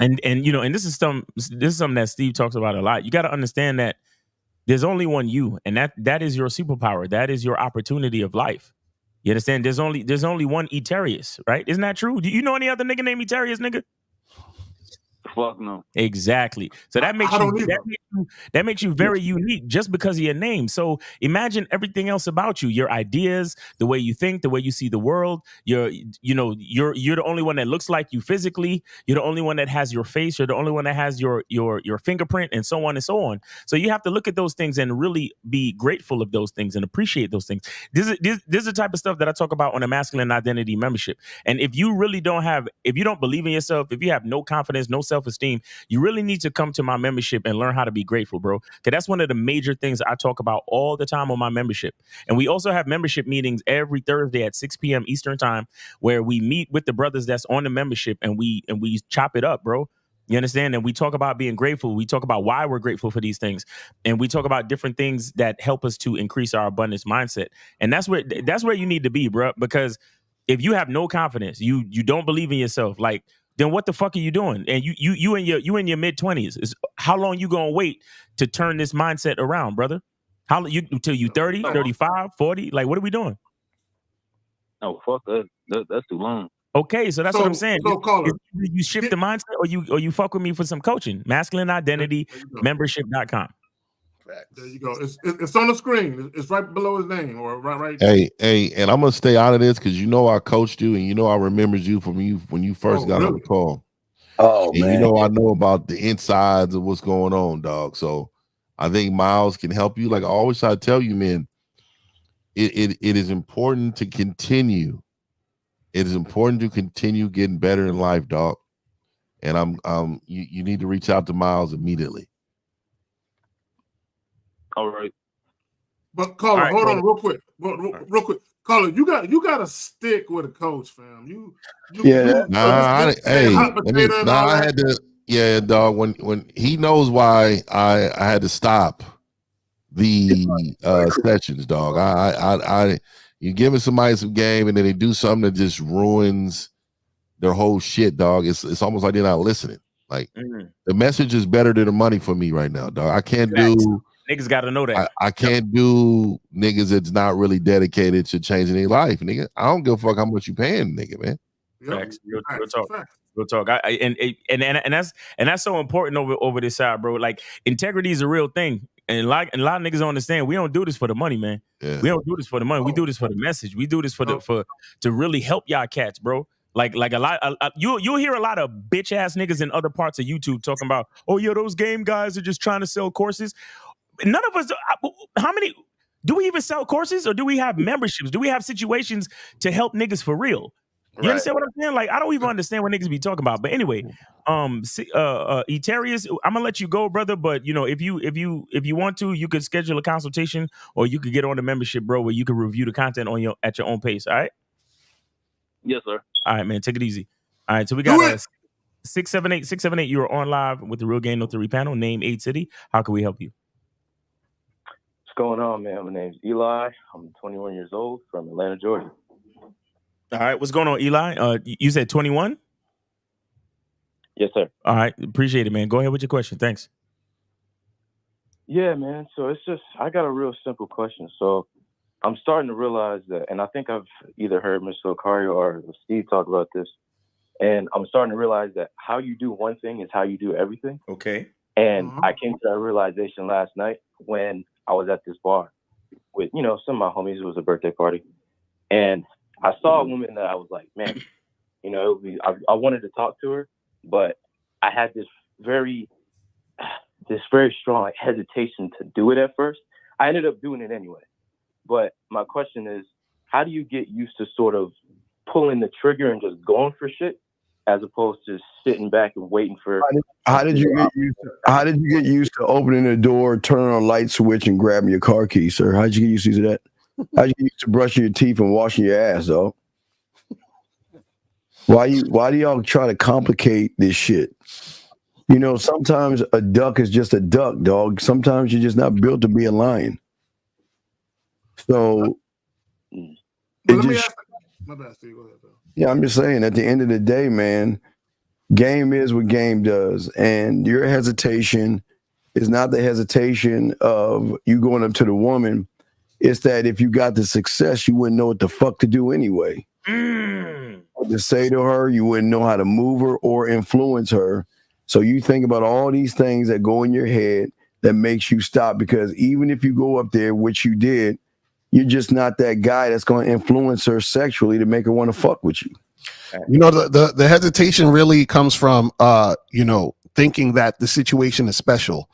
and you know, and this is something that Steve talks about a lot. You got to understand that there's only one you, and that is your superpower. That is your opportunity of life. You understand? There's only one Eterius, right? Isn't that true? Do you know any other nigga named Eterius, nigga? Fuck no. Exactly. So that makes you very unique just because of your name. So imagine everything else about you, your ideas, the way you think, the way you see the world. You're the only one that looks like you physically. You're the only one that has your face. You're the only one that has your fingerprint, and so on and so on. So you have to look at those things and really be grateful of those things and appreciate those things. This is the type of stuff that I talk about on a masculine identity membership. And if you don't believe in yourself, if you have no confidence, no self-esteem, you really need to come to my membership and learn how to be grateful, bro. Because that's one of the major things I talk about all the time on my membership. And we also have membership meetings every Thursday at 6 p.m. Eastern time, where we meet with the brothers that's on the membership and we chop it up, bro. You understand? And we talk about being grateful. We talk about why we're grateful for these things. And we talk about different things that help us to increase our abundance mindset. And that's where you need to be, bro. Because if you have no confidence, you don't believe in yourself, like, then what the fuck are you doing? And you in your mid-20s. How long you gonna wait to turn this mindset around, brother? How you till you 30, 35, 40? Like, what are we doing? Oh, fuck that. That's too long. Okay, so that's what I'm saying. So you shift the mindset, or you fuck with me for some coaching. Masculine Identity Membership.com. There you go. It's on the screen. It's right below his name, or right. Hey, and I'm gonna stay out of this because I coached you, and I remembered you from when you first got on the call. Oh, and man. I know about the insides of what's going on, dog. So I think Miles can help you. Like I always try to tell you, man, it is important to continue. It is important to continue getting better in life, dog. And you need to reach out to Miles immediately. All right. But caller, right, hold brother. on real quick. Real quick. Caller, you got to stick with a coach, fam. I had to. Yeah, dog. When he knows why I had to stop the sessions, dog. I you giving somebody some game and then they do something that just ruins their whole shit, dog. It's almost like they're not listening. Like the message is better than the money for me right now, dog. I can't do. Niggas got to know that. I can't do niggas that's not really dedicated to changing their life, nigga. I don't give a fuck how much you paying, nigga, man. Facts. Real talk. Real talk. And that's so important over this side, bro. Like integrity is a real thing, and a lot of niggas don't understand. We don't do this for the money, man. Yeah. We don't do this for the money. We do this for the message. We do this for to really help y'all cats, bro. Like a lot. You'll hear a lot of bitch ass niggas in other parts of YouTube talking about, oh yeah, those game guys are just trying to sell courses. None of us. How many do we even sell courses, or do we have memberships? Do we have situations to help niggas for real? You understand what I'm saying? Like, I don't even understand what niggas be talking about. But anyway, Etarius, I'm gonna let you go, brother. But you know, if you want to, you could schedule a consultation, or you could get on the membership, bro, where you can review the content at your own pace. All right? Yes, sir. All right, man. Take it easy. All right, so we got 678. You are on live with the Real Game No 3 panel. Name 8 City. How can we help you? What's going on, man? My name's Eli. I'm 21 years old from Atlanta, Georgia. All right, what's going on, Eli? You said 21? Yes, sir. All right, appreciate it, man. Go ahead with your question. Thanks. Yeah, man. So it's just, I got a real simple question. So I'm starting to realize that, and I think I've either heard Mr. Ocario or Steve talk about this, and I'm starting to realize that how you do one thing is how you do everything. Okay. And I came to that realization last night when I was at this bar with, some of my homies. It was a birthday party. And I saw a woman that I was like, man, I wanted to talk to her, but I had this very strong hesitation to do it at first. I ended up doing it anyway. But my question is, how do you get used to sort of pulling the trigger and just going for shit, as opposed to sitting back and waiting for? How did you get used to opening the door, turning on a light switch, and grabbing your car key, sir? How did you get used to that? How did you get used to brushing your teeth and washing your ass, though? Why do y'all try to complicate this shit? Sometimes a duck is just a duck, dog. Sometimes you're just not built to be a lion. So, let me ask. My bad, Steve. Go ahead, though. Yeah, I'm just saying, at the end of the day, man, game is what game does. And your hesitation is not the hesitation of you going up to the woman. It's that if you got the success, you wouldn't know what the fuck to do anyway. To say to her, you wouldn't know how to move her or influence her. So you think about all these things that go in your head that makes you stop, because even if you go up there, which you did, you're just not that guy that's going to influence her sexually to make her want to fuck with you. The hesitation really comes from thinking that the situation is special.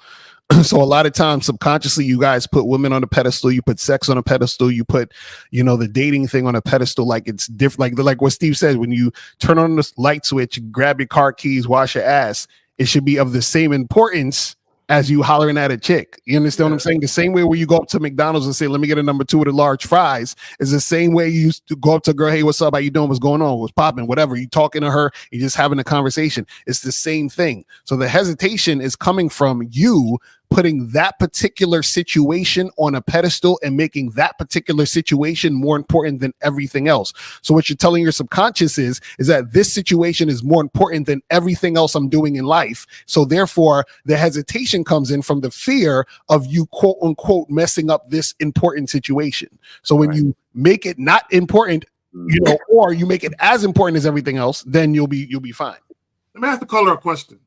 So a lot of times subconsciously you guys put women on a pedestal, you put sex on a pedestal, you put the dating thing on a pedestal, like it's different, like what Steve said, when you turn on the light switch, grab your car keys, wash your ass, it should be of the same importance as you hollering at a chick. You understand what I'm saying? The same way where you go up to McDonald's and say, let me get a number 2 with the large fries, is the same way you used to go up to a girl, hey, what's up? How you doing? What's going on? What's popping? Whatever. You talking to her, you're just having a conversation. It's the same thing. So the hesitation is coming from you putting that particular situation on a pedestal and making that particular situation more important than everything else. So what you're telling your subconscious is that this situation is more important than everything else I'm doing in life. So therefore, the hesitation comes in from the fear of you, quote unquote, messing up this important situation. So when you make it not important, or you make it as important as everything else, then you'll be fine. Let me ask the caller a question.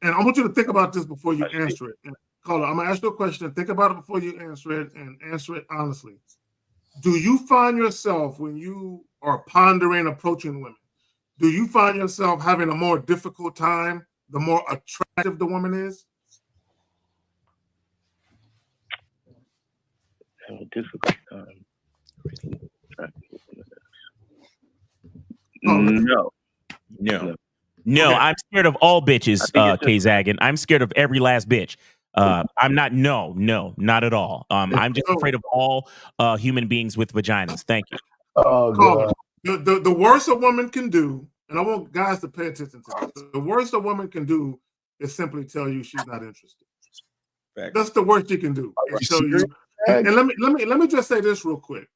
And I want you to think about this before you answer it. And caller, I'm going to ask you a question. Think about it before you answer it, and answer it honestly. Do you find yourself, when you are pondering approaching women, do you find yourself having a more difficult time the more attractive the woman is? A difficult time. No, I'm scared of all bitches, K-Zaggin. I'm scared of every last bitch. I'm not. No, not at all. I'm just afraid of all human beings with vaginas. Thank you. Oh God. The worst a woman can do, and I want guys to pay attention to this. The worst a woman can do is simply tell you she's not interested. That's the worst you can do. Is tell you. And let me just say this real quick.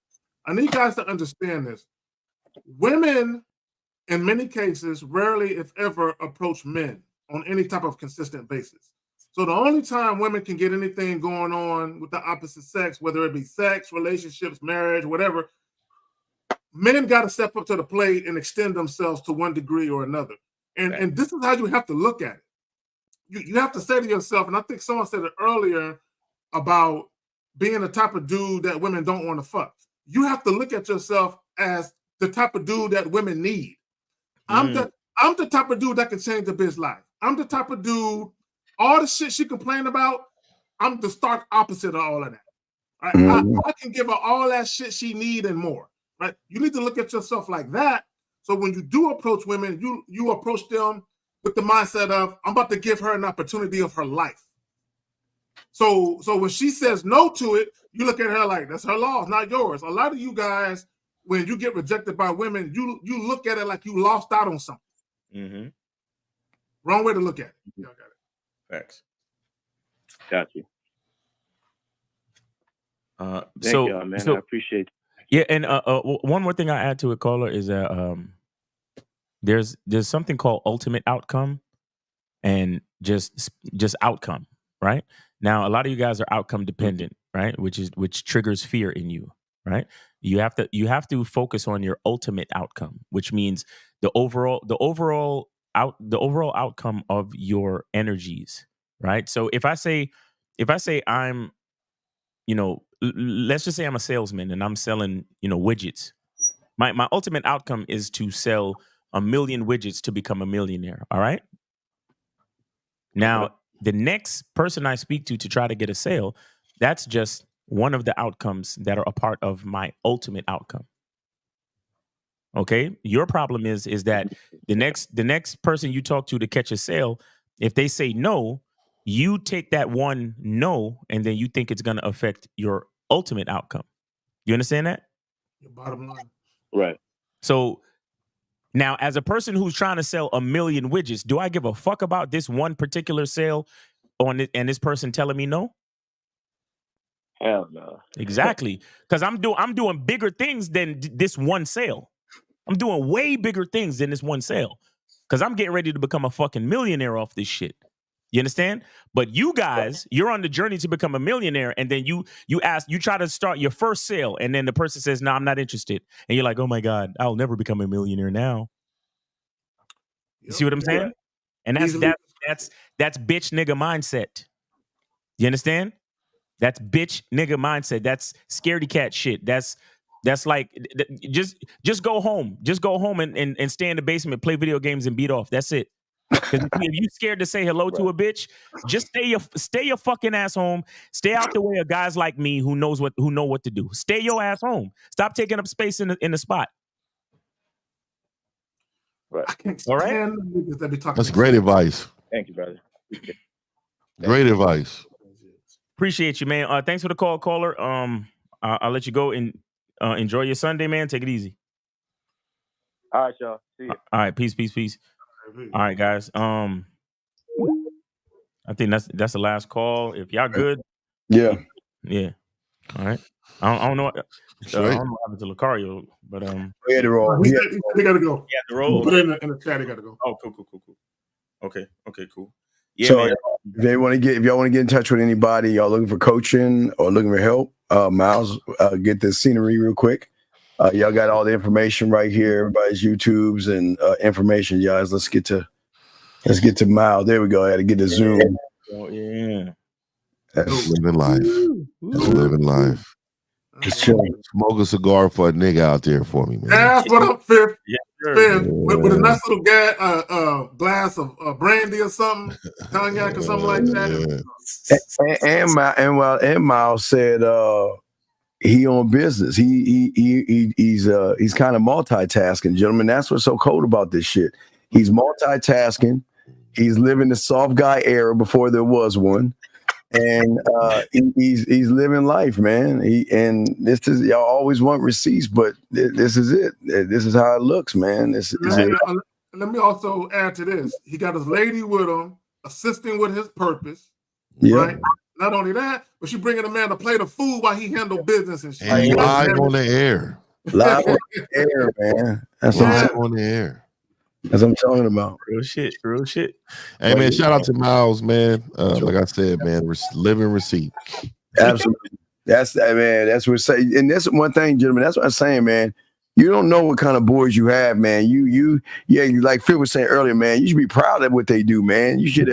I need guys to understand this. Women, in many cases, rarely, if ever, approach men on any type of consistent basis. So the only time women can get anything going on with the opposite sex, whether it be sex, relationships, marriage, whatever, men got to step up to the plate and extend themselves to one degree or another. And this is how you have to look at it. You have to say to yourself, and I think someone said it earlier about being the type of dude that women don't want to fuck. You have to look at yourself as the type of dude that women need. I'm the type of dude that can change a bitch's life. I'm the type of dude, all the shit she complained about, I'm the stark opposite of all of that. Right? I can give her all that shit she need and more. Right? You need to look at yourself like that. So when you do approach women, you approach them with the mindset of, I'm about to give her an opportunity of her life. So when she says no to it, you look at her like, that's her loss, not yours. A lot of you guys, when you get rejected by women, you look at it like you lost out on something. Mm-hmm. Wrong way to look at it. Y'all got it. Facts. Got you. Thank So, y'all, man. so I appreciate it. yeah, and one more thing I add to it, caller, is that there's something called ultimate outcome and just outcome, right? Now, a lot of you guys are outcome dependent, right? Which triggers fear in you, right? You have to focus on your ultimate outcome, which means the overall outcome of your energies, right? So if I say I'm, let's just say I'm a salesman and I'm selling, widgets. My ultimate outcome is to sell 1 million widgets to become a millionaire. All right. Now, the next person I speak to try to get a sale, that's just one of the outcomes that are a part of my ultimate outcome. Okay. Your problem is that the next person you talk to catch a sale, if they say no, you take that one no, and then you think it's going to affect your ultimate outcome. You understand that? Your bottom line. Right. So now, as a person who's trying to sell 1 million widgets, do I give a fuck about this one particular sale on it and this person telling me no? Hell no. Exactly. Because I'm doing bigger things than this one sale. I'm doing way bigger things than this one sale. Because I'm getting ready to become a fucking millionaire off this shit. You understand? But you guys, you're on the journey to become a millionaire, and then you try to start your first sale, and then the person says, "No, I'm not interested," and you're like, "Oh my god, I'll never become a millionaire now." You see what I'm saying? And that's bitch nigga mindset. You understand? That's bitch nigga mindset. That's scaredy cat shit. That's like just go home. Just go home and stay in the basement, play video games, and beat off. That's it. Because if you scared to say hello to a bitch, just stay your fucking ass home. Stay out the way of guys like me who know what to do. Stay your ass home. Stop taking up space in the spot. Right. All right. That's great advice. Thank you, brother. Great advice. Appreciate you, man. Thanks for the call, caller. I'll let you go and enjoy your Sunday, man. Take it easy. All right, y'all. See you. All right, peace. All right, guys. I think that's the last call. If y'all good, yeah. All right. I don't know. I don't know what happened to Lucario, but he had to roll. He got to go. He had to roll. Put it in the chat. He got to go. Oh, cool. Okay, cool. Yeah, So man. if y'all want to get in touch with anybody, y'all looking for coaching or looking for help, Miles, get this scenery real quick. Y'all got all the information right here. Everybody's YouTubes and information, guys. Let's get to Miles. There we go. I had to get the Zoom. Oh yeah. That's living life. That's living life. Just chilling. Smoke a cigar for a nigga out there for me, man. That's what up, Fifth. Yeah, sure. Fifth, with a nice little glass of brandy or something, cognac or something like that. And Miles said he on business. He's kind of multitasking, gentlemen. That's what's so cold about this shit. He's multitasking. He's living the soft guy era before there was one. And he's living life, man. And this is, y'all always want receipts, but this is it. This is how it looks, man. This is it. Let me also add to this. He got his lady with him, assisting with his purpose. Yeah. Right? Not only that, but she bringing a man to plate of food while he handle business and shit. And live on the air. Live on the air, man. That's what I'm on the air. That's what I'm talking about. Real shit. Real shit. Hey, man, shout out to Miles, man. Like I said, man, living receipt. Absolutely. That's what I'm saying. And that's one thing, gentlemen. That's what I'm saying, man. You don't know what kind of boys you have, man. Yeah, like Phil was saying earlier, man. You should be proud of what they do, man. You should.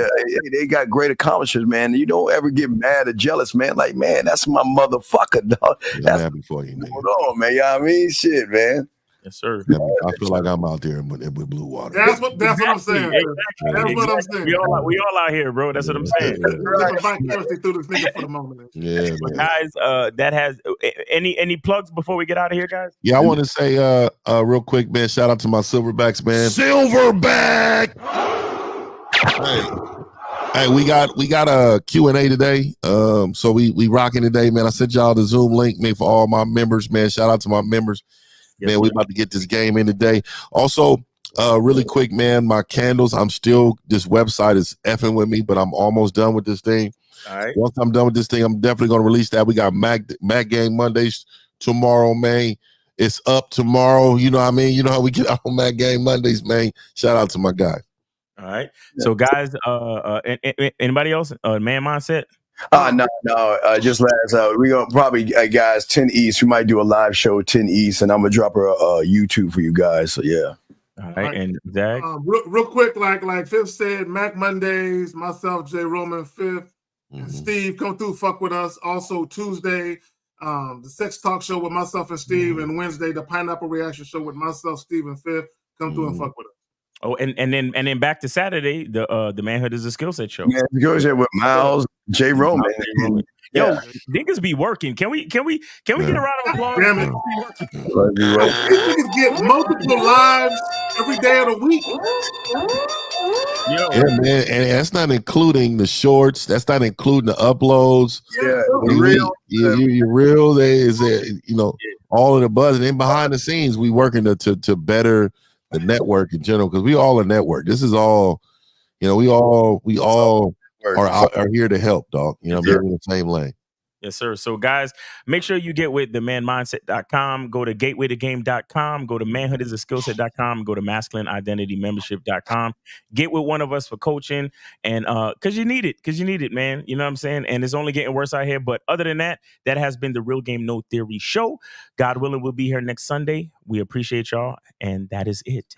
They got great accomplishments, man. You don't ever get mad or jealous, man. Like, man, that's my motherfucker, dog. That's happy for you, nigga. Hold on, man. You know what I mean? Shit, man. Yes, sir. I feel like I'm out there with blue water. That's what I'm saying. Exactly. That's what I'm saying. We all out here, bro. That's what I'm saying. Living vicariously through this nigga for the moment. Yeah, But man. guys, that has any plugs before we get out of here, guys? Yeah, I want to say real quick, man. Shout out to my Silverbacks, man. Silverback. Hey, we got a Q&A today. So we rocking today, man. I sent y'all the Zoom link, man, for all my members, man. Shout out to my members. Yes, man, we about to get this game in today. Also, really quick, man, my candles. This website is effing with me, but I'm almost done with this thing. All right. Once I'm done with this thing, I'm definitely going to release that. We got Mac Game Mondays tomorrow, man. It's up tomorrow. You know what I mean? You know how we get out on Mac Game Mondays, man. Shout out to my guy. All right. So, guys, anybody else? Man Mindset? No. Just last. We gonna probably guys 10 East. We might do a live show 10 East, and I'm gonna drop a YouTube for you guys. So yeah. All right. And Zach. Real quick, like Fifth said, Mac Mondays, myself, J. Roman, Fifth, and Steve come through, fuck with us. Also Tuesday, the Sex Talk Show with myself and Steve, and Wednesday the Pineapple Reaction Show with myself, Steve, and Fifth. Come through and fuck with us. Oh, and then back to Saturday, the Manhood is a Skill Set show. Yeah, it goes there with Miles, J. Roman. Yo, niggas be working. Can we get a round of applause? Damn it. These niggas get multiple lives every day of the week. Yeah, man, and that's not including the shorts. That's not including the uploads. Yeah, you real. There is all of the buzz, and then behind the scenes, we working to better the network in general, because we all a network. This is all, we all are here to help, dog. We're in the same lane. Yes, sir. So, guys, make sure you get with themanmindset.com. Go to gatewaytogame.com. Go to manhoodisaskillset.com. Go to masculineidentitymembership.com. Get with one of us for coaching, and because you need it, man. You know what I'm saying? And it's only getting worse out here. But other than that, that has been the Real Game No Theory show. God willing, we'll be here next Sunday. We appreciate y'all, and that is it. Take